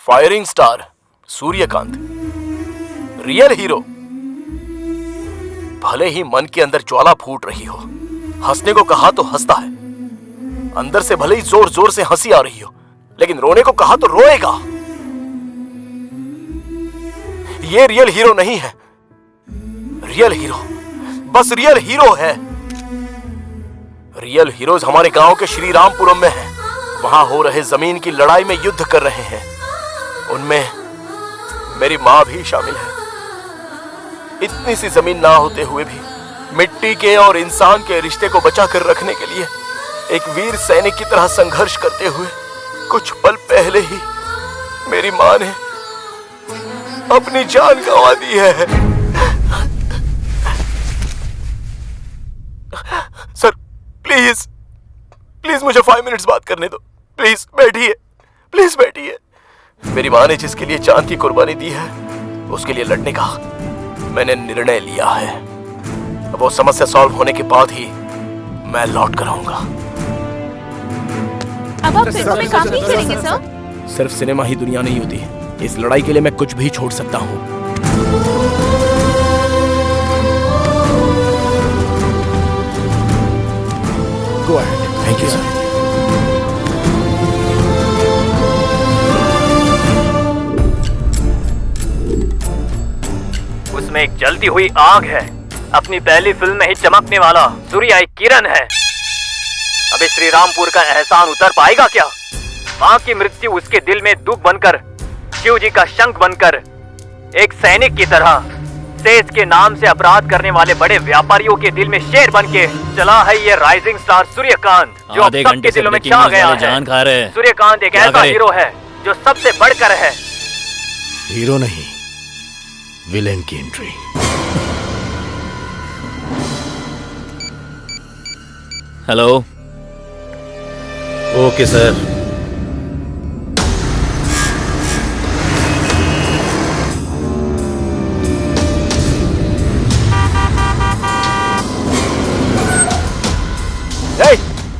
Firing star Suryakant, real hero. भले ही मन के अंदर ज्वाला फूट रही हो, हंसने को कहा तो हंसता है, अंदर से भले ही जोर जोर से हंसी आ रही हो, लेकिन रोने को कहा तो रोएगा। ये रियल हीरो नहीं है। रियल हीरो बस रियल हीरो है। रियल हीरोज हमारे गांव के श्री रामपुरम में हैं। वहां हो रहे जमीन की लड़ाई में युद्ध कर रहे हैं। उनमें मेरी मां भी शामिल है। इतनी सी जमीन ना होते हुए भी मिट्टी के और इंसान के रिश्ते को बचा कर रखने के लिए एक वीर सैनिक की तरह संघर्ष करते हुए कुछ पल पहले ही मेरी मां ने अपनी जान गंवा दी है। सर प्लीज प्लीज मुझे 5 मिनट्स बात करने दो। प्लीज बैठिए, प्लीज बैठिए। मेरी मां ने जिसके लिए जान की कुर्बानी दी है उसके लिए लड़ने का मैंने निर्णय लिया है। वो समस्या सॉल्व होने के बाद ही मैं लौट कर आऊंगा। अब आप फिल्म में काम नहीं करेंगे सर? सिर्फ सिनेमा ही दुनिया नहीं होती। इस लड़ाई के लिए मैं कुछ भी छोड़ सकता हूँ। Go ahead. Thank you sir. उसमें एक जलती हुई आग है। अपनी पहली फिल्म में ही चमकने वाला सूर्य एक किरण है। अबे श्री रामपुर का एहसान उतर पाएगा क्या? मां की मृत्यु उसके दिल में दुख बनकर, शिव जी का शंख बनकर एक सैनिक की तरह देश के नाम से अपराध करने वाले बड़े व्यापारियों के दिल में शेर बन के चला है ये राइजिंग स्टार सूर्यकांत, जो अब सबके दिलों में छा गया है। जान खा रहे हैं। सूर्यकांत एक ऐसा हीरो है जो सबसे बढ़कर है। हीरो नहीं, विलेन की एंट्री। हेलो। Okay sir.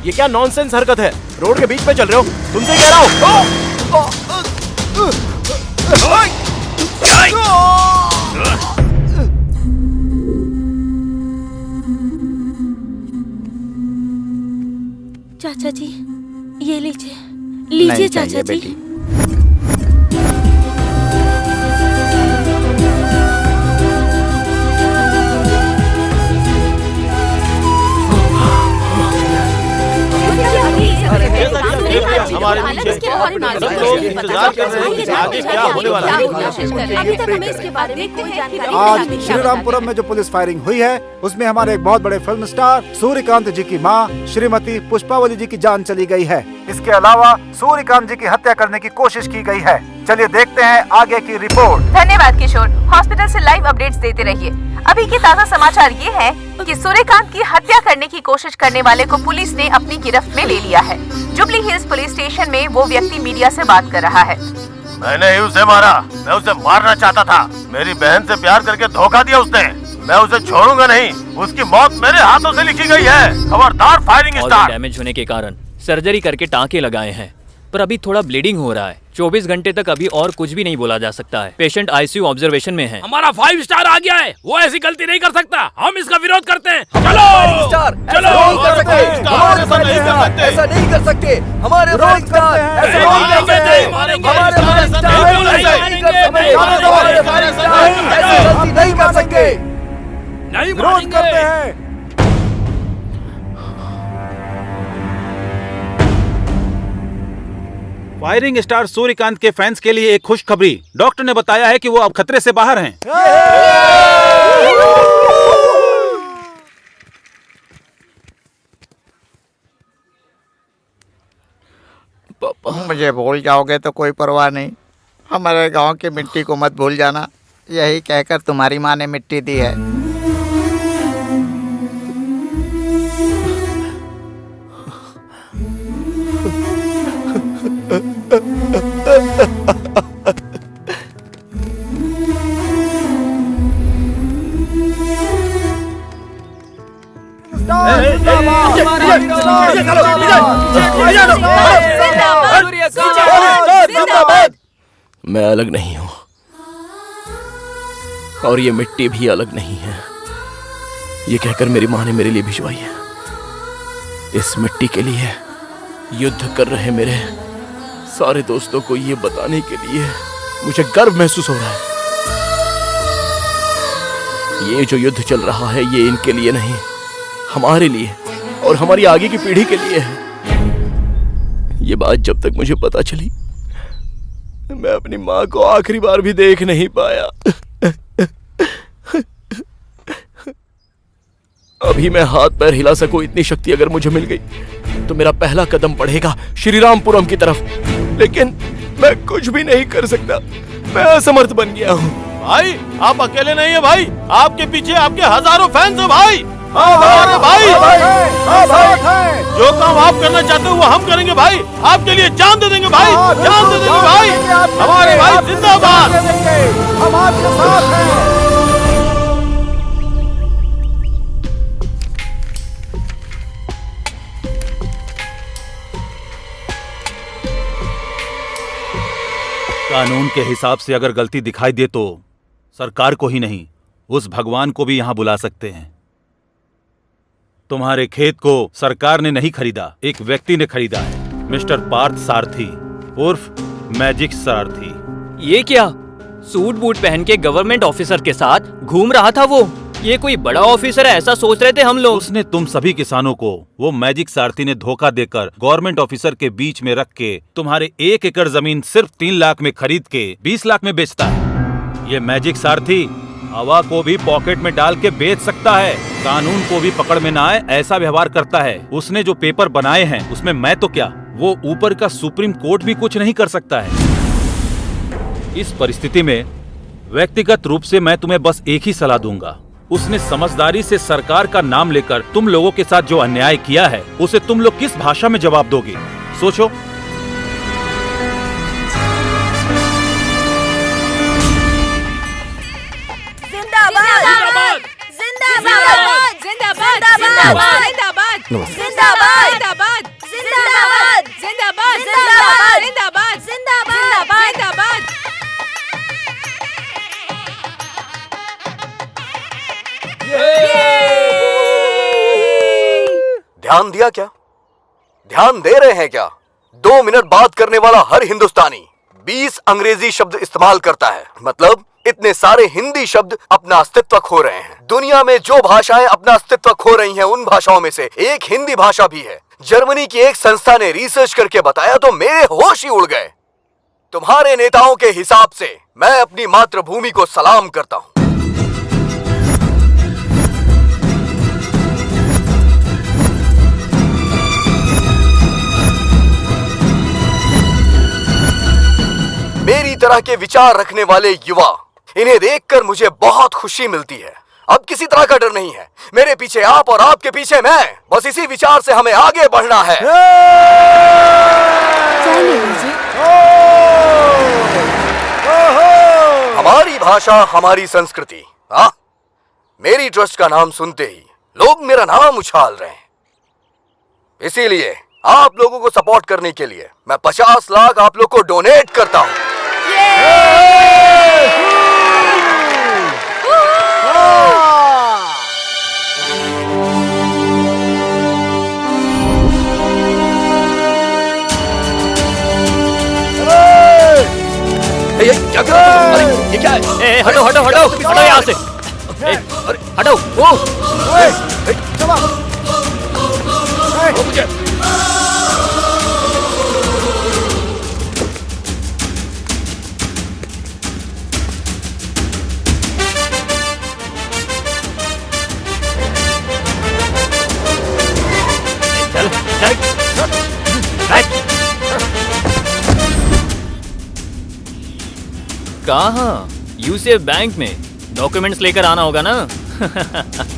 ये क्या नॉनसेंस हरकत है? रोड के बीच में चल रहे हो, तुमसे कह रहा हूँ। चाचा जी, ये लीजिए, लीजिए चाचा जी। हमारे पीछे सब लोग इंतजार कर रहे हैं कि आगे क्या होने वाला है। अभी तक हमें इसके बारे में कोई जानकारी आज नहीं। श्रीरामपुरम में जो पुलिस फायरिंग हुई है उसमें हमारे एक बहुत बड़े फिल्म स्टार सूर्यकांत जी की मां श्रीमती पुष्पावली जी की जान चली गई है। इसके अलावा सूर्यकांत जी की हत्या करने की कोशिश की गई है। चलिए देखते हैं आगे की रिपोर्ट। धन्यवाद किशोर, हॉस्पिटल से लाइव अपडेट्स देते रहिए। अभी के ताज़ा समाचार ये है कि सूर्यकांत की हत्या करने की कोशिश करने वाले को पुलिस ने अपनी गिरफ्त में ले लिया है। जुबली हिल्स पुलिस स्टेशन में वो व्यक्ति मीडिया से बात कर रहा है। मैंने ही उसे मारा, मैं उसे मारना चाहता था। मेरी बहन से प्यार करके धोखा दिया उसने। मैं उसे छोड़ूंगा नहीं, उसकी मौत मेरे हाथों से लिखी गई है। खबरदार फायरिंग स्टार। डैमेज होने के कारण सर्जरी करके टाँके लगाए हैं, पर अभी थोड़ा ब्लीडिंग हो रहा है। 24 घंटे तक अभी और कुछ भी नहीं बोला जा सकता है। पेशेंट आईसीयू ऑब्जर्वेशन में है। हमारा 5 स्टार आ गया है, वो ऐसी गलती नहीं कर सकता। हम इसका विरोध करते हैं। चलो स्टार, चलो। ऐसा नहीं कर सकते। हमारे फाइव स्टार ऐसा नहीं कर सकते। हमारे फाइव स्टार ऐसी गलती नहीं कर सकते। नहीं विरोध करते हैं। फायरिंग स्टार सूर्यकांत के फैंस के लिए एक खुशखबरी। डॉक्टर ने बताया है कि वो अब खतरे से बाहर हैं। मुझे भूल जाओगे तो कोई परवाह नहीं, हमारे गांव की मिट्टी को मत भूल जाना। यही कहकर तुम्हारी माँ ने मिट्टी दी है। मैं अलग नहीं हूँ और ये मिट्टी भी अलग नहीं है। ये कहकर मेरी माँ ने मेरे लिए भिजवाई है। इस मिट्टी के लिए युद्ध कर रहे मेरे सारे दोस्तों को ये बताने के लिए मुझे गर्व महसूस हो रहा है। ये जो युद्ध चल रहा है ये इनके लिए नहीं, हमारे लिए और हमारी आगे की पीढ़ी के लिए है। ये बात जब तक मुझे पता चली मैं अपनी माँ को आखिरी बार भी देख नहीं पाया। अभी मैं हाथ पैर हिला सकूं इतनी शक्ति अगर मुझे मिल गई तो मेरा पहला कदम बढ़ेगा श्रीरामपुरम की तरफ। लेकिन मैं कुछ भी नहीं कर सकता, मैं असमर्थ बन गया हूँ। भाई आप अकेले नहीं है भाई, आपके पीछे आपके हजारों फैंस हैं भाई। हमारे भाई जो काम आप करना चाहते हो वो हम करेंगे भाई। आपके लिए जान दे देंगे भाई, जान दे देंगे भाई। हमारे भाई जिंदाबाद। हम आपके साथ हैं। कानून के हिसाब से अगर गलती दिखाई दे तो सरकार को ही नहीं उस भगवान को भी यहां बुला सकते हैं। तुम्हारे खेत को सरकार ने नहीं खरीदा, एक व्यक्ति ने खरीदा है, मिस्टर पार्थ सारथी उर्फ मैजिक सारथी। ये क्या सूट बूट पहन के गवर्नमेंट ऑफिसर के साथ घूम रहा था वो? ये कोई बड़ा ऑफिसर है ऐसा सोच रहे थे हम लोग। उसने तुम सभी किसानों को वो मैजिक सारथी ने धोखा देकर गवर्नमेंट ऑफिसर के बीच में रख के तुम्हारे 1 एकड़ जमीन सिर्फ 3 लाख में खरीद के 20 लाख में बेचता है। ये मैजिक सारथी हवा को भी पॉकेट में डाल के बेच सकता है, कानून को भी पकड़ में ना आए ऐसा व्यवहार करता है। उसने जो पेपर बनाए हैं उसमें मैं तो क्या, वो ऊपर का सुप्रीम कोर्ट भी कुछ नहीं कर सकता है। इस परिस्थिति में व्यक्तिगत रूप से मैं तुम्हें बस एक ही सलाह दूंगा, उसने समझदारी से सरकार का नाम लेकर तुम लोगों के साथ जो अन्याय किया है उसे तुम लोग किस भाषा में जवाब दोगे, सोचो। जिंदाबाद जिंदाबाद जिंदाबाद जिंदाबाद जिंदाबाद जिंदाबाद जिंदाबाद जिंदाबाद जिंदाबाद जिंदाबाद जिंदाबाद जिंदाबाद। ध्यान दिया क्या? ध्यान दे रहे हैं क्या? 2 मिनट बात करने वाला हर हिंदुस्तानी 20 अंग्रेजी शब्द इस्तेमाल करता है। मतलब इतने सारे हिंदी शब्द अपना अस्तित्व खो रहे हैं। दुनिया में जो भाषाएं अपना अस्तित्व खो रही हैं, उन भाषाओं में से एक हिंदी भाषा भी है। जर्मनी की एक संस्था ने रिसर्च करके बताया तो मेरे होश ही उड़ गए। तुम्हारे नेताओं के हिसाब से मैं अपनी मातृभूमि को सलाम करता हूं। मेरी तरह के विचार रखने वाले युवा, इन्हें देखकर मुझे बहुत खुशी मिलती है। अब किसी तरह का डर नहीं है। मेरे पीछे आप और आपके पीछे मैं। बस इसी विचार से हमें आगे बढ़ना है। हमारी भाषा, हमारी संस्कृति। हाँ, मेरी ट्रस्ट का नाम सुनते ही लोग मेरा नाम उछाल रहे हैं। इसीलिए आप लोगों को सपोर्ट करने के लिए मैं 50 लाख आप लोग को डोनेट करता हूं। क्या कर रहे हो? अरे ये क्या है? हटो हटो हटो हटो यहाँ से। हटो वो मुझे कहाँ? यूसीएफ बैंक में डॉक्यूमेंट्स लेकर आना होगा ना।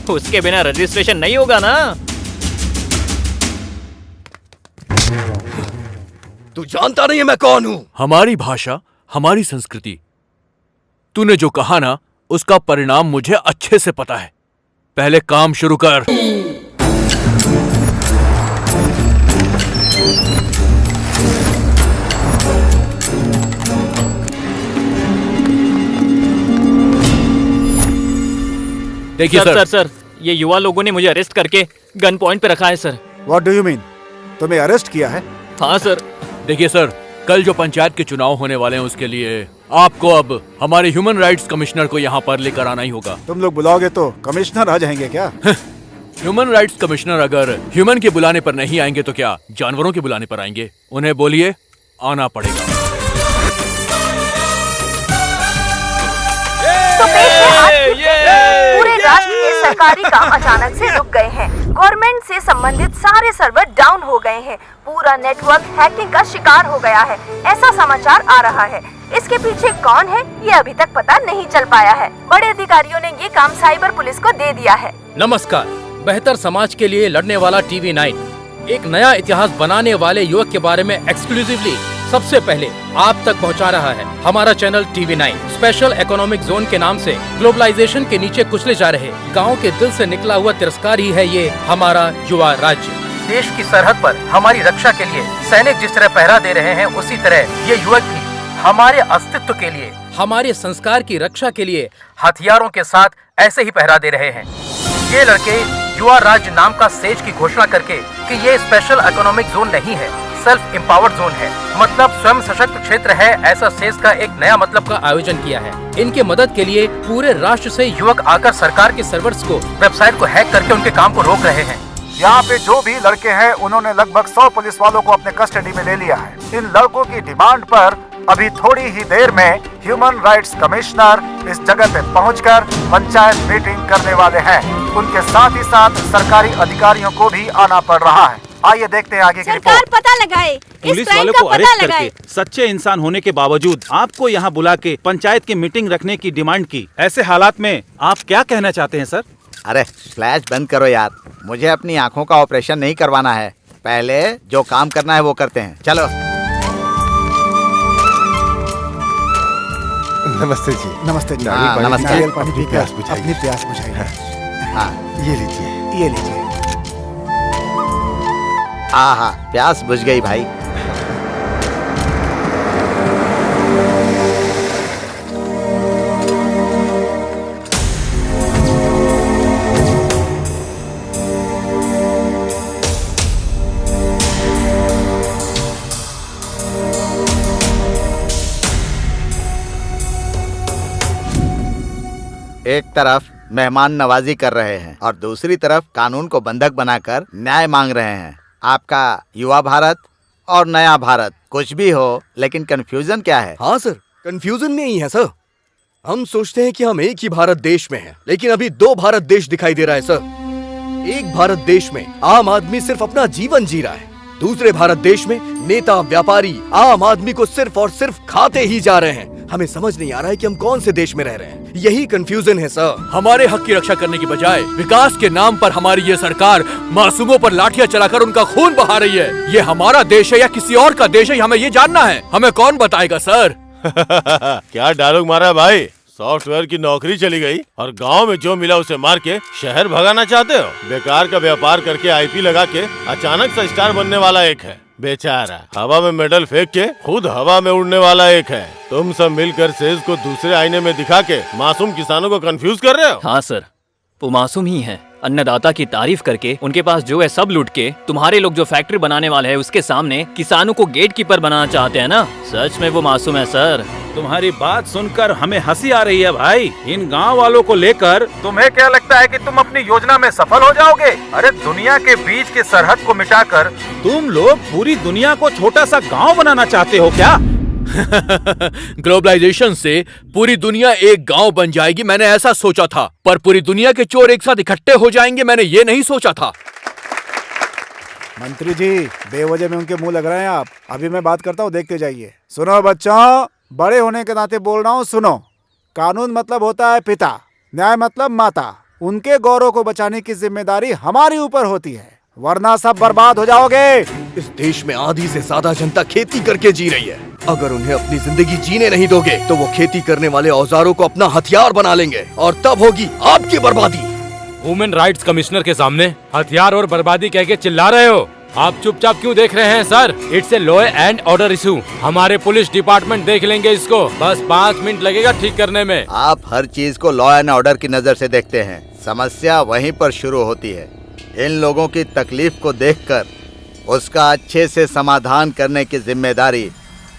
उसके बिना रजिस्ट्रेशन नहीं होगा ना। तू जानता नहीं है मैं कौन हूं? हमारी भाषा, हमारी संस्कृति। तूने जो कहा ना, उसका परिणाम मुझे अच्छे से पता है। पहले काम शुरू कर। देखिए सर, सर ये युवा लोगों ने मुझे अरेस्ट करके गन पॉइंट पे रखा है sir. What do you mean? तुम्हें अरेस्ट किया है? हाँ सर। देखिए सर, कल जो पंचायत के चुनाव होने वाले हैं उसके लिए आपको अब हमारे ह्यूमन राइट्स कमिश्नर को यहाँ पर लेकर आना ही होगा। तुम लोग बुलाओगे तो कमिश्नर आ जाएंगे क्या? ह्यूमन राइट्स कमिश्नर अगर ह्यूमन के बुलाने पर नहीं आएंगे तो क्या जानवरों के बुलाने पर आएंगे? उन्हें बोलिए आना पड़ेगा। तो पेश है पूरे राष्ट्र के सरकारी काम अचानक से रुक गए हैं। गवर्नमेंट से संबंधित सारे सर्वर डाउन हो गए हैं। पूरा नेटवर्क हैकिंग का शिकार हो गया है, ऐसा समाचार आ रहा है। इसके पीछे कौन है ये अभी तक पता नहीं चल पाया है। बड़े अधिकारियों ने ये काम साइबर पुलिस को दे दिया है। नमस्कार। बेहतर समाज के लिए लड़ने वाला TV9 एक नया इतिहास बनाने वाले युवक के बारे में एक्सक्लूसिवली सबसे पहले आप तक पहुंचा रहा है। हमारा channel TV9 special economic zone के नाम से ग्लोबलाइजेशन के नीचे कुचले जा रहे गांव के दिल से निकला हुआ तिरस्कार ही है ये हमारा युवा राज्य। देश की सरहद पर हमारी रक्षा के लिए सैनिक जिस तरह पहरा दे रहे हैं, उसी तरह ये युवक भी हमारे अस्तित्व के लिए, हमारे संस्कार की रक्षा के लिए हथियारों के साथ ऐसे ही पहरा दे रहे हैं। ये लड़के युवा राज्य नाम का सेज की घोषणा करके कि ये स्पेशल इकोनॉमिक जोन नहीं है, सेल्फ एम्पावर्ड जोन है, मतलब स्वयं सशक्त क्षेत्र है, ऐसा सेज का एक नया मतलब का आयोजन किया है। इनके मदद के लिए पूरे राष्ट्र से युवक आकर सरकार के सर्वर्स को, वेबसाइट को हैक करके उनके काम को रोक रहे हैं। यहाँ पे जो भी लड़के हैं उन्होंने लगभग 100 पुलिस वालों को अपने कस्टडी में ले लिया है। इन लड़कों की डिमांड पर अभी थोड़ी ही देर में ह्यूमन राइट्स कमिश्नर इस जगह पे पहुंचकर पंचायत मीटिंग करने वाले हैं। उनके साथ ही साथ सरकारी अधिकारियों को भी आना पड़ रहा है। आइए देखते हैं आगे की रिपोर्ट। पता लगाए, पुलिस वालों को अरेस्ट करके सच्चे इंसान होने के बावजूद आपको यहाँ बुला के पंचायत की मीटिंग रखने की डिमांड की। ऐसे हालात में आप क्या कहना चाहते हैं सर? अरे फ्लैश बंद करो यार, मुझे अपनी आंखों का ऑपरेशन नहीं करवाना है। पहले जो काम करना है वो करते हैं, चलो। नमस्ते जी। नमस्ते जी। नमस्ते। नारियल पानी पी के अपनी प्यास बुझाइए। हाँ, ये लीजिए, ये लीजिए। हाँ, प्यास बुझ गई भाई। एक तरफ मेहमान नवाजी कर रहे हैं और दूसरी तरफ कानून को बंधक बनाकर न्याय मांग रहे हैं। आपका युवा भारत और नया भारत कुछ भी हो, लेकिन कंफ्यूजन क्या है? हाँ सर, कंफ्यूजन में ही है सर। हम सोचते हैं कि हम एक ही भारत देश में हैं, लेकिन अभी दो भारत देश दिखाई दे रहा है सर। एक भारत देश में आम आदमी सिर्फ अपना जीवन जी रहा है, दूसरे भारत देश में नेता व्यापारी आम आदमी को सिर्फ और सिर्फ खाते ही जा रहे हैं। हमें समझ नहीं आ रहा है कि हम कौन से देश में रह रहे हैं। यही कंफ्यूजन है सर। हमारे हक की रक्षा करने की बजाय विकास के नाम पर हमारी ये सरकार मासूमों पर लाठियां चलाकर उनका खून बहा रही है। ये हमारा देश है या किसी और का देश है, हमें ये जानना है। हमें कौन बताएगा सर? क्या डायलॉग मारा है भाई? सॉफ्टवेयर की नौकरी चली गई और गांव में जो मिला उसे मार के शहर भगाना चाहते हो? बेकार का व्यापार करके आईपी लगा के अचानक से स्टार बनने वाला एक है, बेचारा हवा में मेडल फेंक के खुद हवा में उड़ने वाला एक है। तुम सब मिलकर सेज को दूसरे आईने में दिखा के मासूम किसानों को कंफ्यूज कर रहे हो। हाँ सर, वो मासूम ही है। अन्नदाता की तारीफ करके उनके पास जो है सब लूट के तुम्हारे लोग जो फैक्ट्री बनाने वाले हैं उसके सामने किसानों को गेट कीपर बनाना चाहते हैं ना। सच में वो मासूम है सर। तुम्हारी बात सुनकर हमें हंसी आ रही है भाई। इन गांव वालों को लेकर तुम्हें क्या लगता है कि तुम अपनी योजना में सफल हो जाओगे? अरे दुनिया के बीच के सरहद को मिटाकर तुम लोग पूरी दुनिया को छोटा सा गांव बनाना चाहते हो क्या? ग्लोबलाइजेशन से पूरी दुनिया एक गांव बन जाएगी, मैंने ऐसा सोचा था, पर पूरी दुनिया के चोर एक साथ इकट्ठे हो जाएंगे, मैंने ये नहीं सोचा था। मंत्री जी, बेवजह में उनके मुंह लग रहे हैं आप। अभी मैं बात करता हूँ, देखते जाइए। सुनो बच्चों, बड़े होने के नाते बोल रहा हूँ, सुनो। कानून मतलब होता है पिता, न्याय मतलब माता। उनके गौरव को बचाने की जिम्मेदारी हमारी ऊपर होती है, वरना सब बर्बाद हो जाओगे। इस देश में आधी से ज्यादा जनता खेती करके जी रही है। अगर उन्हें अपनी जिंदगी जीने नहीं दोगे तो वो खेती करने वाले औजारों को अपना हथियार बना लेंगे और तब होगी आपकी बर्बादी। ह्यूमन राइट्स कमिश्नर के सामने हथियार और बर्बादी कह के चिल्ला रहे हो? आप चुपचाप क्यों देख रहे हैं sir? It's a law and order issue. हमारे पुलिस डिपार्टमेंट देख लेंगे इसको, बस 5 मिनट लगेगा ठीक करने में। आप हर चीज को लॉ एंड ऑर्डर की नजर से देखते हैं, समस्या वहीं पर शुरू होती है। इन लोगों की तकलीफ को देखकर उसका अच्छे से समाधान करने की जिम्मेदारी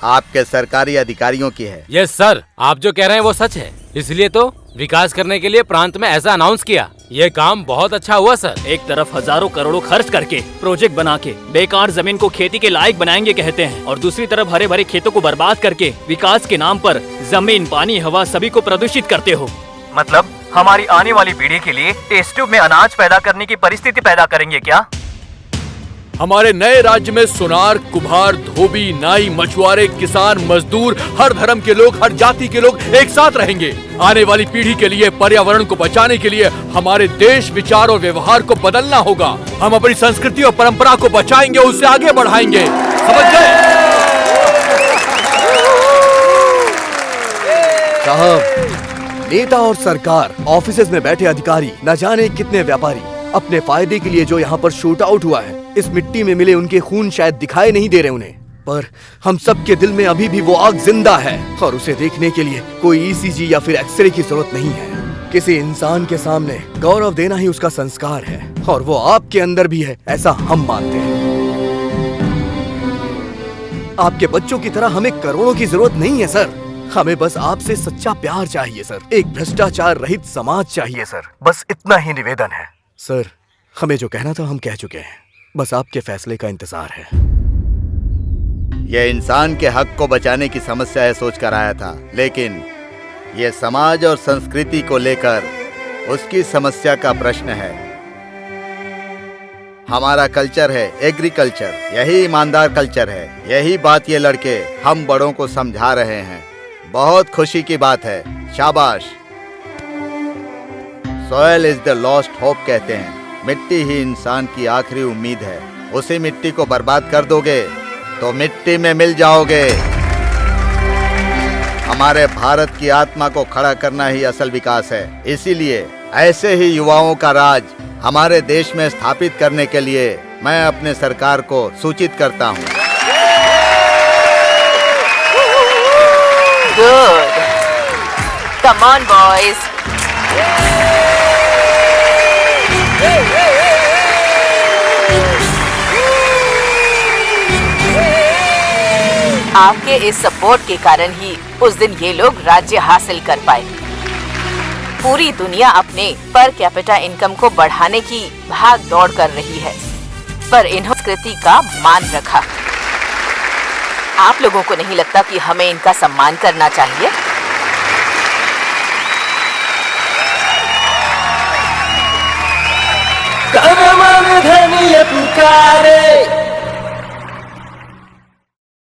आपके सरकारी अधिकारियों की है। यस सर, आप जो कह रहे हैं वो सच है, इसलिए तो विकास करने के लिए प्रांत में ऐसा अनाउंस किया। ये काम बहुत अच्छा हुआ सर। एक तरफ हजारों करोड़ों खर्च करके प्रोजेक्ट बना के बेकार जमीन को खेती के लायक बनाएंगे कहते हैं, और दूसरी तरफ हरे भरे खेतों को बर्बाद करके विकास के नाम पर जमीन, पानी, हवा सभी को प्रदूषित करते हो। मतलब हमारी आने वाली पीढ़ी के लिए टेस्ट ट्यूब में अनाज पैदा करने की परिस्थिति पैदा करेंगे क्या? हमारे नए राज्य में सुनार, कुम्हार, धोबी, नाई, मछुआरे, किसान, मजदूर, हर धर्म के लोग, हर जाति के लोग एक साथ रहेंगे। आने वाली पीढ़ी के लिए, पर्यावरण को बचाने के लिए हमारे देश, विचार और व्यवहार को बदलना होगा। हम अपनी संस्कृति और परंपरा को बचाएंगे, उससे आगे बढ़ाएंगे। समझ गए? साहब, नेता और सरकार, ऑफिसेज में बैठे अधिकारी, न जाने कितने व्यापारी अपने फायदे के लिए जो यहाँ पर शूट आउट हुआ है, इस मिट्टी में मिले उनके खून शायद दिखाई नहीं दे रहे उन्हें, पर हम सब के दिल में अभी भी वो आग जिंदा है और उसे देखने के लिए कोई ईसीजी या फिर एक्सरे की जरूरत नहीं है। किसी इंसान के सामने गौरव देना ही उसका संस्कार है और वो आपके अंदर भी है, ऐसा हम मानते हैं। आपके बच्चों की तरह हमें करोड़ों की जरूरत नहीं है सर, हमें बस आपसे सच्चा प्यार चाहिए सर, एक भ्रष्टाचार रहित समाज चाहिए सर, बस इतना ही निवेदन है। सर, हमें जो कहना था हम कह चुके हैं, बस आपके फैसले का इंतजार है। ये इंसान के हक को बचाने की समस्या है सोचकर आया था, लेकिन ये समाज और संस्कृति को लेकर उसकी समस्या का प्रश्न है। हमारा कल्चर है एग्रीकल्चर, यही ईमानदार कल्चर है। यही बात ये लड़के हम बड़ों को समझा रहे हैं। बहुत खुशी की बात है, शाबाश। Soil is the lost hope कहते हैं। मिट्टी ही इंसान की आखिरी उम्मीद है। उसी मिट्टी को बर्बाद कर दोगे तो मिट्टी में मिल जाओगे। हमारे भारत की आत्मा को खड़ा करना ही असल विकास है। इसीलिए ऐसे ही युवाओं का राज हमारे देश में स्थापित करने के लिए मैं अपने सरकार को सूचित करता हूँ। Good, come on boys. आपके इस सपोर्ट के कारण ही उस दिन ये लोग राज्य हासिल कर पाए। पूरी दुनिया अपने पर कैपिटा इनकम को बढ़ाने की भाग दौड़ कर रही है, पर इन्होंने संस्कृति का मान रखा। आप लोगों को नहीं लगता कि हमें इनका सम्मान करना चाहिए? मन धनिया पुकारे